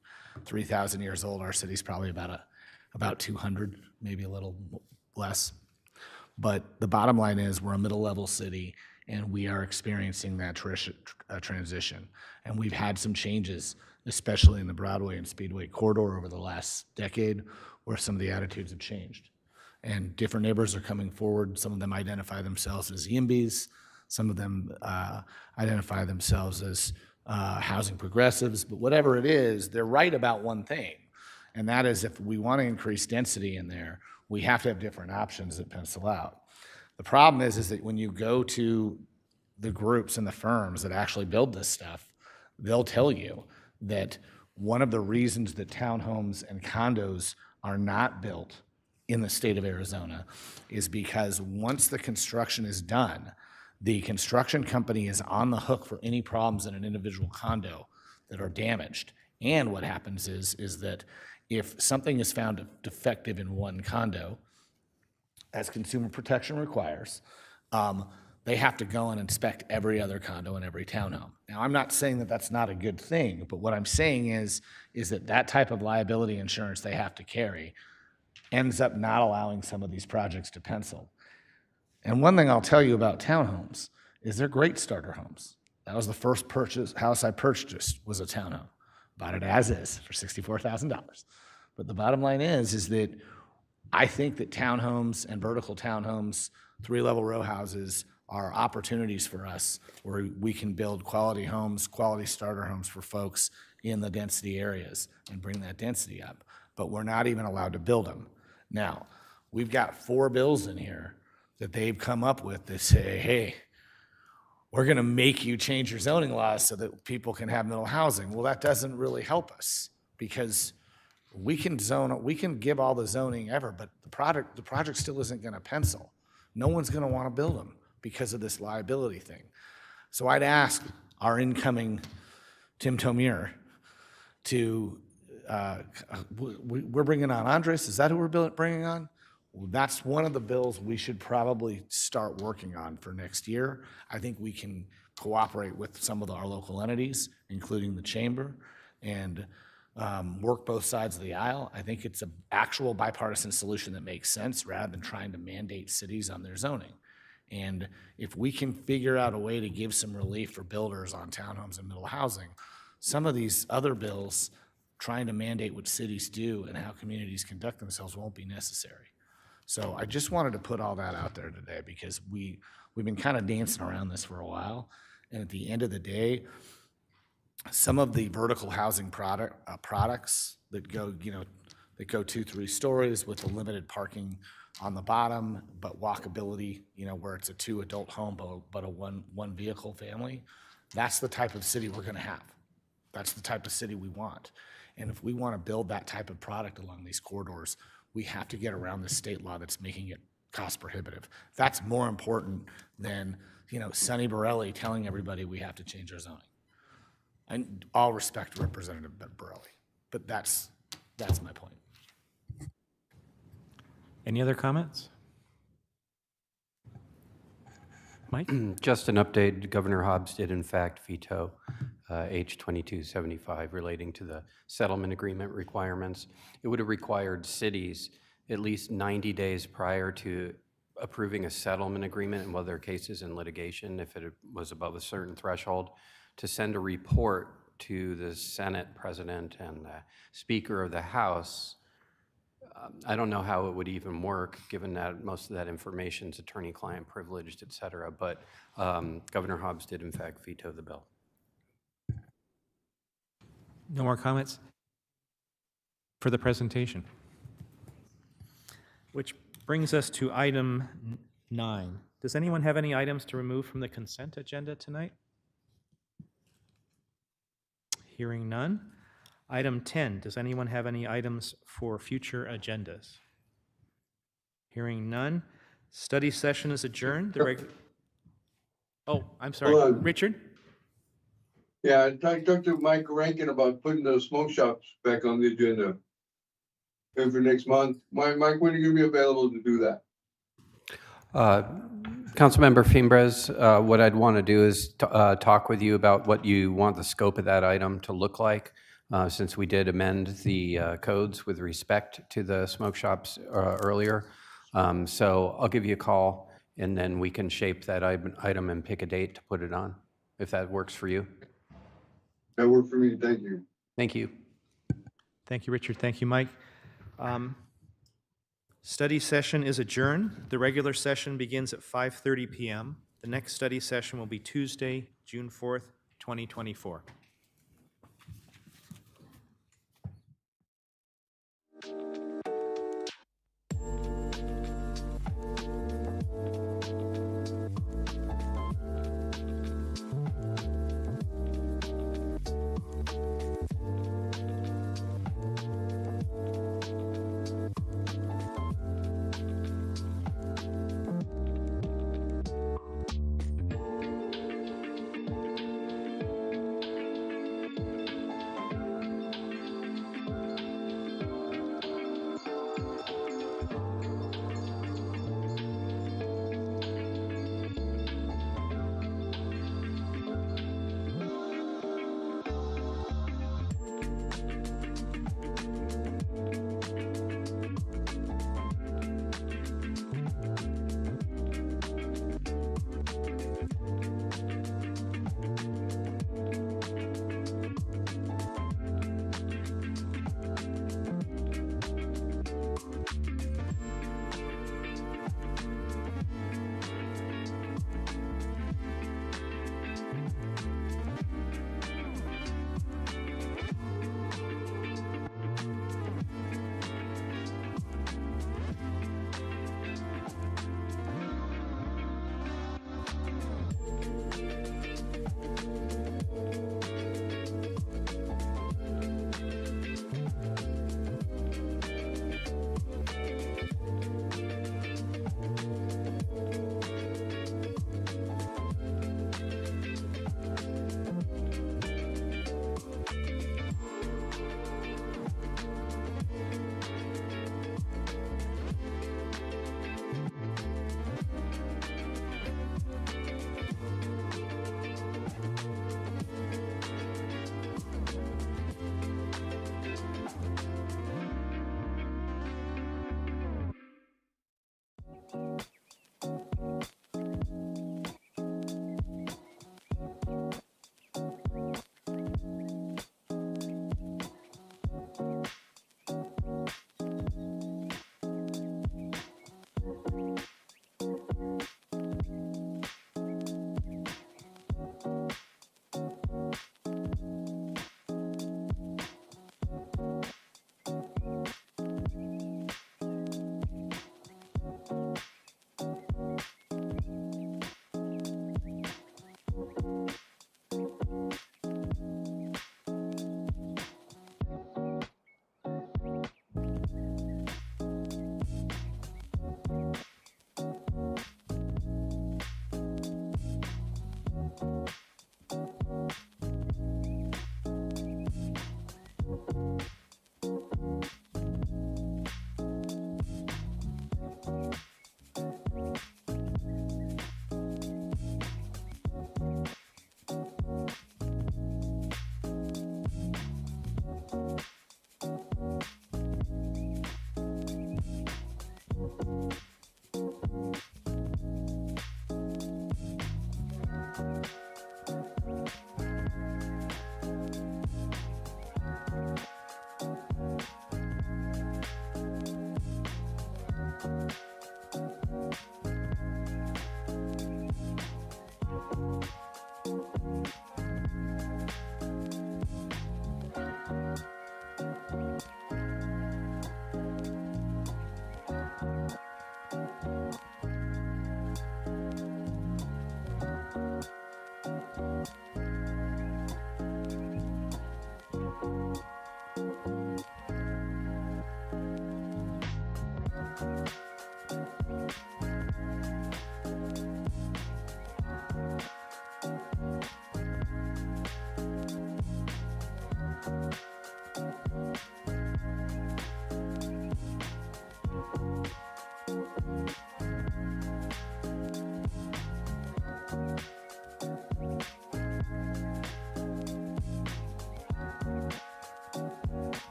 [SPEAKER 6] 3,000 years old. Our city's probably about 200, maybe a little less. But the bottom line is we're a middle-level city, and we are experiencing that transition. And we've had some changes, especially in the Broadway and Speedway corridor over the last decade, where some of the attitudes have changed. And different neighbors are coming forward. Some of them identify themselves as YIMBYs. Some of them identify themselves as housing progressives. But whatever it is, they're right about one thing, and that is if we want to increase density in there, we have to have different options that pencil out. The problem is that when you go to the groups and the firms that actually build this stuff, they'll tell you that one of the reasons that townhomes and condos are not built in the state of Arizona is because once the construction is done, the construction company is on the hook for any problems in an individual condo that are damaged. And what happens is that if something is found defective in one condo, as consumer protection requires, they have to go and inspect every other condo and every townhome. Now, I'm not saying that that's not a good thing, but what I'm saying is that type of liability insurance they have to carry ends up not allowing some of these projects to pencil. And one thing I'll tell you about townhomes is they're great starter homes. That was the first house I purchased was a townhome. Bought it as is for $64,000. But the bottom line is that I think that townhomes and vertical townhomes, 3-level row houses, are opportunities for us where we can build quality homes, quality starter homes for folks in the density areas and bring that density up. But we're not even allowed to build them. Now, we've got 4 bills in here that they've come up with that say, hey, we're going to make you change your zoning laws so that people can have middle housing. Well, that doesn't really help us because we can give all the zoning ever, but the project still isn't going to pencil. No one's going to want to build them because of this liability thing. So I'd ask our incoming Tim Tomier to, we're bringing on Andres, is that who we're bringing on? Well, that's one of the bills we should probably start working on for next year. I think we can cooperate with some of our local entities, including the chamber, and work both sides of the aisle. I think it's an actual bipartisan solution that makes sense rather than trying to mandate cities on their zoning. And if we can figure out a way to give some relief for builders on townhomes and middle housing, some of these other bills trying to mandate what cities do and how communities conduct themselves won't be necessary. So I just wanted to put all that out there today because we've been kind of dancing around this for a while. And at the end of the day, some of the vertical housing products that go 2-3 stories with the limited parking on the bottom, but walkability, where it's a 2 adult home, but a one vehicle family, that's the type of city we're going to have. That's the type of city we want. And if we want to build that type of product along these corridors, we have to get around the state law that's making it cost prohibitive. That's more important than, Sonny Borelli telling everybody we have to change our zoning. And all respect to Representative Borelli, but that's my point.
[SPEAKER 8] Any other comments? Mike?
[SPEAKER 3] Just an update, Governor Hobbs did in fact veto H 2275 relating to the settlement agreement requirements. It would have required cities at least 90 days prior to approving a settlement agreement in one of their cases in litigation, if it was above a certain threshold, to send a report to the Senate President and the Speaker of the House. I don't know how it would even work, given that most of that information is attorney-client privileged, et cetera, but Governor Hobbs did in fact veto the bill.
[SPEAKER 8] No more comments for the presentation. Which brings us to item 9. Does anyone have any items to remove from the consent agenda tonight? Hearing none. Item 10, does anyone have any items for future agendas? Hearing none. Study session is adjourned. Oh, I'm sorry.
[SPEAKER 10] Hold on.
[SPEAKER 8] Richard?
[SPEAKER 10] Yeah, I talked to Mike Rankin about putting the smoke shops back on the agenda. And for next month. Mike, when are you gonna be available to do that?
[SPEAKER 3] Councilmember Fimbres, what I'd want to do is talk with you about what you want the scope of that item to look like, since we did amend the codes with respect to the smoke shops earlier. So I'll give you a call, and then we can shape that item and pick a date to put it on, if that works for you.
[SPEAKER 10] That worked for me, thank you.
[SPEAKER 3] Thank you.
[SPEAKER 8] Thank you, Richard. Thank you, Mike. Study session is adjourned. The regular session begins at 5:30 p.m. The next study session will be Tuesday, June 4th, 2024.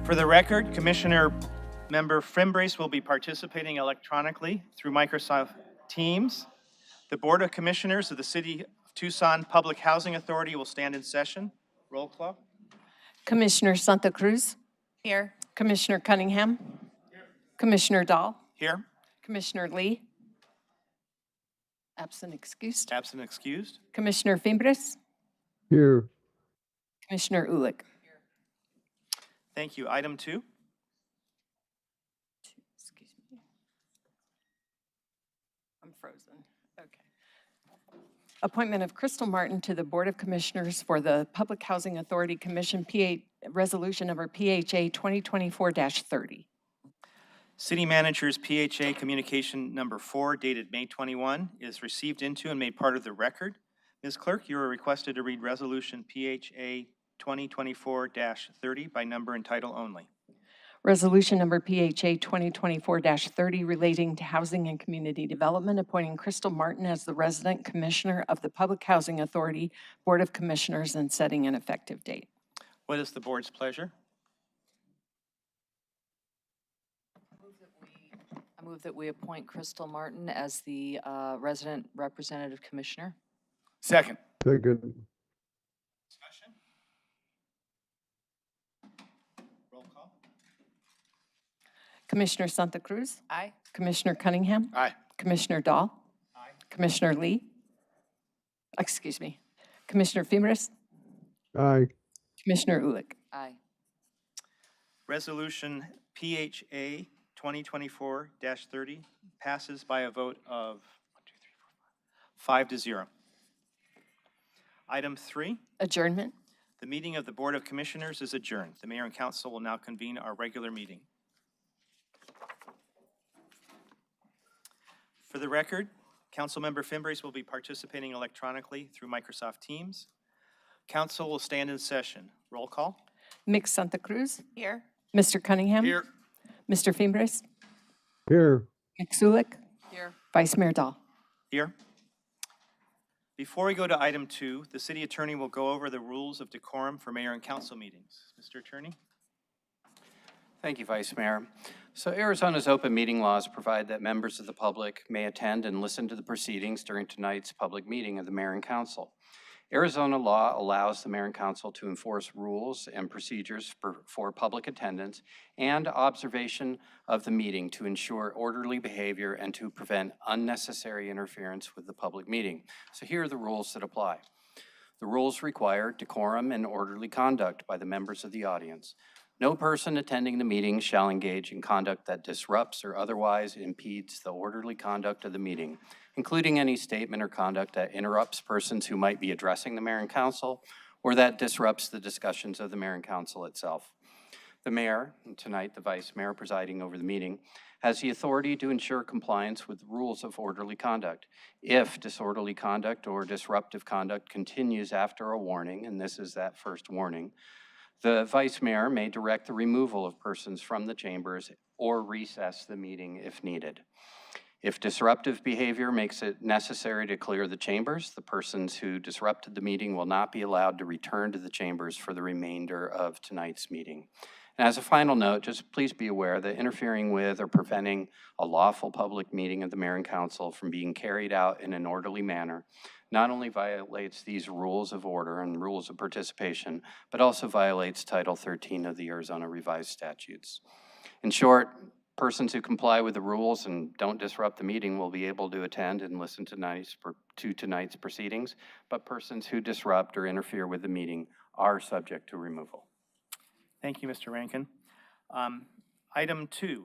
[SPEAKER 15] For the record, Commissioner Member Fimbrace will be participating electronically through Microsoft Teams. The Board of Commissioners of the City of Tucson Public Housing Authority will stand in session. Roll call.
[SPEAKER 2] Commissioner Santa Cruz,
[SPEAKER 9] Here.
[SPEAKER 2] Commissioner Cunningham, Commissioner Dahl,
[SPEAKER 15] Here.
[SPEAKER 2] Commissioner Lee, absent excused,
[SPEAKER 15] Absent excused.
[SPEAKER 2] Commissioner Fimbres,
[SPEAKER 10] Here.
[SPEAKER 2] Commissioner Ulick.
[SPEAKER 15] Thank you. Item 2.
[SPEAKER 2] Excuse me. I'm frozen. Okay. Appointment of Crystal Martin to the Board of Commissioners for the Public Housing Authority Commission Resolution number PHA 2024-30.
[SPEAKER 15] City Manager's PHA Communication Number 4 dated May 21 is received into and made part of the record. Ms. Clerk, you are requested to read Resolution PHA 2024-30 by number and title only.
[SPEAKER 2] Resolution number PHA 2024-30 relating to housing and community development, appointing Crystal Martin as the resident commissioner of the Public Housing Authority Board of Commissioners and setting an effective date.
[SPEAKER 15] What is the board's pleasure?
[SPEAKER 7] I move that we appoint Crystal Martin as the resident representative commissioner.
[SPEAKER 15] Second.
[SPEAKER 10] Second.
[SPEAKER 15] Discussion? Roll call.
[SPEAKER 2] Commissioner Santa Cruz?
[SPEAKER 9] Aye.
[SPEAKER 2] Commissioner Cunningham?
[SPEAKER 15] Aye.
[SPEAKER 2] Commissioner Dahl?
[SPEAKER 15] Aye.
[SPEAKER 2] Commissioner Lee? Excuse me. Commissioner Fimbres?
[SPEAKER 10] Aye.
[SPEAKER 2] Commissioner Ulick?
[SPEAKER 7] Aye.
[SPEAKER 15] Resolution PHA 2024-30 passes by a vote of 5-0. Item 3,
[SPEAKER 2] Adjournment.
[SPEAKER 15] the meeting of the Board of Commissioners is adjourned. The mayor and council will now convene our regular meeting. For the record, Councilmember Fimbres will be participating electronically through Microsoft Teams. Council will stand in session. Roll call.
[SPEAKER 2] Mix Santa Cruz?
[SPEAKER 9] Here.
[SPEAKER 2] Mr. Cunningham?
[SPEAKER 15] Here.
[SPEAKER 2] Mr. Fimbres?
[SPEAKER 10] Here.
[SPEAKER 2] Mix Ulick?
[SPEAKER 7] Here.
[SPEAKER 2] Vice Mayor Dahl?
[SPEAKER 15] Here. Before we go to item 2, the city attorney will go over the rules of decorum for mayor and council meetings. Mr. Attorney?
[SPEAKER 3] Thank you, Vice Mayor. So Arizona's open meeting laws provide that members of the public may attend and listen to the proceedings during tonight's public meeting of the mayor and council. Arizona law allows the mayor and council to enforce rules and procedures for public attendance and observation of the meeting to ensure orderly behavior and to prevent unnecessary interference with the public meeting. So here are the rules that apply. The rules require decorum and orderly conduct by the members of the audience. No person attending the meeting shall engage in conduct that disrupts or otherwise impedes the orderly conduct of the meeting, including any statement or conduct that interrupts persons who might be addressing the mayor and council or that disrupts the discussions of the mayor and council itself. The mayor, and tonight the vice mayor presiding over the meeting, has the authority to ensure compliance with rules of orderly conduct. If disorderly conduct or disruptive conduct continues after a warning, and this is that first warning, the vice mayor may direct the removal of persons from the chambers or recess the meeting if needed. If disruptive behavior makes it necessary to clear the chambers, the persons who disrupted the meeting will not be allowed to return to the chambers for the remainder of tonight's meeting. And as a final note, just please be aware that interfering with or preventing a lawful public meeting of the mayor and council from being carried out in an orderly manner not only violates these rules of order and rules of participation, but also violates Title 13 of the Arizona Revised Statutes. In short, persons who comply with the rules and don't disrupt the meeting will be able to attend and listen to tonight's proceedings, but persons who disrupt or interfere with the meeting are subject to removal.
[SPEAKER 15] Thank you, Mr. Rankin. Item 2.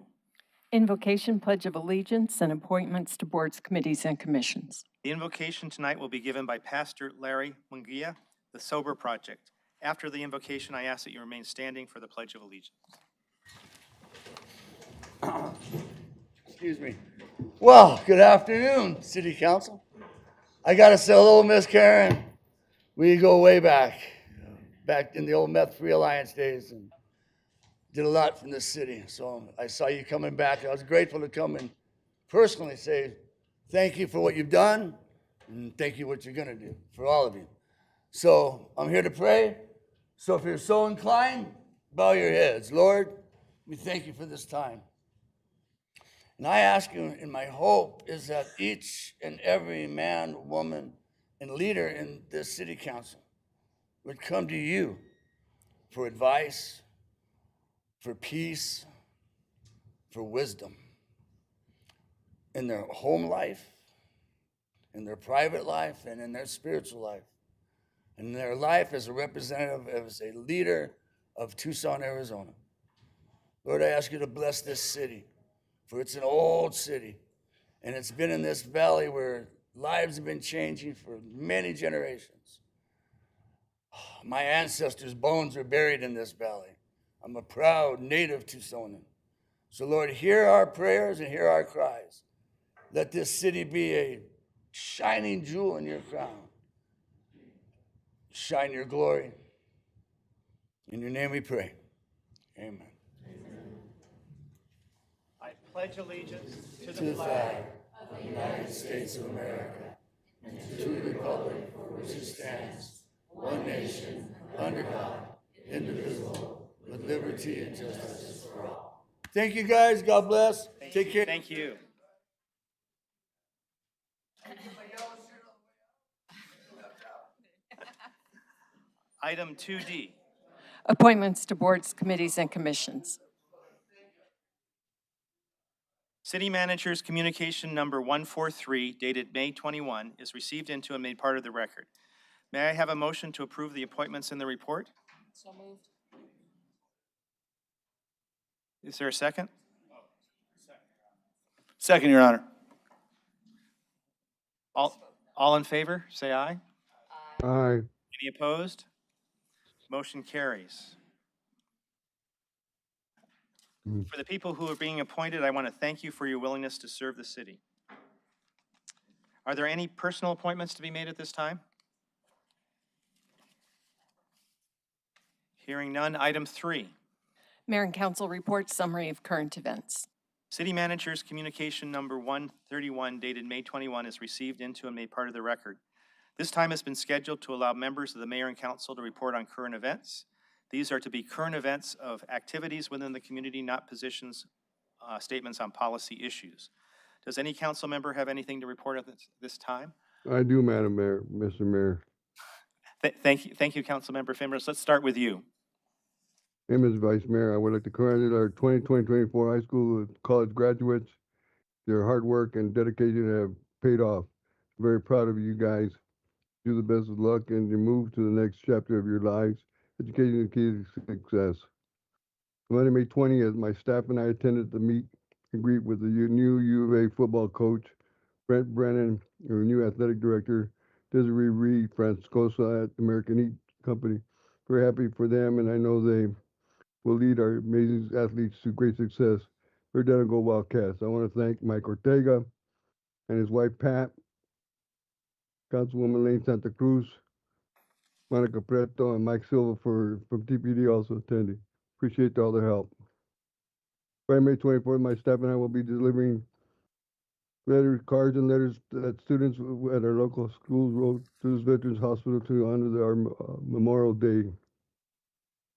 [SPEAKER 2] Invocation, Pledge of Allegiance, and appointments to boards, committees, and commissions.
[SPEAKER 15] The invocation tonight will be given by Pastor Larry Munguia, the Sober Project. After the invocation, I ask that you remain standing for the Pledge of Allegiance.
[SPEAKER 16] Excuse me. Well, good afternoon, City Council. I gotta say hello, Miss Karen. We go way back in the old Meth Free Alliance days, and did a lot from this city. So I saw you coming back. I was grateful to come and personally say thank you for what you've done, and thank you for what you're gonna do for all of you. So I'm here to pray. So if you're so inclined, bow your heads. Lord, we thank you for this time. And I ask you, and my hope is that each and every man, woman, and leader in this city council would come to you for advice, for peace, for wisdom in their home life, in their private life, and in their spiritual life, and in their life as a representative, as a leader of Tucson, Arizona. Lord, I ask you to bless this city, for it's an old city, and it's been in this valley where lives have been changing for many generations. My ancestors' bones are buried in this valley. I'm a proud native Tucsonan. So Lord, hear our prayers and hear our cries. Let this city be a shining jewel in your crown. Shine your glory. In your name we pray. Amen.
[SPEAKER 15] I pledge allegiance to
[SPEAKER 16] the flag of the United States of America and to the republic for which it stands, one nation, under God, indivisible, with liberty and justice for all. Thank you, guys. God bless. Take care.
[SPEAKER 15] Thank you. Item 2D.
[SPEAKER 2] Appointments to boards, committees, and commissions.
[SPEAKER 15] City Manager's Communication Number 143, dated May 21, is received into and made part of the record. May I have a motion to approve the appointments in the report?
[SPEAKER 2] So moved.
[SPEAKER 15] Is there a second?
[SPEAKER 16] Second, Your Honor.
[SPEAKER 15] All in favor, say aye.
[SPEAKER 10] Aye.
[SPEAKER 15] Any opposed? Motion carries. For the people who are being appointed, I want to thank you for your willingness to serve the city. Are there any personal appointments to be made at this time? Hearing none, item 3.
[SPEAKER 2] Mayor and council report summary of current events.
[SPEAKER 15] City Manager's Communication Number 131, dated May 21, is received into and made part of the record. This time has been scheduled to allow members of the mayor and council to report on current events. These are to be current events of activities within the community, not positions, statements on policy issues. Does any council member have anything to report at this time?
[SPEAKER 10] I do, Madam Mayor, Mr. Mayor.
[SPEAKER 15] Thank you, Councilmember Fimbres. Let's start with you.
[SPEAKER 10] Hey, Mr. Vice Mayor, I would like to congratulate our 2020-24 high school and college graduates. Their hard work and dedication have paid off. Very proud of you guys. Do the best of luck and you move to the next chapter of your lives. Education is the key to success. Monday, May 20th, my staff and I attended the meet and greet with the new U of A football coach, Brent Brennan, our new athletic director, Desiree Reed, Franciscosa at American Eat Company. Very happy for them, and I know they will lead our amazing athletes to great success. We're down to Go Wildcats. I want to thank Mike Ortega and his wife Pat, Councilwoman Lane Santa Cruz, Monica Preto, and Mike Silva from TPD also attending. Appreciate all their help. Friday, May 24th, my staff and I will be delivering letters, cards, and letters that students at our local schools wrote to the Veterans Hospital to honor our Memorial Day.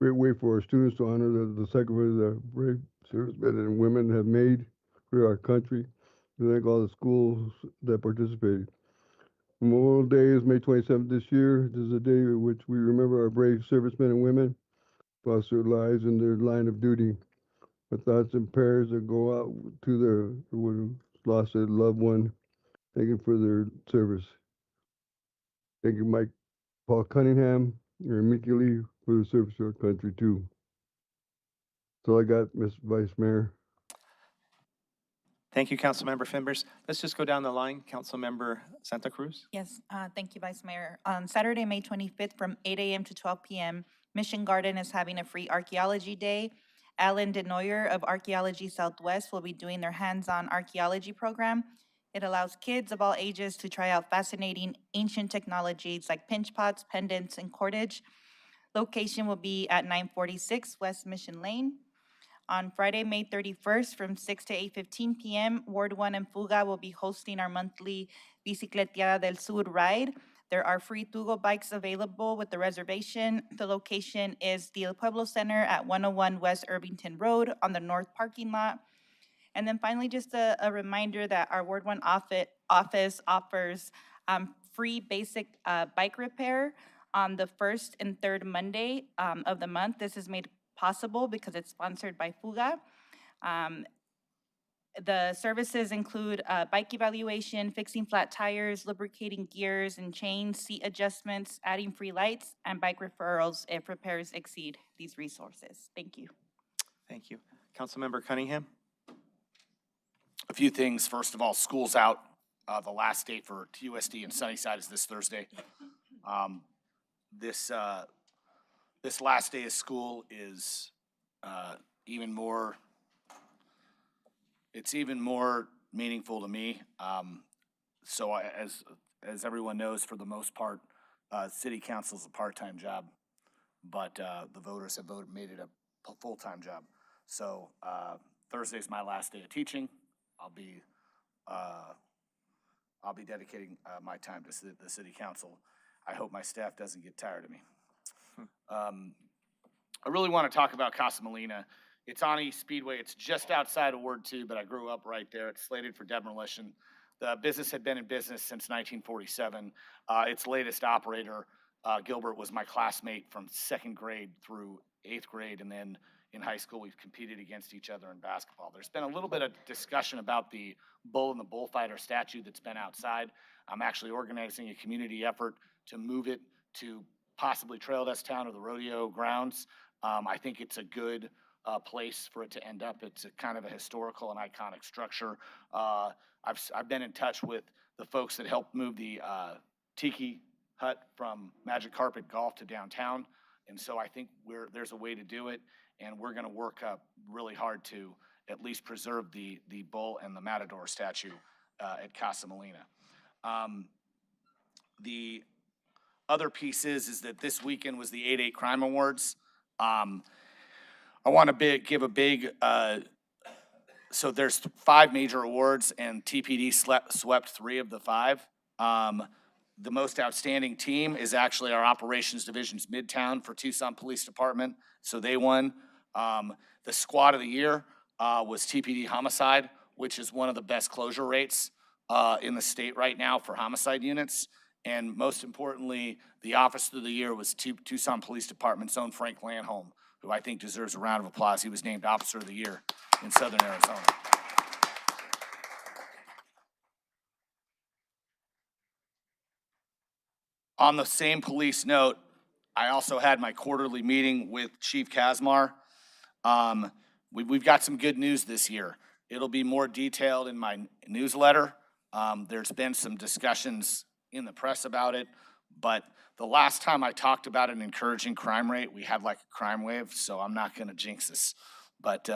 [SPEAKER 10] Great way for our students to honor the sacrifice that our brave servicemen and women have made for our country. We thank all the schools that participated. Memorial Day is May 27th this year. This is a day in which we remember our brave servicemen and women who lost their lives in their line of duty. Our thoughts and prayers that go out to their who lost their loved one. Thank you for their service. Thank you, Mike Paul Cunningham, and Mickey Lee for the service to our country too. That's all I got, Mr. Vice Mayor.
[SPEAKER 15] Thank you, Councilmember Fimbers. Let's just go down the line. Councilmember Santa Cruz.
[SPEAKER 9] Yes, thank you, Vice Mayor. On Saturday, May 25th, from 8 a.m. to 12 p.m., Mission Garden is having a free archaeology day. Alan DeNoyer of Archaeology Southwest will be doing their hands-on archaeology program. It allows kids of all ages to try out fascinating ancient technologies like pinch pots, pendants, and cordage. Location will be at 946 West Mission Lane. On Friday, May 31st, from 6 to 8:15 p.m., Ward 1 and Fuga will be hosting our monthly Bicicleteada del Sur ride. There are free Tugo bikes available with the reservation. The location is the El Pueblo Center at 101 West Irvington Road on the north parking lot. And then finally, just a reminder that our Ward 1 office offers free basic bike repair on the first and third Monday of the month. This is made possible because it's sponsored by Fuga. The services include bike evaluation, fixing flat tires, lubricating gears and chains, seat adjustments, adding free lights, and bike referrals if repairs exceed these resources. Thank you.
[SPEAKER 15] Thank you. Councilmember Cunningham.
[SPEAKER 6] A few things. First of all, school's out. The last date for TUSD and Sunnyside is this Thursday. This last day of school is even more meaningful to me. So as everyone knows, for the most part, city council is a part-time job, but the voters have made it a full-time job. So Thursday's my last day of teaching. I'll be dedicating my time to the city council. I hope my staff doesn't get tired of me. I really want to talk about Casa Molina. It's on East Speedway. It's just outside of Ward 2, but I grew up right there. It's slated for demolition. The business had been in business since 1947. Its latest operator, Gilbert, was my classmate from 2nd grade through 8th grade, and then in high school we've competed against each other in basketball. There's been a little bit of discussion about the bull and the bullfighter statue that's been outside. I'm actually organizing a community effort to move it to possibly Trail Dust Town or the rodeo grounds. I think it's a good place for it to end up. It's a kind of a historical and iconic structure. I've been in touch with the folks that helped move the Tiki Hut from Magic Carpet Golf to downtown, and so I think there's a way to do it, and we're going to work really hard to at least preserve the bull and the matador statue at Casa Molina. The other piece is that this weekend was the 8/8 Crime Awards. I want to give a big, so there's 5 major awards, and TPD swept 3 of the 5. The most outstanding team is actually our Operations Division's Midtown for Tucson Police Department, so they won. The Squad of the Year was TPD Homicide, which is one of the best closure rates in the state right now for homicide units. And most importantly, the Officer of the Year was Tucson Police Department's own Frank Landholm, who I think deserves a round of applause. He was named Officer of the Year in Southern Arizona. On the same police note, I also had my quarterly meeting with Chief Kazmar. We've got some good news this year. It'll be more detailed in my newsletter. There's been some discussions in the press about it, but the last time I talked about an encouraging crime rate, we had like a crime wave, so I'm not gonna jinx this. But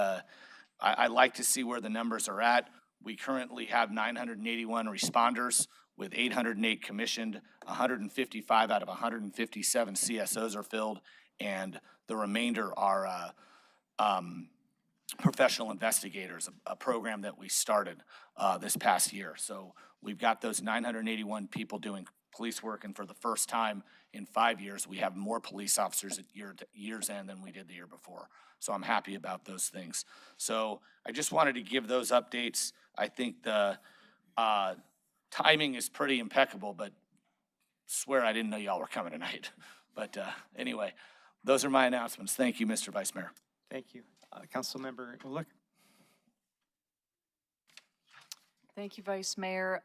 [SPEAKER 6] I like to see where the numbers are at. We currently have 981 responders with 808 commissioned, 155 out of 157 CSOs are filled, and the remainder are professional investigators, a program that we started this past year. So we've got those 981 people doing police work, and for the first time in 5 years, we have more police officers at year's end than we did the year before. So I'm happy about those things. So I just wanted to give those updates. I think the timing is pretty impeccable, but swear I didn't know y'all were coming tonight. But anyway, those are my announcements. Thank you, Mr. Vice Mayor.
[SPEAKER 15] Thank you. Councilmember Ulick.
[SPEAKER 17] Thank you, Vice Mayor.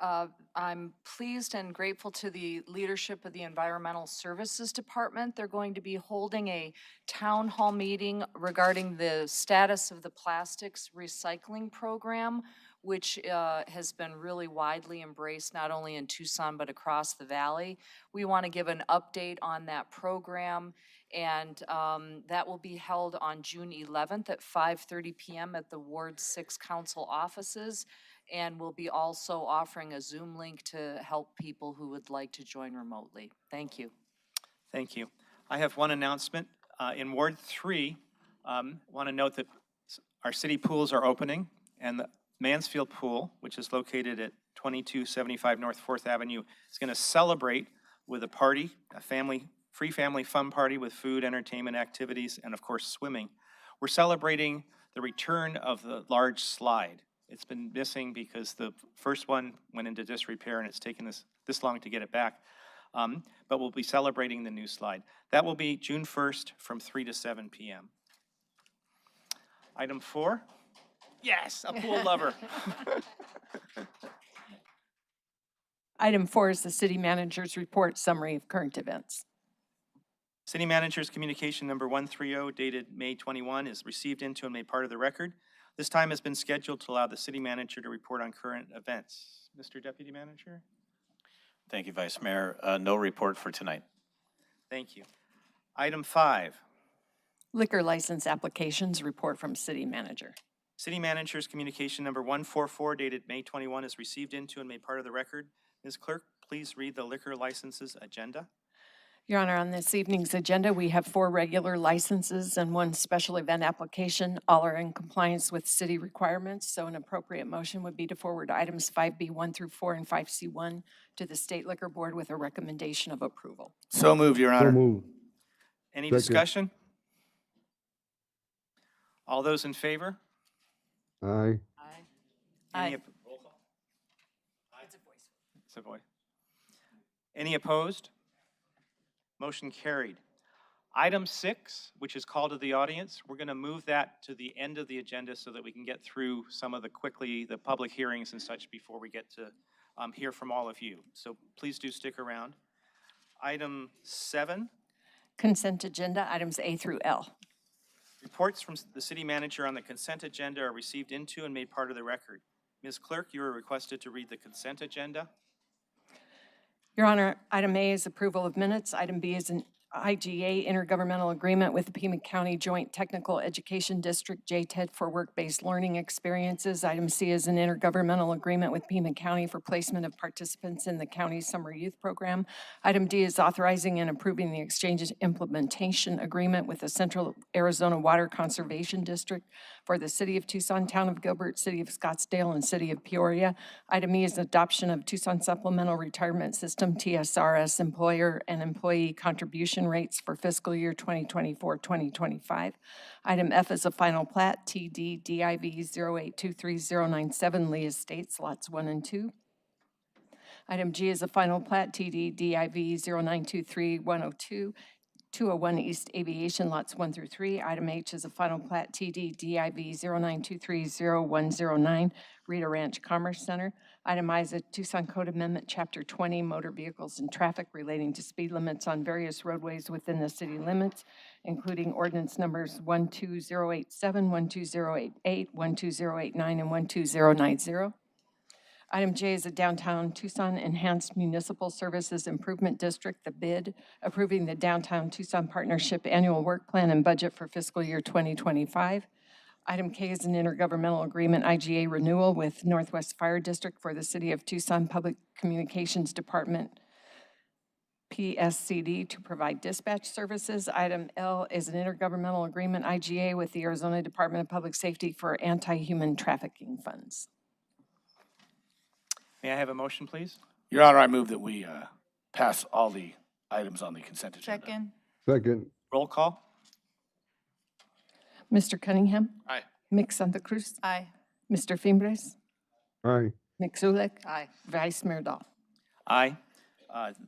[SPEAKER 17] I'm pleased and grateful to the leadership of the Environmental Services Department. They're going to be holding a town hall meeting regarding the status of the plastics recycling program, which has been really widely embraced not only in Tucson but across the valley. We want to give an update on that program, and that will be held on June 11th at 5:30 p.m. at the Ward 6 Council offices. And we'll be also offering a Zoom link to help people who would like to join remotely. Thank you.
[SPEAKER 15] Thank you. I have one announcement. In Ward 3, want to note that our city pools are opening, and the Mansfield Pool, which is located at 2275 North 4th Avenue, is going to celebrate with a party, a free family fun party with food, entertainment activities, and of course swimming. We're celebrating the return of the large slide. It's been missing because the first one went into disrepair and it's taken us this long to get it back. But we'll be celebrating the new slide. That will be June 1st from 3 to 7 p.m. Item 4. Yes, a pool lover.
[SPEAKER 2] Item 4 is the city manager's report summary of current events.
[SPEAKER 15] City Manager's communication number 130 dated May 21 is received into and made part of the record. This time has been scheduled to allow the city manager to report on current events. Mr. Deputy Manager?
[SPEAKER 14] Thank you, Vice Mayor. No report for tonight.
[SPEAKER 15] Thank you. Item 5.
[SPEAKER 2] Liquor license applications report from city manager.
[SPEAKER 15] City Manager's communication number 144 dated May 21 is received into and made part of the record. Ms. Clerk, please read the liquor licenses agenda.
[SPEAKER 2] Your Honor, on this evening's agenda, we have 4 regular licenses and 1 special event application. All are in compliance with city requirements, so an appropriate motion would be to forward items 5B1 through 4 and 5C1 to the State Liquor Board with a recommendation of approval.
[SPEAKER 6] So moved, Your Honor.
[SPEAKER 10] So moved.
[SPEAKER 15] Any
[SPEAKER 10] Second.
[SPEAKER 15] discussion? All those in favor?
[SPEAKER 10] Aye.
[SPEAKER 15] Any
[SPEAKER 2] Aye.
[SPEAKER 15] Roll call. It's a voice. Any opposed? Motion carried. Item 6, which is call to the audience, we're going to move that to the end of the agenda so that we can get through some of the public hearings and such before we get to hear from all of you. So please do stick around. Item 7.
[SPEAKER 2] Consent agenda, items A through L.
[SPEAKER 15] Reports from the city manager on the consent agenda are received into and made part of the record. Ms. Clerk, you are requested to read the consent agenda.
[SPEAKER 2] Your Honor, item A is approval of minutes. Item B is an IGA intergovernmental agreement with the Pima County Joint Technical Education District, JTED, for work-based learning experiences. Item C is an intergovernmental agreement with Pima County for placement of participants in the county's summer youth program. Item D is authorizing and approving the exchange implementation agreement with the Central Arizona Water Conservation District for the City of Tucson, Town of Gilbert, City of Scottsdale, and City of Peoria. Item E is adoption of Tucson Supplemental Retirement System, TSRS, employer and employee contribution rates for fiscal year 2024-2025. Item F is a final plat, TD DIV 0823097 Lee Estates, lots 1 and 2. Item G is a final plat, TD DIV 0923102 201 East Aviation, lots 1 through 3. Item H is a final plat, TD DIV 092300109 Rita Ranch Commerce Center. Item I is a Tucson Code Amendment, Chapter 20, Motor Vehicles and Traffic relating to speed limits on various roadways within the city limits, including ordinance numbers 12087, 12088, 12089, and 12090. Item J is a Downtown Tucson Enhanced Municipal Services Improvement District, the bid, approving the Downtown Tucson Partnership Annual Work Plan and Budget for fiscal year 2025. Item K is an intergovernmental agreement, IGA renewal with Northwest Fire District for the City of Tucson Public Communications Department, PSCD, to provide dispatch services. Item L is an intergovernmental agreement, IGA, with the Arizona Department of Public Safety for anti-human trafficking funds.
[SPEAKER 15] May I have a motion, please?
[SPEAKER 6] Your Honor, I move that we pass all the items on the consent agenda.
[SPEAKER 9] Second.
[SPEAKER 10] Second.
[SPEAKER 15] Roll call?
[SPEAKER 2] Mr. Cunningham?
[SPEAKER 6] Aye.
[SPEAKER 2] Mick Santa Cruz?
[SPEAKER 9] Aye.
[SPEAKER 2] Mr. Fimbres?
[SPEAKER 10] Aye.
[SPEAKER 2] Mick Zulick?
[SPEAKER 17] Aye.
[SPEAKER 2] Vice Mayor Dahl?
[SPEAKER 15] Aye.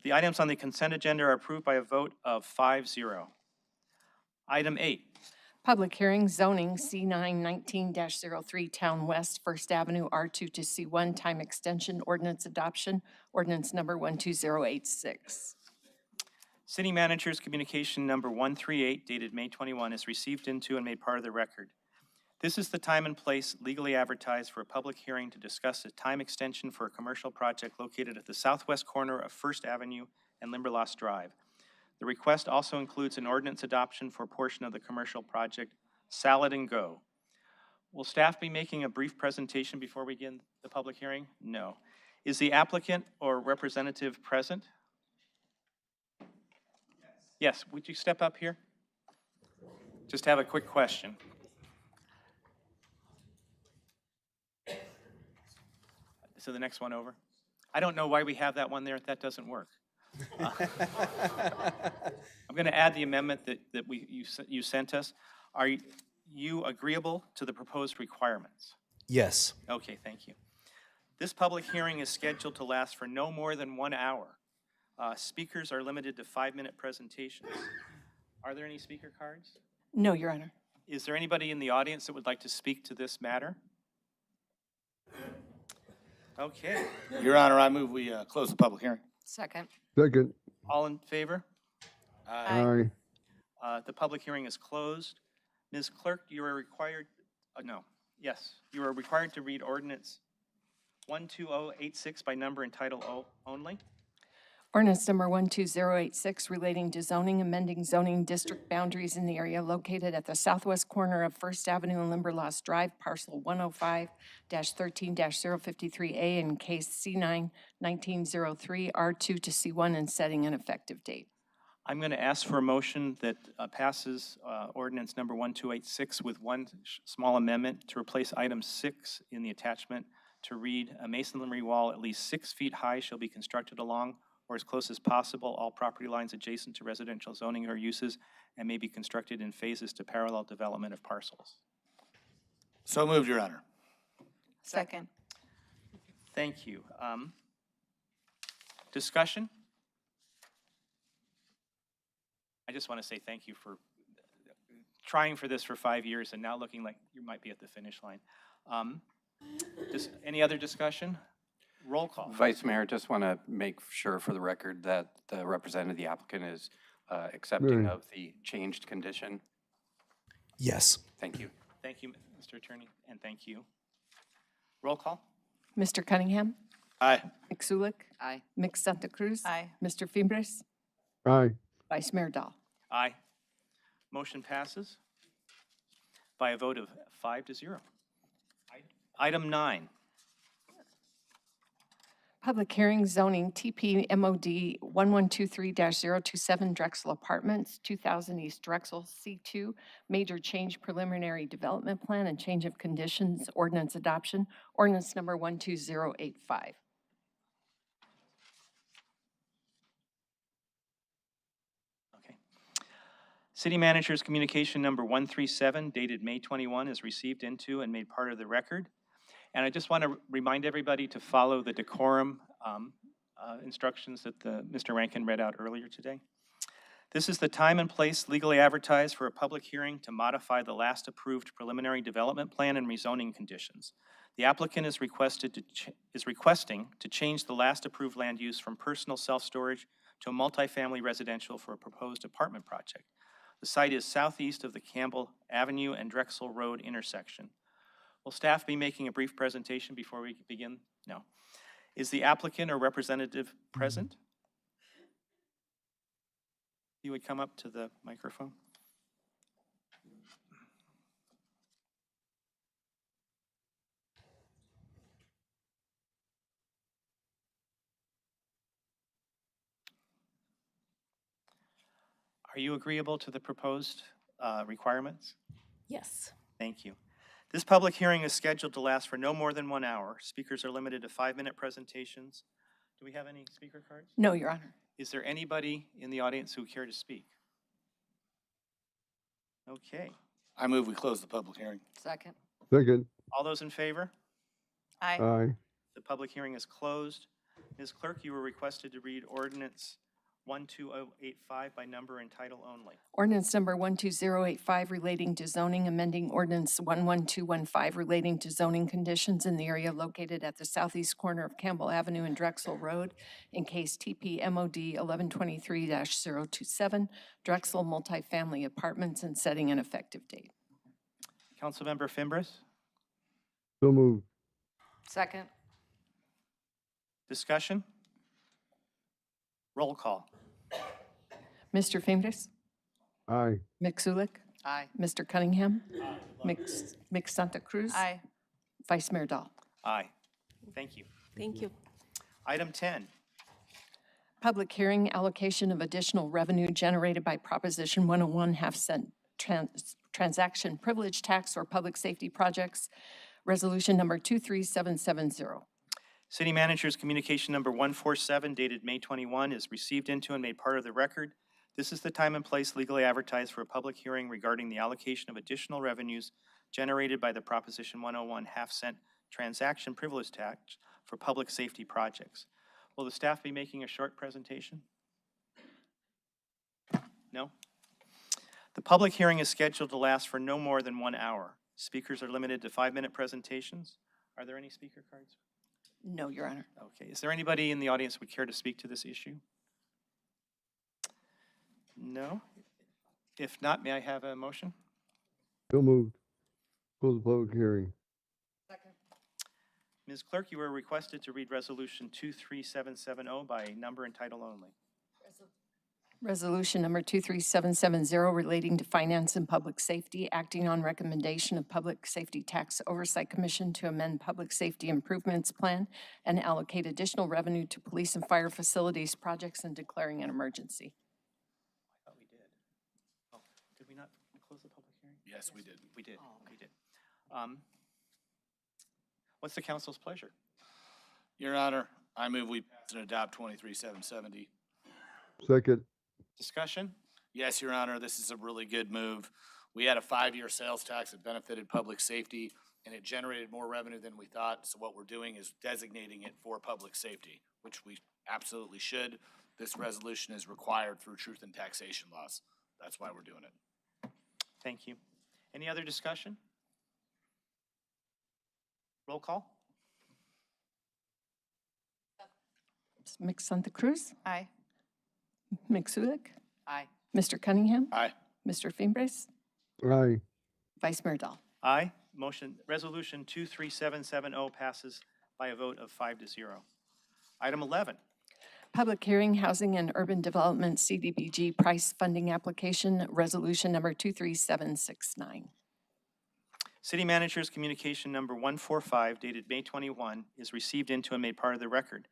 [SPEAKER 15] The items on the consent agenda are approved by a vote of 5-0. Item 8,
[SPEAKER 2] Public hearing, zoning, C919-03, Town West, First Avenue, R2 to C1, time extension, ordinance adoption, ordinance number 12086.
[SPEAKER 15] City Manager's Communication Number 138 dated May 21 is received into and made part of the record. This is the time and place legally advertised for a public hearing to discuss a time extension for a commercial project located at the southwest corner of First Avenue and Limberlost Drive. The request also includes an ordinance adoption for a portion of the commercial project, Salad and Go. Will staff be making a brief presentation before we begin the public hearing? No. Is the applicant or representative present? Yes, would you step up here? Just have a quick question. So the next one over. I don't know why we have that one there. That doesn't work. I'm going to add the amendment that you sent us. Are you agreeable to the proposed requirements?
[SPEAKER 6] Yes.
[SPEAKER 15] Okay, thank you. This public hearing is scheduled to last for no more than 1 hour. Speakers are limited to 5-minute presentations. Are there any speaker cards?
[SPEAKER 2] No, Your Honor.
[SPEAKER 15] Is there anybody in the audience that would like to speak to this matter? Okay.
[SPEAKER 6] Your Honor, I move we close the public hearing.
[SPEAKER 17] Second.
[SPEAKER 10] Second.
[SPEAKER 15] All in favor?
[SPEAKER 10] Aye.
[SPEAKER 15] The public hearing is closed. Ms. Clerk, you are required, you are required to read ordinance 12086 by number and title only.
[SPEAKER 2] Ordinance number 12086 relating to zoning, amending zoning district boundaries in the area located at the southwest corner of First Avenue and Limberlost Drive, parcel 105-13-053A in case C9-1903, R2 to C1, and setting an effective date.
[SPEAKER 15] I'm going to ask for a motion that passes ordinance number 1286 with one small amendment to replace item 6 in the attachment to read, a masonry wall at least 6 feet high shall be constructed along or as close as possible all property lines adjacent to residential zoning or uses and may be constructed in phases to parallel development of parcels.
[SPEAKER 6] So moved, Your Honor.
[SPEAKER 9] Second.
[SPEAKER 15] Thank you. Discussion? I just want to say thank you for trying for this for 5 years and now looking like you might be at the finish line. Any other discussion? Roll call.
[SPEAKER 3] Vice Mayor, just want to make sure for the record that the representative of the applicant is accepting of the changed condition.
[SPEAKER 6] Yes.
[SPEAKER 3] Thank you.
[SPEAKER 15] Thank you, Mr. Attorney, and thank you. Roll call.
[SPEAKER 2] Mr. Cunningham?
[SPEAKER 6] Aye.
[SPEAKER 2] Mick Zulick?
[SPEAKER 17] Aye.
[SPEAKER 2] Mick Santa Cruz?
[SPEAKER 9] Aye.
[SPEAKER 2] Mr. Fimbres?
[SPEAKER 10] Aye.
[SPEAKER 2] Vice Mayor Dahl?
[SPEAKER 15] Aye. Motion passes by a vote of 5-0. Item 9.
[SPEAKER 2] Public hearing, zoning, TP MOD 1123-027 Drexel Apartments, 2000 East Drexel, C2, major change preliminary development plan and change of conditions, ordinance adoption, ordinance number 12085.
[SPEAKER 15] Okay. City Manager's Communication Number 137 dated May 21 is received into and made part of the record. And I just want to remind everybody to follow the decorum instructions that Mr. Rankin read out earlier today. This is the time and place legally advertised for a public hearing to modify the last approved preliminary development plan and rezoning conditions. The applicant is requesting to change the last approved land use from personal self-storage to a multifamily residential for a proposed apartment project. The site is southeast of the Campbell Avenue and Drexel Road intersection. Will staff be making a brief presentation before we begin? No. Is the applicant or representative present? You would come up to the microphone. Are you agreeable to the proposed requirements?
[SPEAKER 12] Yes.
[SPEAKER 15] Thank you. This public hearing is scheduled to last for no more than 1 hour. Speakers are limited to 5-minute presentations. Do we have any speaker cards?
[SPEAKER 2] No, Your Honor.
[SPEAKER 15] Is there anybody in the audience who would care to speak? Okay.
[SPEAKER 6] I move we close the public hearing.
[SPEAKER 17] Second.
[SPEAKER 10] Second.
[SPEAKER 15] All those in favor?
[SPEAKER 17] Aye.
[SPEAKER 10] Aye.
[SPEAKER 15] The public hearing is closed. Ms. Clerk, you were requested to read ordinance 12085 by number and title only.
[SPEAKER 2] Ordinance number 12085 relating to zoning, amending ordinance 11215 relating to zoning conditions in the area located at the southeast corner of Campbell Avenue and Drexel Road in case TP MOD 1123-027, Drexel multifamily apartments, and setting an effective date.
[SPEAKER 15] Councilmember Fimbres?
[SPEAKER 10] So moved.
[SPEAKER 17] Second.
[SPEAKER 15] Discussion? Roll call.
[SPEAKER 2] Mr. Fimbres?
[SPEAKER 10] Aye.
[SPEAKER 2] Mixulic?
[SPEAKER 17] Aye.
[SPEAKER 2] Mr. Cunningham? Mix Santa Cruz?
[SPEAKER 17] Aye.
[SPEAKER 2] Vice Mayor Dahl?
[SPEAKER 15] Aye. Thank you.
[SPEAKER 5] Thank you.
[SPEAKER 15] Item 10.
[SPEAKER 2] Public hearing, allocation of additional revenue generated by Proposition 101 half-cent transaction privilege tax or public safety projects, resolution number 23770.
[SPEAKER 15] City Manager's Communication Number 147 dated May 21 is received into and made part of the record. This is the time and place legally advertised for a public hearing regarding the allocation of additional revenues generated by the Proposition 101 half-cent transaction privilege tax for public safety projects. Will the staff be making a short presentation? No? The public hearing is scheduled to last for no more than 1 hour. Speakers are limited to 5-minute presentations. Are there any speaker cards?
[SPEAKER 2] No, Your Honor.
[SPEAKER 15] Okay. Is there anybody in the audience who would care to speak to this issue? No? If not, may I have a motion?
[SPEAKER 10] So moved. Close the public hearing.
[SPEAKER 15] Ms. Clerk, you were requested to read Resolution 23770 by number and title only.
[SPEAKER 2] Resolution number 23770 relating to finance and public safety, acting on recommendation of Public Safety Tax Oversight Commission to amend Public Safety Improvements Plan and allocate additional revenue to police and fire facilities projects and declaring an emergency.
[SPEAKER 15] I thought we did. Oh, did we not close the public hearing?
[SPEAKER 6] Yes, we did.
[SPEAKER 15] We did. We did. What's the council's pleasure?
[SPEAKER 6] Your Honor, I move we pass and adopt 23770.
[SPEAKER 10] Second.
[SPEAKER 15] Discussion?
[SPEAKER 6] Yes, Your Honor, this is a really good move. We had a 5-year sales tax that benefited public safety, and it generated more revenue than we thought. So what we're doing is designating it for public safety, which we absolutely should. This resolution is required through truth and taxation laws. That's why we're doing it.
[SPEAKER 15] Thank you. Any other discussion? Roll call?
[SPEAKER 2] Mix Santa Cruz?
[SPEAKER 17] Aye.
[SPEAKER 2] Mixulic?
[SPEAKER 17] Aye.
[SPEAKER 2] Mr. Cunningham?
[SPEAKER 6] Aye.
[SPEAKER 2] Mr. Fimbres?
[SPEAKER 10] Aye.
[SPEAKER 2] Vice Mayor Dahl?
[SPEAKER 15] Aye. Resolution 23770 passes by a vote of 5-0. Item 11.
[SPEAKER 2] Public hearing, Housing and Urban Development CDBG Price Funding Application, Resolution number 23769.
[SPEAKER 15] City Manager's Communication Number 145 dated May 21 is received into and made part of the record.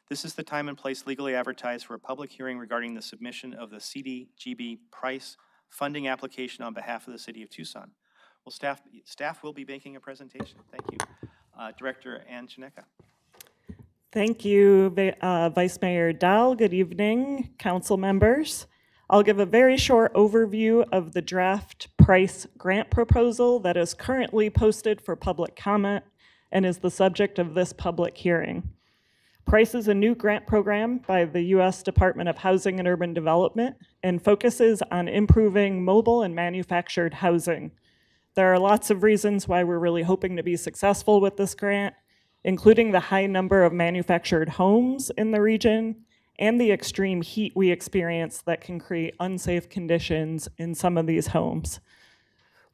[SPEAKER 15] This is the time and place legally advertised for a public hearing regarding the submission of the CDBG price funding application on behalf of the City of Tucson. Well, staff will be making a presentation. Thank you. Director Ann Chineka.
[SPEAKER 18] Thank you, Vice Mayor Dahl. Good evening, council members. I'll give a very short overview of the draft price grant proposal that is currently posted for public comment and is the subject of this public hearing. PRICE is a new grant program by the U.S. Department of Housing and Urban Development and focuses on improving mobile and manufactured housing. There are lots of reasons why we're really hoping to be successful with this grant, including the high number of manufactured homes in the region and the extreme heat we experience that can create unsafe conditions in some of these homes.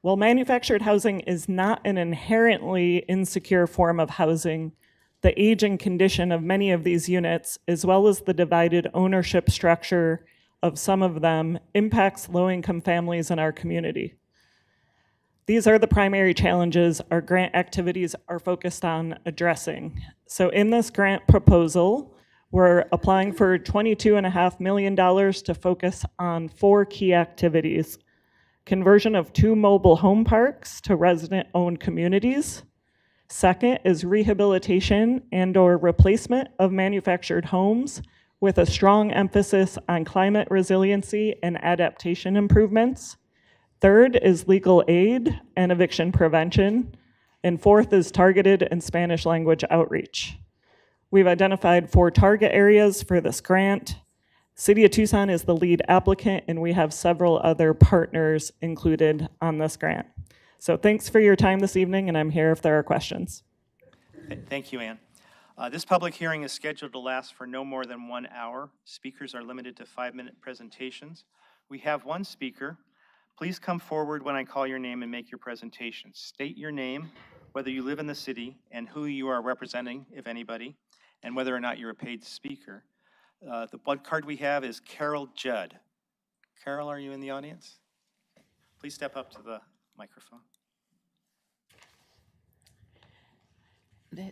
[SPEAKER 18] While manufactured housing is not an inherently insecure form of housing, the age and condition of many of these units, as well as the divided ownership structure of some of them, impacts low-income families in our community. These are the primary challenges our grant activities are focused on addressing. So in this grant proposal, we're applying for $22.5 million to focus on 4 key activities: conversion of 2 mobile home parks to resident-owned communities. Second is rehabilitation and/or replacement of manufactured homes with a strong emphasis on climate resiliency and adaptation improvements. Third is legal aid and eviction prevention. And fourth is targeted and Spanish language outreach. We've identified 4 target areas for this grant. City of Tucson is the lead applicant, and we have several other partners included on this grant. So thanks for your time this evening, and I'm here if there are questions.
[SPEAKER 15] Thank you, Ann. This public hearing is scheduled to last for no more than 1 hour. Speakers are limited to 5-minute presentations. We have 1 speaker. Please come forward when I call your name and make your presentation. State your name, whether you live in the city, and who you are representing, if anybody, and whether or not you're a paid speaker. The one card we have is Carol Judd. Carol, are you in the audience? Please step up to the microphone.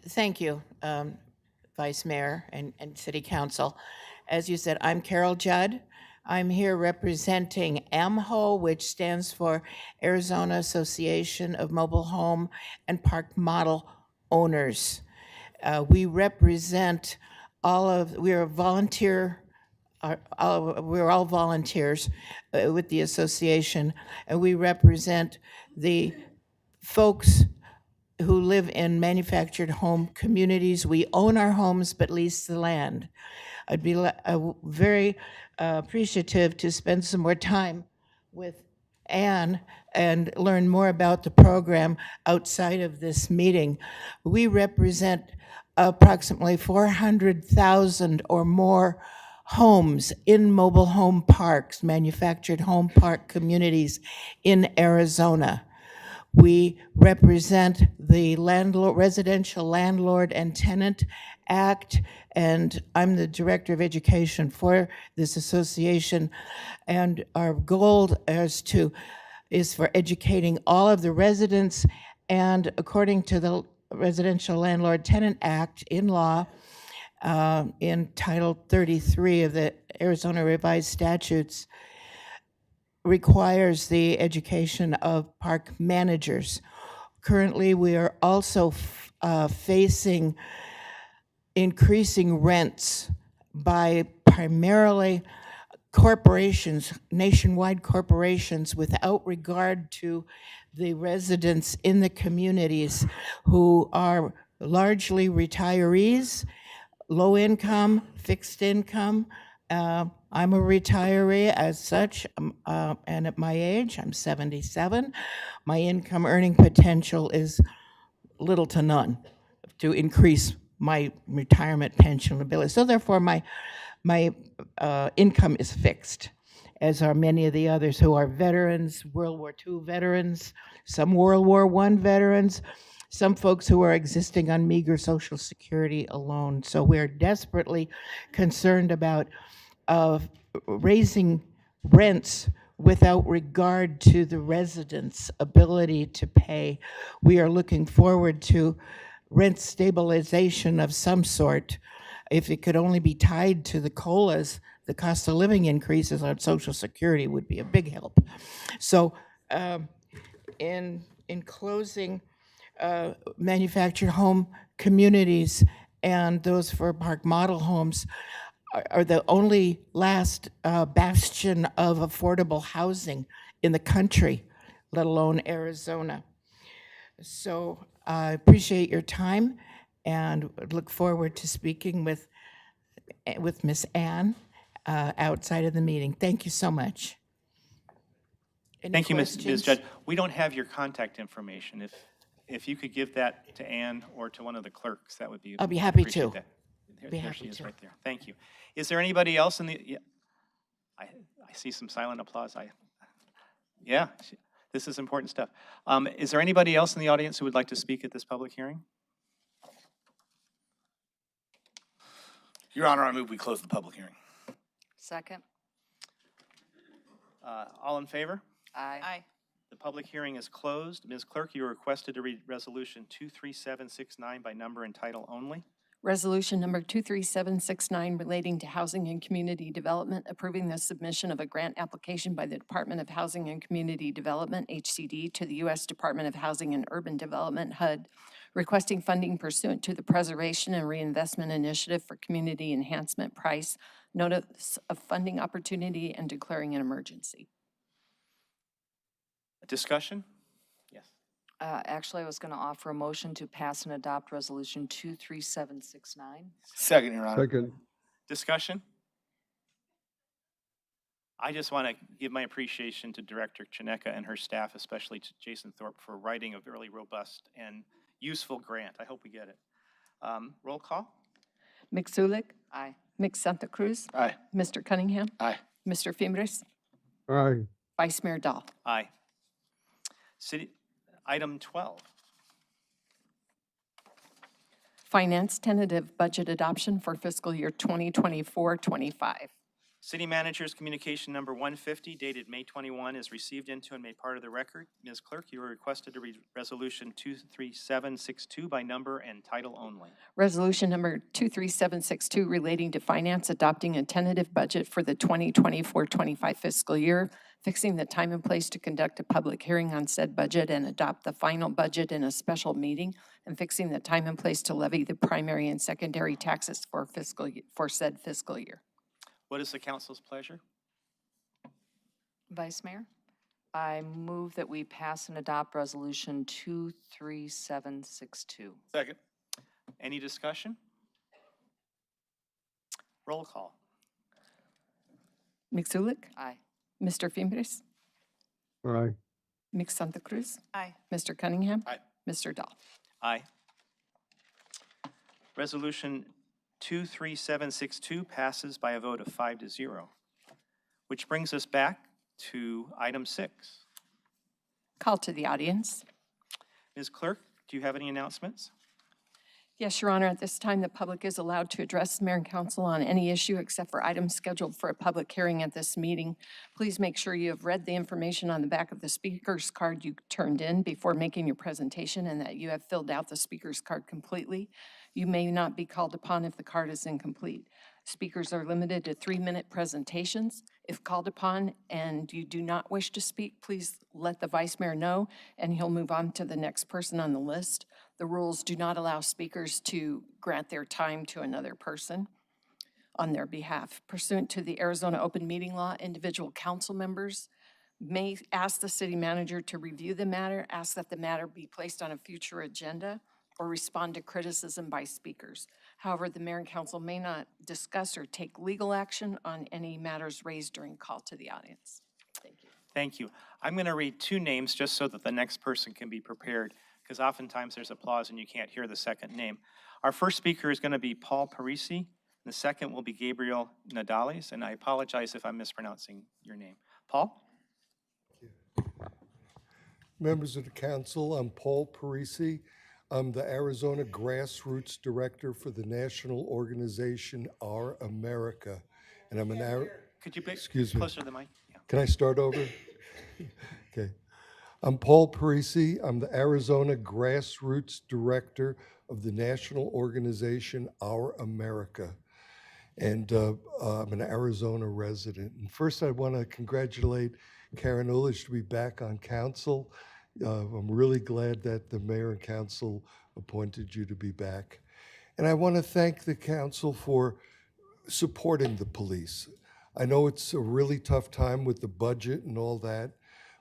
[SPEAKER 19] Thank you, Vice Mayor and City Council. As you said, I'm Carol Judd. I'm here representing AMHO, which stands for Arizona Association of Mobile Home and Park Model Owners. We represent we're all volunteers with the association, and we represent the folks who live in manufactured home communities. We own our homes but lease the land. I'd be very appreciative to spend some more time with Ann and learn more about the program outside of this meeting. We represent approximately 400,000 or more homes in mobile home parks, manufactured home park communities in Arizona. We represent the Residential Landlord and Tenant Act, and I'm the Director of Education for this association. And our goal is for educating all of the residents, and according to the Residential Landlord Tenant Act in law, in Title 33 of the Arizona Revised Statutes, requires the education of park managers. Currently, we are also facing increasing rents by primarily corporations, nationwide corporations, without regard to the residents in the communities who are largely retirees, low income, fixed income. I'm a retiree as such, and at my age, I'm 77, my income earning potential is little to none to increase my retirement pension ability. So therefore, my income is fixed, as are many of the others who are veterans, World War II veterans, some World War I veterans, some folks who are existing on meager Social Security alone. So we're desperately concerned about raising rents without regard to the residents' ability to pay. We are looking forward to rent stabilization of some sort. If it could only be tied to the COLAs, the cost of living increases on Social Security would be a big help. So in closing, manufactured home communities and those for park model homes are the only last bastion of affordable housing in the country, let alone Arizona. So I appreciate your time and look forward to speaking with Miss Ann outside of the meeting. Thank you so much. Any
[SPEAKER 15] Thank you, Ms.
[SPEAKER 19] questions?
[SPEAKER 15] Judge. We don't have your contact information. If you could give that to Ann or to one of the clerks, that would be.
[SPEAKER 19] I'll be happy
[SPEAKER 15] appreciate
[SPEAKER 19] to.
[SPEAKER 15] that. There
[SPEAKER 19] Be
[SPEAKER 15] there
[SPEAKER 19] happy
[SPEAKER 15] she is
[SPEAKER 19] to.
[SPEAKER 15] right there. Thank you. Is there anybody else in the, yeah, I see some silent applause. Yeah, this is important stuff. Is there anybody else in the audience who would like to speak at this public hearing?
[SPEAKER 6] Your Honor, I move we close the public hearing.
[SPEAKER 17] Second.
[SPEAKER 15] All in favor?
[SPEAKER 17] Aye.
[SPEAKER 15] The public hearing is closed. Ms. Clerk, you are requested to read Resolution 23769 by number and title only.
[SPEAKER 2] Resolution number 23769 relating to housing and community development, approving the submission of a grant application by the Department of Housing and Community Development, HCD, to the U.S. Department of Housing and Urban Development, HUD, requesting funding pursuant to the Preservation and Reinvestment Initiative for Community Enhancement Price, notice of funding opportunity, and declaring an emergency.
[SPEAKER 15] Discussion? Yes.
[SPEAKER 17] Actually, I was going to offer a motion to pass and adopt Resolution 23769.
[SPEAKER 6] Second, Your Honor.
[SPEAKER 10] Second.
[SPEAKER 15] Discussion? I just want to give my appreciation to Director Chineka and her staff, especially to Jason Thorpe, for writing a really robust and useful grant. I hope we get it. Roll call?
[SPEAKER 2] Mixulic?
[SPEAKER 17] Aye.
[SPEAKER 2] Mix Santa Cruz?
[SPEAKER 6] Aye.
[SPEAKER 2] Mr. Cunningham?
[SPEAKER 6] Aye.
[SPEAKER 2] Mr. Fimbres?
[SPEAKER 10] Aye.
[SPEAKER 2] Vice Mayor Dahl?
[SPEAKER 15] Aye. Item 12.
[SPEAKER 2] Finance tentative budget adoption for fiscal year 2024-25.
[SPEAKER 15] City Manager's Communication Number 150 dated May 21 is received into and made part of the record. Ms. Clerk, you are requested to read Resolution 23762 by number and title only.
[SPEAKER 2] Resolution number 23762 relating to finance adopting a tentative budget for the 2024-25 fiscal year, fixing the time and place to conduct a public hearing on said budget and adopt the final budget in a special meeting, and fixing the time and place to levy the primary and secondary taxes for said fiscal year.
[SPEAKER 15] What is the council's pleasure?
[SPEAKER 17] Vice Mayor, I move that we pass and adopt Resolution 23762.
[SPEAKER 6] Second.
[SPEAKER 15] Any discussion? Roll call.
[SPEAKER 2] Mixulic?
[SPEAKER 17] Aye.
[SPEAKER 2] Mr. Fimbres?
[SPEAKER 10] Aye.
[SPEAKER 2] Mix Santa Cruz?
[SPEAKER 17] Aye.
[SPEAKER 2] Mr. Cunningham?
[SPEAKER 6] Aye.
[SPEAKER 2] Mr. Dahl?
[SPEAKER 15] Aye. Resolution 23762 passes by a vote of 5-0, which brings us back to item 6.
[SPEAKER 2] Call to the audience.
[SPEAKER 15] Ms. Clerk, do you have any announcements?
[SPEAKER 2] Yes, Your Honor, at this time, the public is allowed to address the mayor and council on any issue except for items scheduled for a public hearing at this meeting. Please make sure you have read the information on the back of the speaker's card you turned in before making your presentation, and that you have filled out the speaker's card completely. You may not be called upon if the card is incomplete. Speakers are limited to 3-minute presentations. If called upon and you do not wish to speak, please let the vice mayor know, and he'll move on to the next person on the list. The rules do not allow speakers to grant their time to another person on their behalf. Pursuant to the Arizona Open Meeting Law, individual council members may ask the city manager to review the matter, ask that the matter be placed on a future agenda, or respond to criticism by speakers. However, the mayor and council may not discuss or take legal action on any matters raised during call to the audience. Thank you.
[SPEAKER 15] Thank you. I'm going to read 2 names just so that the next person can be prepared, because oftentimes there's applause and you can't hear the second name. Our first speaker is going to be Paul Parisi. The second will be Gabriel Nadales, and I apologize if I'm mispronouncing your name. Paul?
[SPEAKER 20] Members of the council, I'm Paul Parisi. I'm the Arizona Grassroots Director for the national organization Our America. And I'm
[SPEAKER 15] Could you be
[SPEAKER 20] Excuse me.
[SPEAKER 15] closer to the mic? Yeah.
[SPEAKER 20] Can I start over? Okay. I'm Paul Parisi. I'm the Arizona Grassroots Director of the national organization Our America. And I'm an Arizona resident. And first, I want to congratulate Karen Ulich to be back on council. I'm really glad that the mayor and council appointed you to be back. And I want to thank the council for supporting the police. I know it's a really tough time with the budget and all that,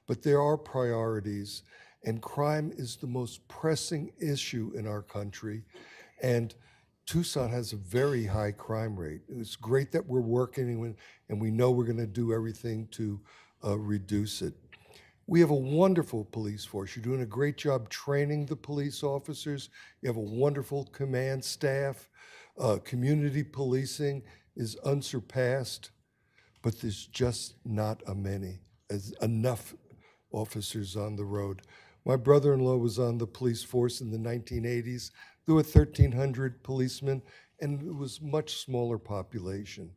[SPEAKER 20] but there are priorities, and crime is the most pressing issue in our country. And Tucson has a very high crime rate. It's great that we're working and we know we're going to do everything to reduce it. We have a wonderful police force. You're doing a great job training the police officers. You have a wonderful command staff. Community policing is unsurpassed, but there's just not enough officers on the road. My brother-in-law was on the police force in the 1980s. There were 1,300 policemen, and it was much smaller population.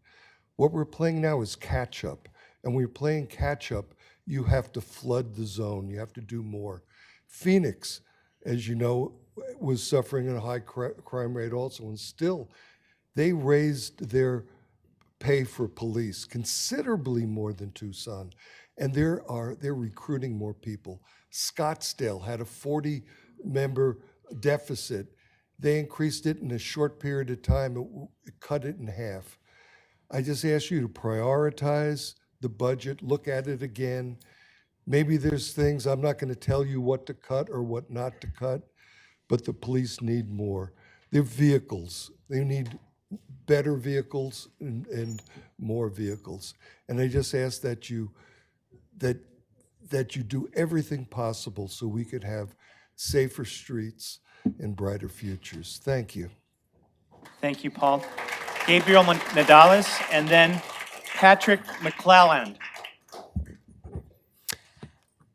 [SPEAKER 20] What we're playing now is catch-up, and when you're playing catch-up, you have to flood the zone. You have to do more. Phoenix, as you know, was suffering a high crime rate also, and still, they raised their pay for police considerably more than Tucson, and they're recruiting more people. Scottsdale had a 40-member deficit. They increased it in a short period of time. It cut it in half. I just ask you to prioritize the budget, look at it again. Maybe there's things, I'm not going to tell you what to cut or what not to cut, but the police need more. Their vehicles, they need better vehicles and more vehicles. And I just ask that you do everything possible so we could have safer streets and brighter futures. Thank you.
[SPEAKER 15] Thank you, Paul. Gabriel Nadales, and then Patrick McClelland.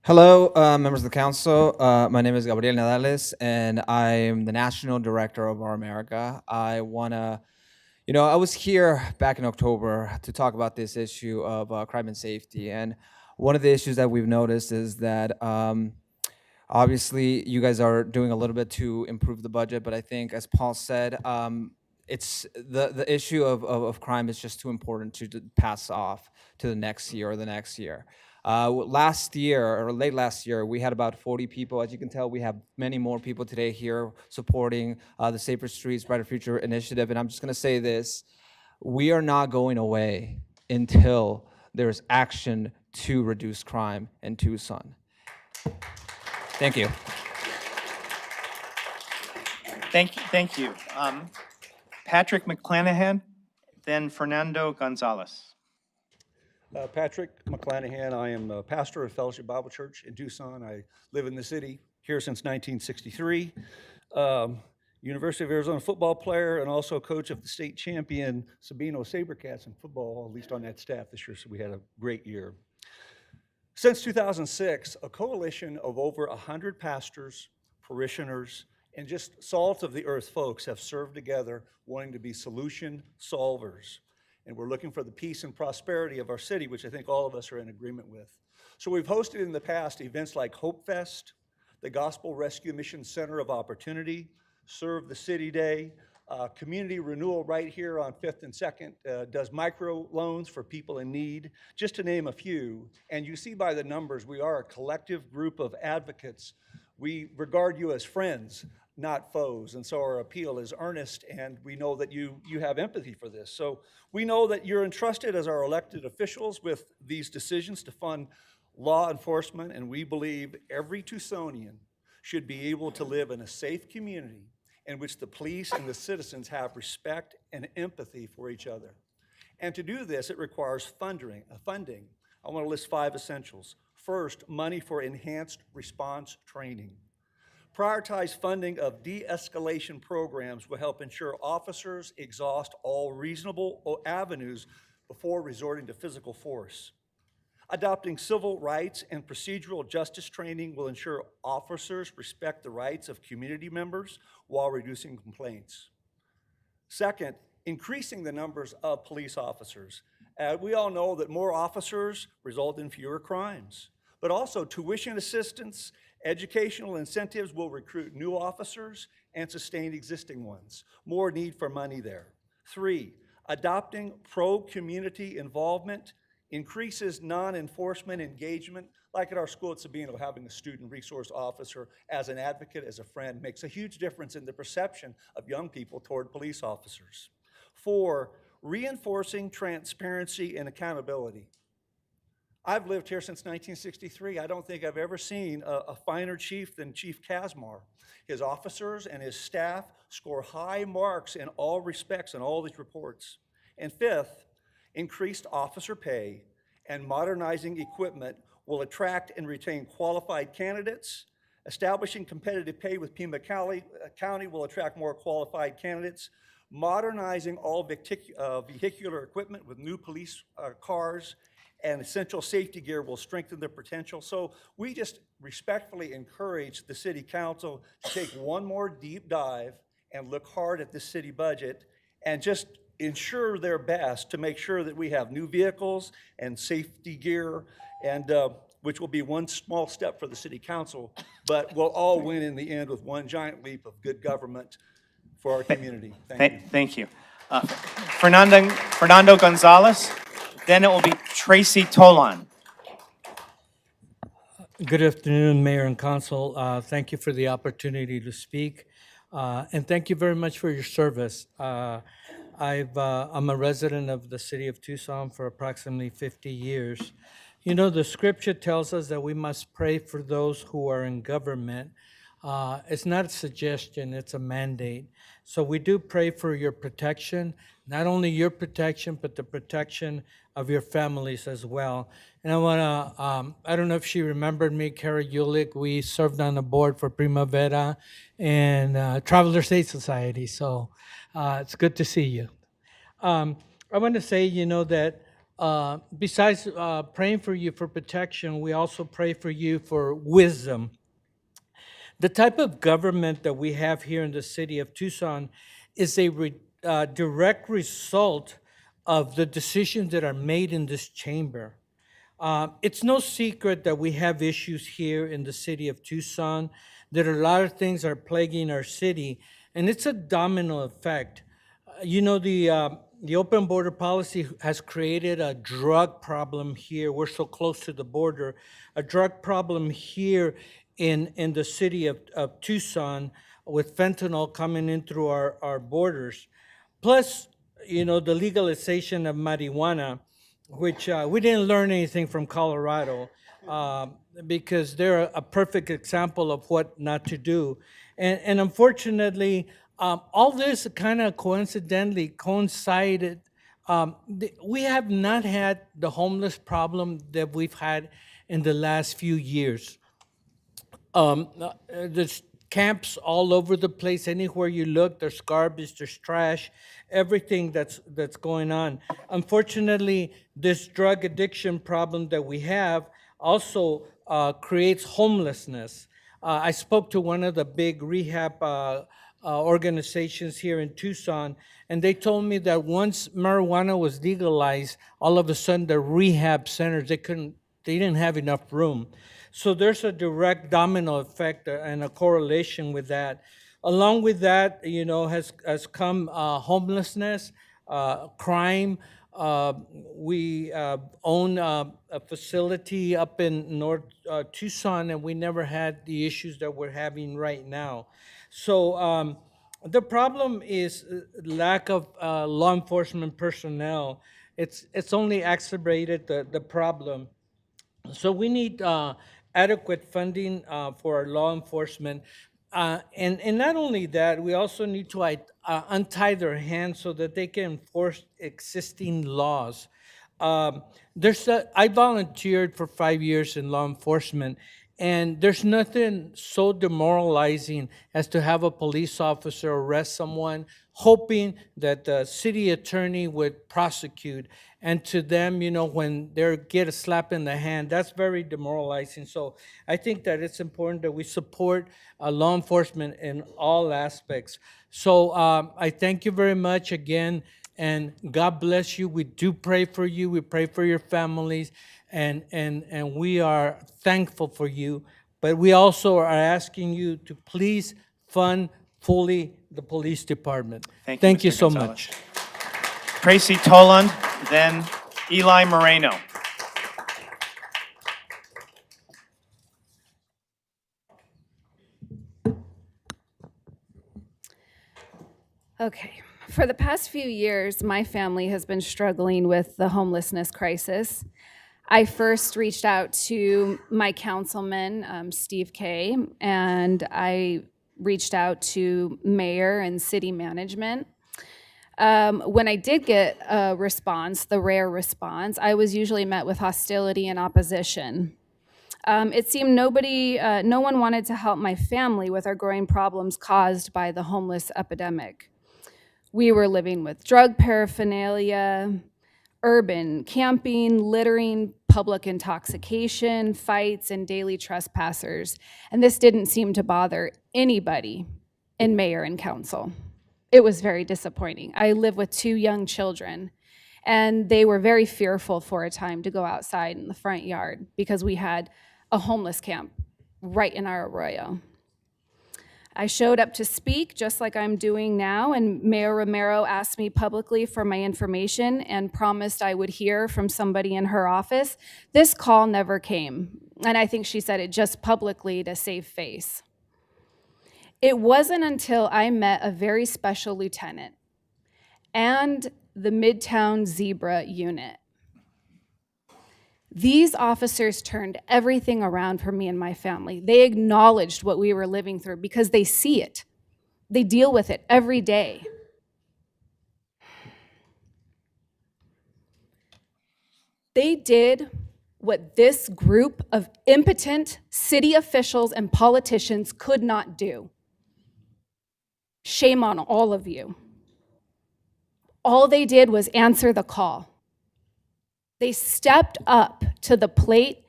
[SPEAKER 21] Hello, members of the council. My name is Gabriel Nadales, and I am the National Director of Our America. I was here back in October to talk about this issue of crime and safety. And one of the issues that we've noticed is that obviously you guys are doing a little bit to improve the budget, but I think, as Paul said, it's the issue of crime is just too important to pass off to the next year or the next year. Last year, or late last year, we had about 40 people. As you can tell, we have many more people today here supporting the Safer Streets, Brighter Future initiative. And I'm just going to say this: we are not going away until there's action to reduce crime in Tucson. Thank you.
[SPEAKER 15] Thank you. Patrick McClanahan, then Fernando Gonzalez.
[SPEAKER 22] Patrick McClanahan. I am a pastor of Fellowship Bible Church in Tucson. I live in the city here since 1963. University of Arizona football player and also coach of the state champion Sabino Sabercats in football, at least on that staff this year, so we had a great year. Since 2006, a coalition of over 100 pastors, parishioners, and just salt of the earth folks have served together wanting to be solution solvers. And we're looking for the peace and prosperity of our city, which I think all of us are in agreement with. So we've hosted in the past events like Hope Fest, the Gospel Rescue Mission Center of Opportunity, Serve the City Day, Community Renewal right here on 5th and 2nd, does micro loans for people in need, just to name a few. And you see by the numbers, we are a collective group of advocates. We regard you as friends, not foes. And so our appeal is earnest, and we know that you have empathy for this. So we know that you're entrusted as our elected officials with these decisions to fund law enforcement, and we believe every Tucsonian should be able to live in a safe community in which the police and the citizens have respect and empathy for each other. And to do this, it requires funding. I want to list 5 essentials. First, money for enhanced response training. Prioritize funding of de-escalation programs will help ensure officers exhaust all reasonable avenues before resorting to physical force. Adopting civil rights and procedural justice training will ensure officers respect the rights of community members while reducing complaints. Second, increasing the numbers of police officers. We all know that more officers result in fewer crimes, but also tuition assistance, educational incentives will recruit new officers and sustain existing ones. More need for money there. 3, adopting pro-community involvement increases non-enforcement engagement, like at our school at Sabino, having a student resource officer as an advocate, as a friend, makes a huge difference in the perception of young people toward police officers. 4, reinforcing transparency and accountability. I've lived here since 1963. I don't think I've ever seen a finer chief than Chief Kazmar. His officers and his staff score high marks in all respects in all these reports. And 5th, increased officer pay and modernizing equipment will attract and retain qualified candidates. Establishing competitive pay with Pima County will attract more qualified candidates. Modernizing all vehicular equipment with new police cars and essential safety gear will strengthen their potential. So we just respectfully encourage the city council to take one more deep dive and look hard at this city budget and just ensure their best to make sure that we have new vehicles and safety gear, and which will be one small step for the city council, but we'll all win in the end with one giant leap of good government for our community. Thank you.
[SPEAKER 15] Thank you. Fernando Gonzalez, then it will be Tracy Tolan.
[SPEAKER 1] Good afternoon, Mayor and Council. Thank you for the opportunity to speak, and thank you very much for your service. I'm a resident of the city of Tucson for approximately 50 years. You know, the scripture tells us that we must pray for those who are in government. It's not a suggestion, it's a mandate. So we do pray for your protection, not only your protection, but the protection of your families as well. And I want to, I don't know if she remembered me, Kara Ulick. We served on the board for Primavera and Travelers Aid Society. So it's good to see you. I want to say, you know, that besides praying for you for protection, we also pray for you for wisdom. The type of government that we have here in the city of Tucson is a direct result of the decisions that are made in this chamber. It's no secret that we have issues here in the city of Tucson, that a lot of things are plaguing our city, and it's a domino effect. You know, the open border policy has created a drug problem here. We're so close to the border. A drug problem here in the city of Tucson with fentanyl coming in through our borders. Plus, you know, the legalization of marijuana, which we didn't learn anything from Colorado because they're a perfect example of what not to do. And unfortunately, all this kind of coincidentally coincided. We have not had the homeless problem that we've had in the last few years. There's camps all over the place. Anywhere you look, there's garbage, there's trash, everything that's going on. Unfortunately, this drug addiction problem that we have also creates homelessness. I spoke to one of the big rehab organizations here in Tucson, and they told me that once marijuana was legalized, all of a sudden the rehab centers, they didn't have enough room. So there's a direct domino effect and a correlation with that. Along with that, you know, has come homelessness, crime. We own a facility up in North Tucson, and we never had the issues that we're having right now. So the problem is lack of law enforcement personnel. It's only exacerbated the problem. So we need adequate funding for our law enforcement. And not only that, we also need to untie their hands so that they can enforce existing laws. I volunteered for 5 years in law enforcement, and there's nothing so demoralizing as to have a police officer arrest someone, hoping that the city attorney would prosecute. And to them, you know, when they get a slap in the hand, that's very demoralizing. So I think that it's important that we support law enforcement in all aspects. So I thank you very much again, and God bless you. We do pray for you. We pray for your families, and we are thankful for you. But we also are asking you to please fund fully the police department. Thank you so much.
[SPEAKER 15] Tracy Tolan, then Eli Moreno.
[SPEAKER 11] Okay. For the past few years, my family has been struggling with the homelessness crisis. I first reached out to my councilman, Steve Kay, and I reached out to mayor and city management. When I did get a response, the rare response, I was usually met with hostility and opposition. It seemed no one wanted to help my family with our growing problems caused by the homeless epidemic. We were living with drug paraphernalia, urban camping, littering, public intoxication, fights, and daily trespassers. And this didn't seem to bother anybody in mayor and council. It was very disappointing. I live with 2 young children, and they were very fearful for a time to go outside in the front yard because we had a homeless camp right in our arroyo. I showed up to speak just like I'm doing now, and Mayor Romero asked me publicly for my information and promised I would hear from somebody in her office. This call never came, and I think she said it just publicly to save face. It wasn't until I met a very special lieutenant and the Midtown Zebra unit. These officers turned everything around for me and my family. They acknowledged what we were living through because they see it. They deal with it every day. They did what this group of impotent city officials and politicians could not do. Shame on all of you. All they did was answer the call. They stepped up to the plate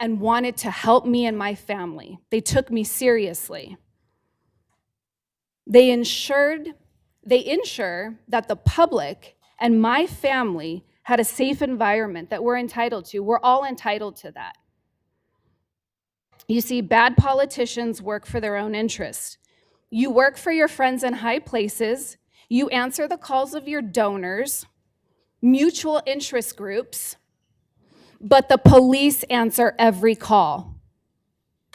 [SPEAKER 11] and wanted to help me and my family. They took me seriously. They ensure that the public and my family had a safe environment that we're entitled to. We're all entitled to that. You see, bad politicians work for their own interest. You work for your friends in high places. You answer the calls of your donors, mutual interest groups, but the police answer every call.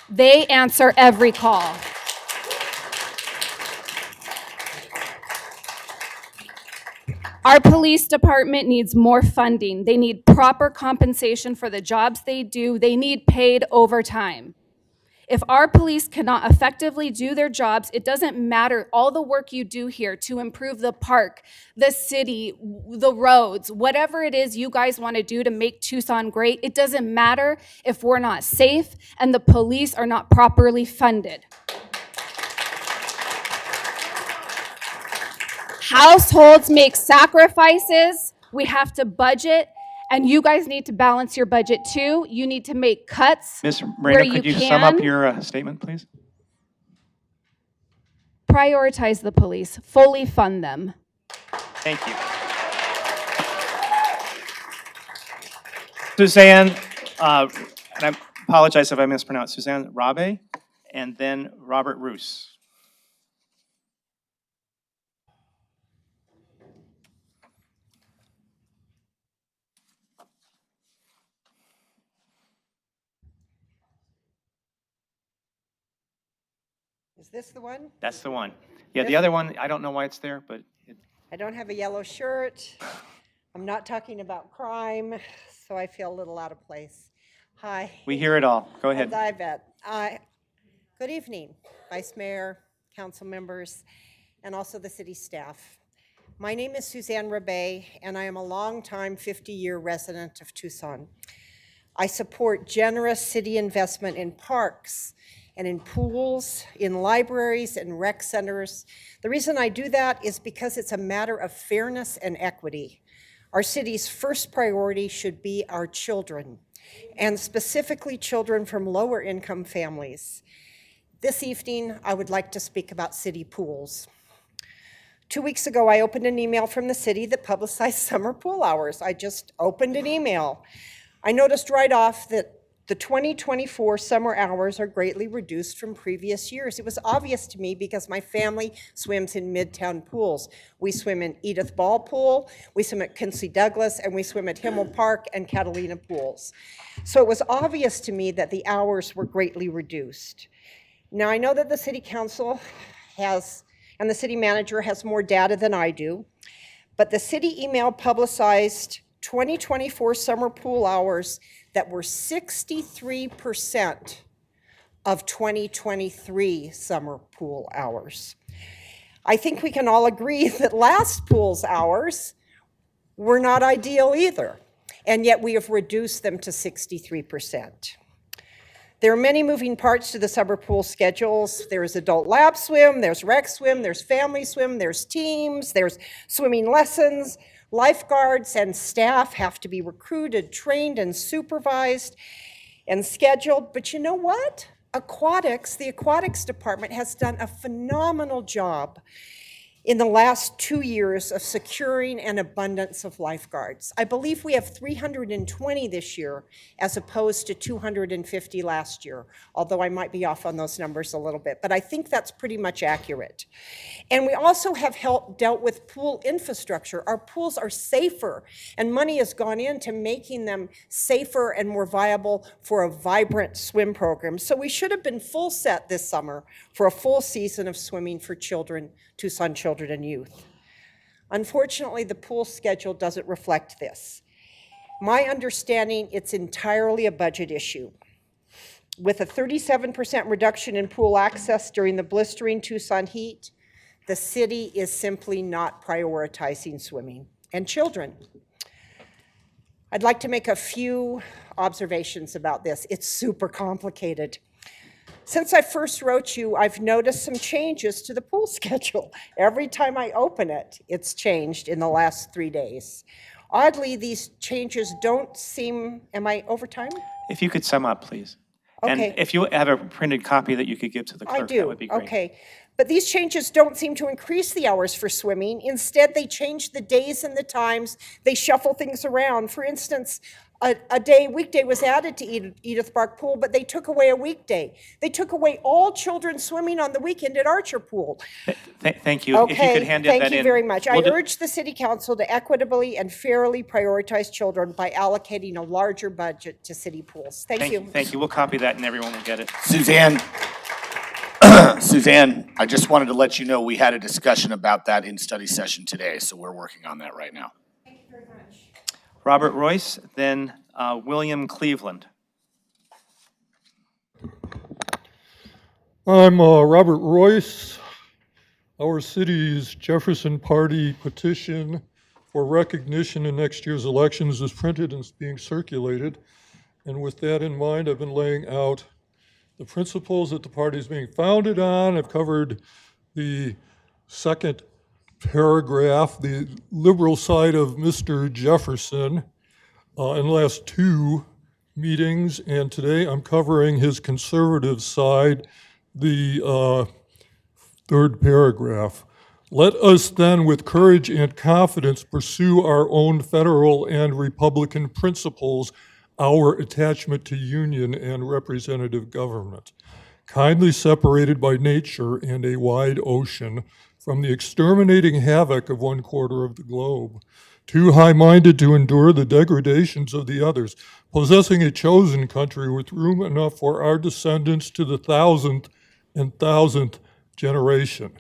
[SPEAKER 11] They answer every call. Our police department needs more funding. They need proper compensation for the jobs they do. They need paid overtime. If our police cannot effectively do their jobs, it doesn't matter all the work you do here to improve the park, the city, the roads, whatever it is you guys want to do to make Tucson great. It doesn't matter if we're not safe and the police are not properly funded. Households make sacrifices. We have to budget. And you guys need to balance your budget too. You need to make cuts.
[SPEAKER 15] Ms.
[SPEAKER 11] where
[SPEAKER 15] Moreno, could you sum up your statement, please?
[SPEAKER 11] Prioritize the police, fully fund them.
[SPEAKER 15] Thank you. Suzanne, and I apologize if I mispronounced, Suzanne Rabe, and then Robert Roos.
[SPEAKER 4] Is this the one?
[SPEAKER 15] That's the one. Yeah, the other one, I don't know why it's there, but
[SPEAKER 4] I don't have a yellow shirt. I'm not talking about crime, so I feel a little out of place. Hi.
[SPEAKER 15] we hear it all. Go ahead.
[SPEAKER 4] I bet. Good evening, Vice Mayor, council members, and also the city staff. My name is Suzanne Rabe, and I am a longtime 50-year resident of Tucson. I support generous city investment in parks and in pools, in libraries and rec centers. The reason I do that is because it's a matter of fairness and equity. Our city's first priority should be our children, and specifically children from lower income families. This evening, I would like to speak about city pools. 2 weeks ago, I opened an email from the city that publicized summer pool hours. I just opened an email. I noticed right off that the 2024 summer hours are greatly reduced from previous years. It was obvious to me because my family swims in Midtown pools. We swim in Edith Ball Pool, we swim at Quincy Douglas, and we swim at Himmel Park and Catalina pools. So it was obvious to me that the hours were greatly reduced. Now I know that the city council has, and the city manager has more data than I do, but the city email publicized 2024 summer pool hours that were 63% of 2023 summer pool hours. I think we can all agree that last pool's hours were not ideal either, and yet we have reduced them to 63%. There are many moving parts to the summer pool schedules. There's adult lap swim, there's rec swim, there's family swim, there's teams, there's swimming lessons. Lifeguards and staff have to be recruited, trained, and supervised and scheduled. But you know what? Aquatics, the aquatics department has done a phenomenal job in the last 2 years of securing an abundance of lifeguards. I believe we have 320 this year as opposed to 250 last year, although I might be off on those numbers a little bit, but I think that's pretty much accurate. And we also have dealt with pool infrastructure. Our pools are safer, and money has gone into making them safer and more viable for a vibrant swim program. So we should have been full set this summer for a full season of swimming for children, Tucson children and youth. Unfortunately, the pool schedule doesn't reflect this. My understanding, it's entirely a budget issue. With a 37% reduction in pool access during the blistering Tucson heat, the city is simply not prioritizing swimming and children. I'd like to make a few observations about this. It's super complicated. Since I first wrote you, I've noticed some changes to the pool schedule. Every time I open it, it's changed in the last 3 days. Oddly, these changes don't seem, am I over time?
[SPEAKER 15] If you could sum up, please.
[SPEAKER 4] Okay.
[SPEAKER 15] And if you have a printed copy that you could give to the clerk, that would be great.
[SPEAKER 4] Okay. But these changes don't seem to increase the hours for swimming. Instead, they change the days and the times. They shuffle things around. For instance, a weekday was added to Edith Park Pool, but they took away a weekday. They took away all children swimming on the weekend at Archer Pool.
[SPEAKER 15] Thank you. If you could hand that in.
[SPEAKER 4] Thank you very much. I urge the City Council to equitably and fairly prioritize children by allocating a larger budget to city pools. Thank you.
[SPEAKER 15] Thank you. We'll copy that and everyone will get it.
[SPEAKER 6] Suzanne, Suzanne, I just wanted to let you know we had a discussion about that in study session today, so we're working on that right now.
[SPEAKER 15] Robert Royce, then William Cleveland.
[SPEAKER 8] I'm Robert Royce. Our city's Jefferson Party petition for recognition in next year's elections is printed and is being circulated. And with that in mind, I've been laying out the principles that the party is being founded on. I've covered the second paragraph, the liberal side of Mr. Jefferson, in the last 2 meetings, and today I'm covering his conservative side, the third paragraph. Let us then with courage and confidence pursue our own federal and Republican principles, our attachment to union and representative government, kindly separated by nature and a wide ocean from the exterminating havoc of 1/4 of the globe, too high-minded to endure the degradations of the others, possessing a chosen country with room enough for our descendants to the 1,000th and 1,000th generation,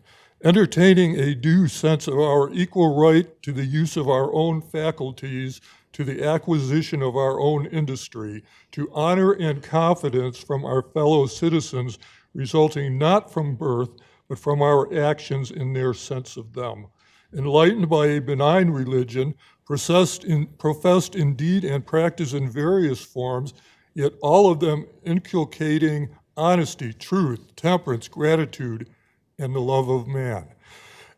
[SPEAKER 8] entertaining a due sense of our equal right to the use of our own faculties, to the acquisition of our own industry, to honor and confidence from our fellow citizens resulting not from birth, but from our actions in their sense of them. Enlightened by a benign religion, professed in deed and practice in various forms, yet all of them inculcating honesty, truth, temperance, gratitude, and the love of man.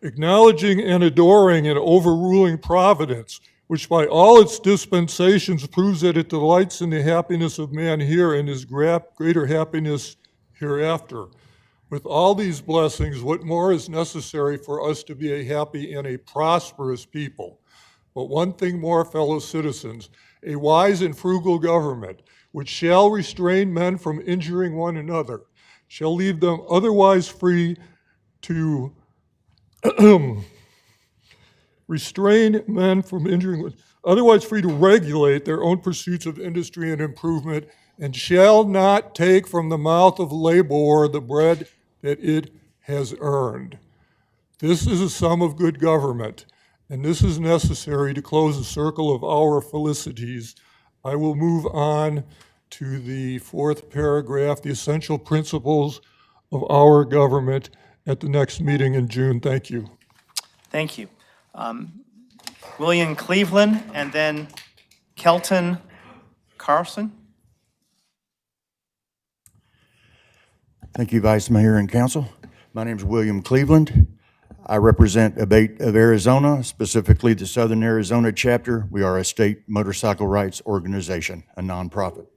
[SPEAKER 8] Acknowledging and adoring and overruling providence, which by all its dispensations proves that it delights in the happiness of man here and his greater happiness hereafter. With all these blessings, what more is necessary for us to be a happy and a prosperous people? But one thing more, fellow citizens, a wise and frugal government, which shall restrain men from injuring one another, shall leave them otherwise free to regulate their own pursuits of industry and improvement, and shall not take from the mouth of labor the bread that it has earned. This is a sum of good government, and this is necessary to close the circle of our felicities. I will move on to the 4th paragraph, the essential principles of our government, at the next meeting in June. Thank you.
[SPEAKER 15] Thank you. William Cleveland, and then Kelton Carlson.
[SPEAKER 7] Thank you, Vice Mayor and Council. My name is William Cleveland. I represent ABATE of Arizona, specifically the Southern Arizona chapter. We are a state motorcycle rights organization, a nonprofit.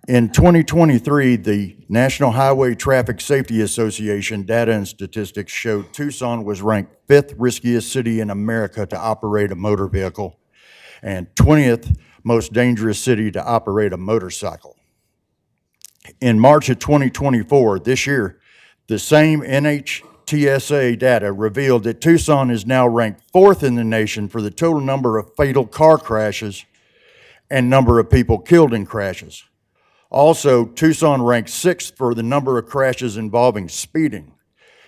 [SPEAKER 7] In 2023, the National Highway Traffic Safety Association data and statistics showed Tucson was ranked 5th riskiest city in America to operate a motor vehicle and 20th most dangerous city to operate a motorcycle. In March of 2024, this year, the same NHTSA data revealed that Tucson is now ranked 4th in the nation for the total number of fatal car crashes and number of people killed in crashes. Also, Tucson ranked 6th for the number of crashes involving speeding.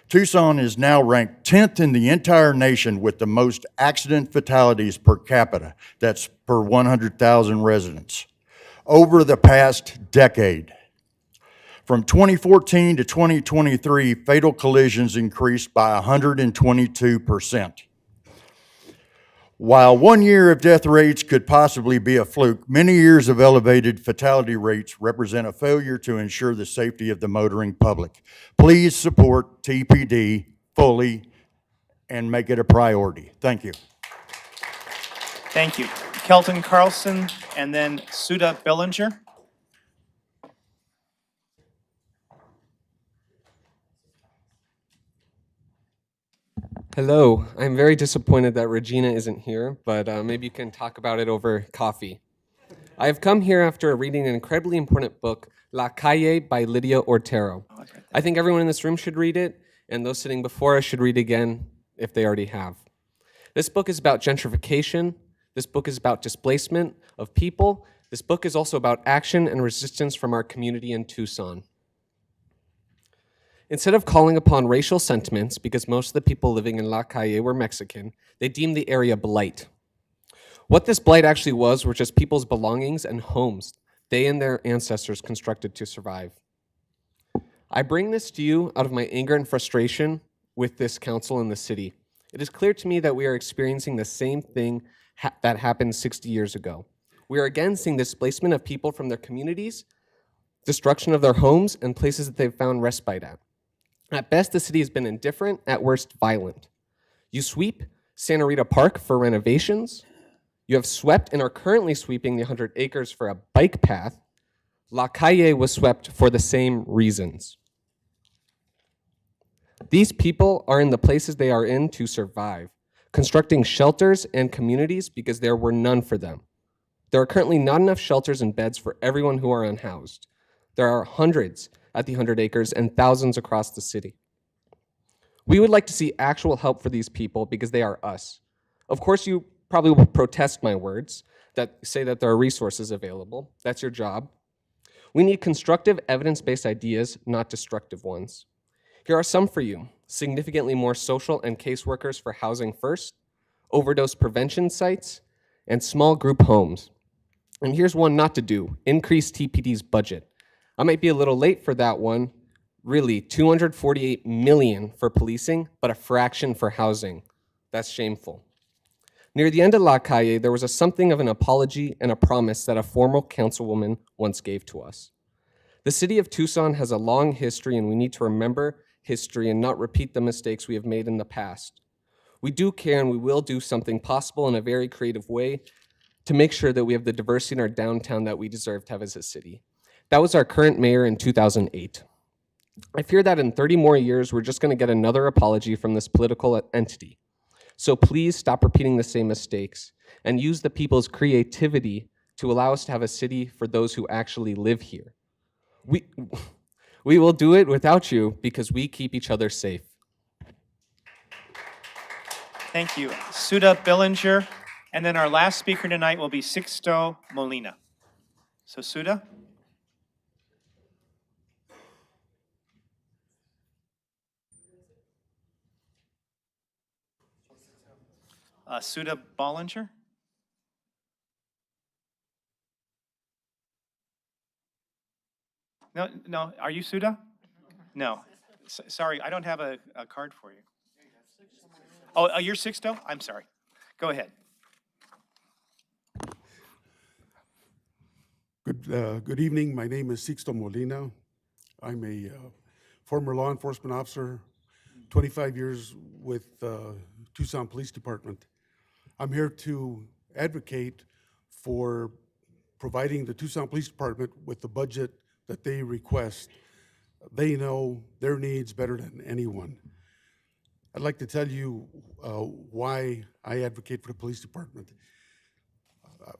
[SPEAKER 7] Tucson is now ranked 10th in the entire nation with the most accident fatalities per capita. That's per 100,000 residents. Over the past decade, from 2014 to 2023, fatal collisions increased by 122%. While 1 year of death rates could possibly be a fluke, many years of elevated fatality rates represent a failure to ensure the safety of the motoring public. Please support TPD fully and make it a priority. Thank you.
[SPEAKER 15] Thank you. Kelton Carlson, and then Suda Billinger.
[SPEAKER 13] Hello, I'm very disappointed that Regina isn't here, but maybe you can talk about it over coffee. I have come here after reading an incredibly important book, La Calle by Lydia Ortero. I think everyone in this room should read it, and those sitting before us should read again if they already have. This book is about gentrification. This book is about displacement of people. This book is also about action and resistance from our community in Tucson. Instead of calling upon racial sentiments, because most of the people living in La Calle were Mexican, they deemed the area blight. What this blight actually was were just people's belongings and homes they and their ancestors constructed to survive. I bring this to you out of my anger and frustration with this council and the city. It is clear to me that we are experiencing the same thing that happened 60 years ago. We are again seeing displacement of people from their communities, destruction of their homes, and places that they've found respite at. At best, the city has been indifferent, at worst, violent. You sweep Santa Rita Park for renovations. You have swept and are currently sweeping the 100 acres for a bike path. La Calle was swept for the same reasons. These people are in the places they are in to survive, constructing shelters and communities because there were none for them. There are currently not enough shelters and beds for everyone who are unhoused. There are hundreds at the 100 acres and thousands across the city. We would like to see actual help for these people because they are us. Of course, you probably will protest my words that say that there are resources available. That's your job. We need constructive, evidence-based ideas, not destructive ones. Here are some for you. Significantly more social and caseworkers for housing first, overdose prevention sites, and small group homes. And here's one not to do, increase TPD's budget. I might be a little late for that one. Really, $248 million for policing, but a fraction for housing. That's shameful. Near the end of La Calle, there was something of an apology and a promise that a former councilwoman once gave to us. The city of Tucson has a long history, and we need to remember history and not repeat the mistakes we have made in the past. We do care, and we will do something possible in a very creative way to make sure that we have the diversity in our downtown that we deserve to have as a city. That was our current mayor in 2008. I fear that in 30 more years, we're just going to get another apology from this political entity. So please stop repeating the same mistakes and use the people's creativity to allow us to have a city for those who actually live here. We will do it without you because we keep each other safe.
[SPEAKER 15] Thank you. Suda Billinger, and then our last speaker tonight will be Sixto Molina. So Suda. Suda Bollinger? No, are you Suda? No. Sorry, I don't have a card for you. Oh, you're Sixto? I'm sorry. Go ahead.
[SPEAKER 14] Good evening. My name is Sixto Molina. I'm a former law enforcement officer, 25 years with Tucson Police Department. I'm here to advocate for providing the Tucson Police Department with the budget that they request. They know their needs better than anyone. I'd like to tell you why I advocate for the police department.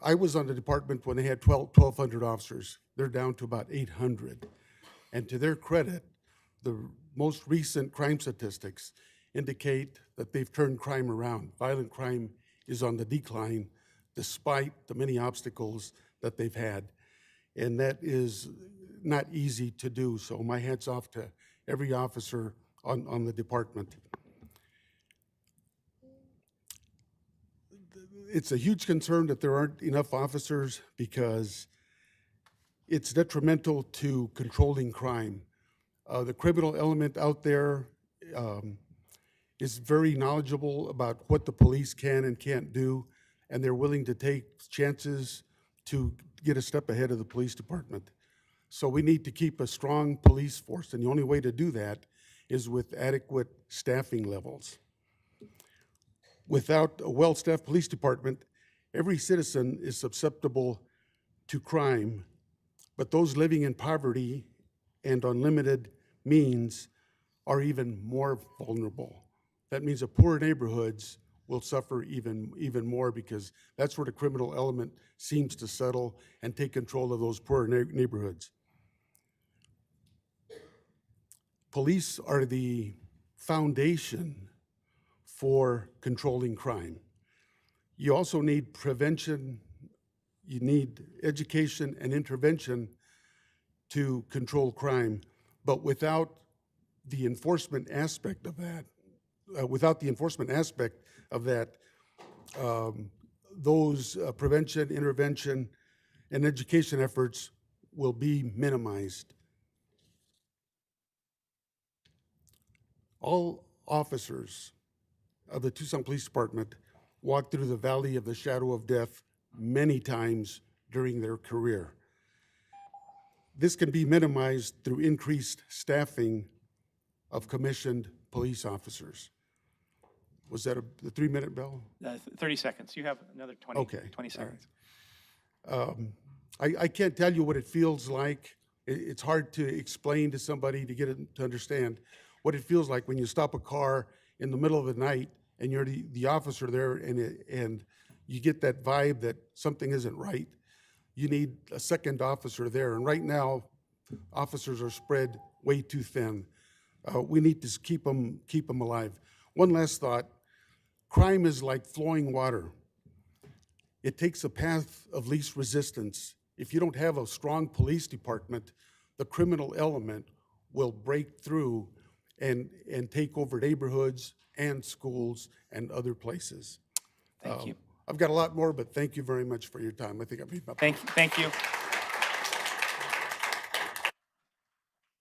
[SPEAKER 14] I was on the department when they had 1,200 officers. They're down to about 800. And to their credit, the most recent crime statistics indicate that they've turned crime around. Violent crime is on the decline despite the many obstacles that they've had. And that is not easy to do. So my hats off to every officer on the department. It's a huge concern that there aren't enough officers because it's detrimental to controlling crime. The criminal element out there is very knowledgeable about what the police can and can't do, and they're willing to take chances to get a step ahead of the police department. So we need to keep a strong police force, and the only way to do that is with adequate staffing levels. Without a well-staffed police department, every citizen is susceptible to crime, but those living in poverty and on limited means are even more vulnerable. That means the poor neighborhoods will suffer even more because that's where the criminal element seems to settle and take control of those poor neighborhoods. Police are the foundation for controlling crime. You also need prevention, you need education and intervention to control crime, but without the enforcement aspect of that, those prevention, intervention, and education efforts will be minimized. All officers of the Tucson Police Department walk through the valley of the shadow of death many times during their career. This can be minimized through increased staffing of commissioned police officers. Was that the 3-minute bell?
[SPEAKER 15] 30 seconds. You have another 20,
[SPEAKER 14] Okay.
[SPEAKER 15] 20 seconds.
[SPEAKER 14] I can't tell you what it feels like. It's hard to explain to somebody to get it to understand what it feels like when you stop a car in the middle of the night and you're the officer there and you get that vibe that something isn't right. You need a second officer there. And right now, officers are spread way too thin. We need to keep them alive. One last thought. Crime is like flowing water. It takes a path of least resistance. If you don't have a strong police department, the criminal element will break through and take over neighborhoods and schools and other places.
[SPEAKER 15] Thank you.
[SPEAKER 14] I've got a lot more, but thank you very much for your time. I think I made my point.
[SPEAKER 15] Thank you.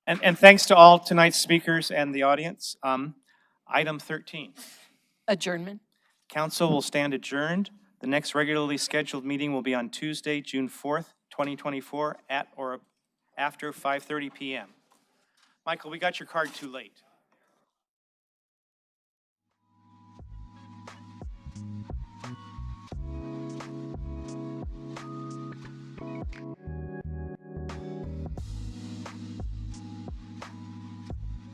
[SPEAKER 15] And thanks to all tonight's speakers and the audience. Item 13.
[SPEAKER 2] Adjournment.
[SPEAKER 15] Council will stand adjourned. The next regularly scheduled meeting will be on Tuesday, June 4th, 2024 at or after 5:30 p.m. Michael, we got your card too late.